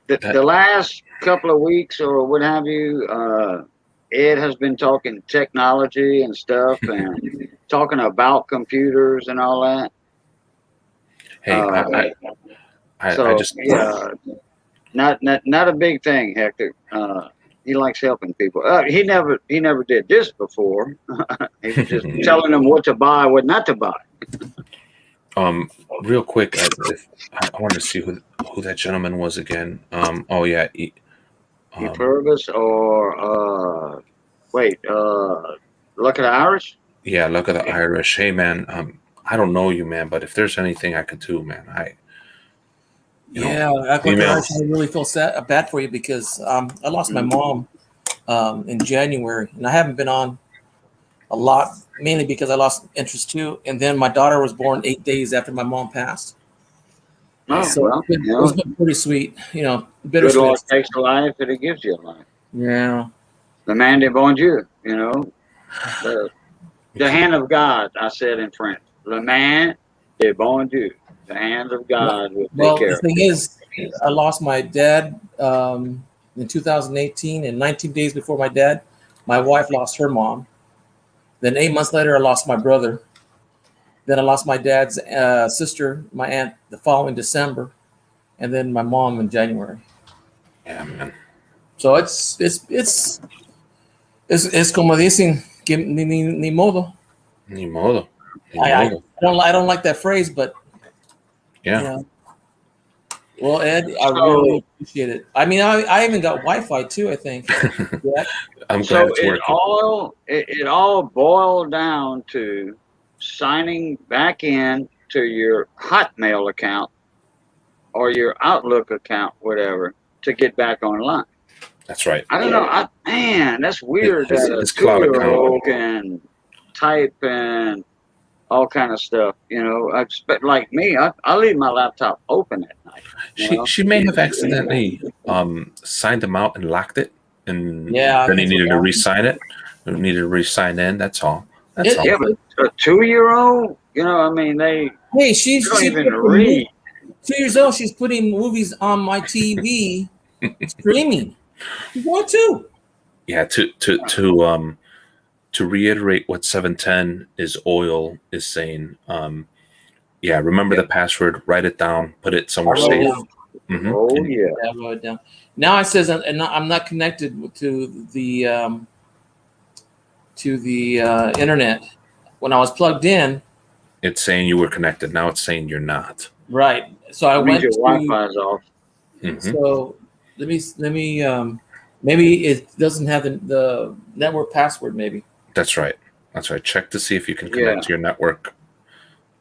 [SPEAKER 1] The last couple of weeks or what have you, Ed has been talking technology and stuff and talking about computers and all that.
[SPEAKER 6] Hey, I just
[SPEAKER 1] not a big thing, Hector. He likes helping people. He never did this before. He was just telling them what to buy, what not to buy.
[SPEAKER 6] Real quick, I want to see who that gentleman was again. Oh yeah,
[SPEAKER 1] Purvis or Luck of the Irish.
[SPEAKER 6] Yeah, Luck of the Irish. Hey man, I don't know you, man, but if there's anything I could do, man, I
[SPEAKER 3] really feel bad for you because I lost my mom in January, and I haven't been on a lot, mainly because I lost interest too. And then my daughter was born 8 days after my mom passed.
[SPEAKER 1] Oh,
[SPEAKER 3] so
[SPEAKER 1] well,
[SPEAKER 3] it's been pretty sweet,
[SPEAKER 1] Good
[SPEAKER 3] bittersweet.
[SPEAKER 1] Lord takes a life and it gives you a life.
[SPEAKER 3] Yeah.
[SPEAKER 1] The man de bon Dieu, the hand of God, I said in French. Le man de bon Dieu. The hand of God will take care of it.
[SPEAKER 3] The thing is, I lost my dad in 2018, and 19 days before my dad, my wife lost her mom. Then 8 months later, I lost my brother. Then I lost my dad's sister, my aunt, the following December, and then my mom in January.
[SPEAKER 6] Yeah, man.
[SPEAKER 3] So it's como dicen, ni modo.
[SPEAKER 6] Ni modo.
[SPEAKER 3] I don't like that phrase, but
[SPEAKER 6] yeah.
[SPEAKER 3] Well, Ed, I really appreciate it. I mean, I even got Wi-Fi too, I think. Yeah.
[SPEAKER 6] I'm glad it's working.
[SPEAKER 1] It all boiled down to signing back in to your Hotmail account or your Outlook account, whatever, to get back online.
[SPEAKER 6] That's right.
[SPEAKER 1] I don't know. That's weird that a 2-year-old can type and all kind of stuff. I expect, like me, I leave my laptop open at night.
[SPEAKER 6] She may have accidentally signed them out and locked it, and then he needed to re-sign it. Needed to re-sign in. That's all. That's all.
[SPEAKER 1] Yeah, but a 2-year-old, they.
[SPEAKER 3] Hey, she's
[SPEAKER 1] don't even read.
[SPEAKER 3] 2 years old. She's putting movies on my TV, streaming. What too?
[SPEAKER 6] Yeah. To reiterate what 710 is saying. Yeah, remember the password. Write it down. Put it somewhere safe. Mm-hmm.
[SPEAKER 1] Oh yeah.
[SPEAKER 3] I wrote it down. Now it says I'm not connected to the internet. When I was plugged in,
[SPEAKER 6] It's saying you were connected. Now it's saying you're not.
[SPEAKER 3] right? So I
[SPEAKER 1] That means
[SPEAKER 3] went
[SPEAKER 1] your
[SPEAKER 3] to.
[SPEAKER 1] Wi-Fi's off.
[SPEAKER 6] Mm-hmm.
[SPEAKER 3] So let me maybe it doesn't have the network password. Maybe.
[SPEAKER 6] That's right. That's right. Check to see if you can connect to your network.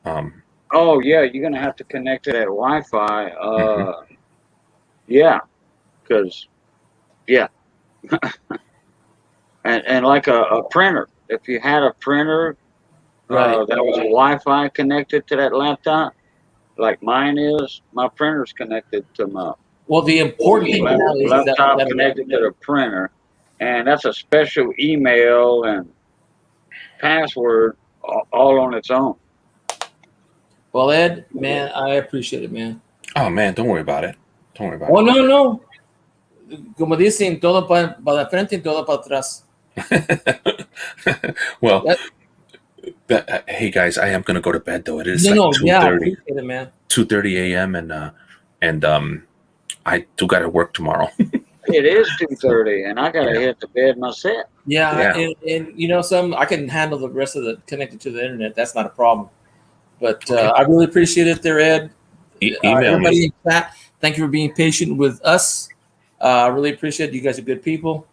[SPEAKER 1] Oh yeah, you're gonna have to connect to that Wi-Fi. Yeah, because yeah, and like a printer. If you had a printer
[SPEAKER 3] Right.
[SPEAKER 1] that was Wi-Fi connected to that laptop, like mine is, my printer's connected to my
[SPEAKER 3] Well, the important thing now is
[SPEAKER 1] laptop
[SPEAKER 3] that
[SPEAKER 1] connected to the printer, and that's a special email and password all on its own.
[SPEAKER 3] well, Ed, man, I appreciate it, man.
[SPEAKER 6] Oh man, don't worry about it. Don't worry about
[SPEAKER 3] Oh no. Como dicen, todo para la frente y todo para atrás.
[SPEAKER 6] Well, hey guys, I am gonna go to bed though. It is
[SPEAKER 3] 2:30. Yeah, man.
[SPEAKER 6] 2:30 a.m. and I do got to work tomorrow.
[SPEAKER 1] It is 2:30, and I gotta hit the bed myself.
[SPEAKER 3] Yeah. And I can handle the rest of the connected to the internet. That's not a problem. But I really appreciate it, there, Ed.
[SPEAKER 6] Email
[SPEAKER 3] everybody
[SPEAKER 6] me.
[SPEAKER 3] in chat, thank you for being patient with us. I really appreciate it. You guys are good people.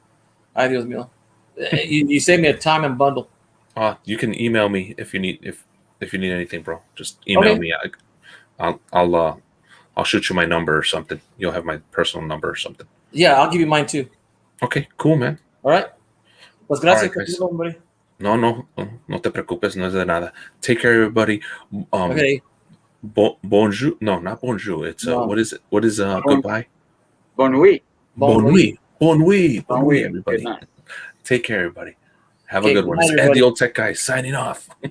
[SPEAKER 3] Ay, Dios mío. You saved me a time and bundle.
[SPEAKER 6] You can email me if you need anything, bro. Just email me. I'll shoot you my number or something. You'll have my personal number or something.
[SPEAKER 3] Yeah, I'll give you mine too.
[SPEAKER 6] Okay, cool, man.
[SPEAKER 3] All right. Pues gracias,
[SPEAKER 6] everybody. No te preocupes, no es de nada. Take care, everybody.
[SPEAKER 3] Okay.
[SPEAKER 6] Bonjour. No, not bonjour. It's what is it? What is goodbye?
[SPEAKER 1] Bon nuit.
[SPEAKER 6] Bon nuit. Bon nuit. Bon nuit, everybody.
[SPEAKER 1] Good night.
[SPEAKER 6] Take care, everybody. Have a good one. It's Ed, the Old Tech Guy, signing off.
[SPEAKER 1] All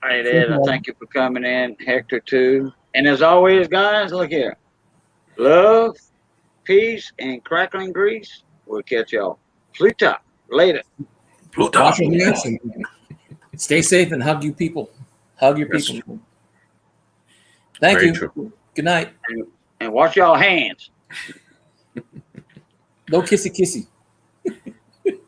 [SPEAKER 1] right, Ed, I thank you for coming in. Hector, too. And as always, guys, look here. Love, peace, and crackling grease. We'll catch y'all. Pluto. Later.
[SPEAKER 6] Pluto.
[SPEAKER 3] Wash your hands and stay safe and hug you people. Hug your people. Thank you. True. Good night.
[SPEAKER 1] And wash y'all hands.
[SPEAKER 3] No kissy kissy.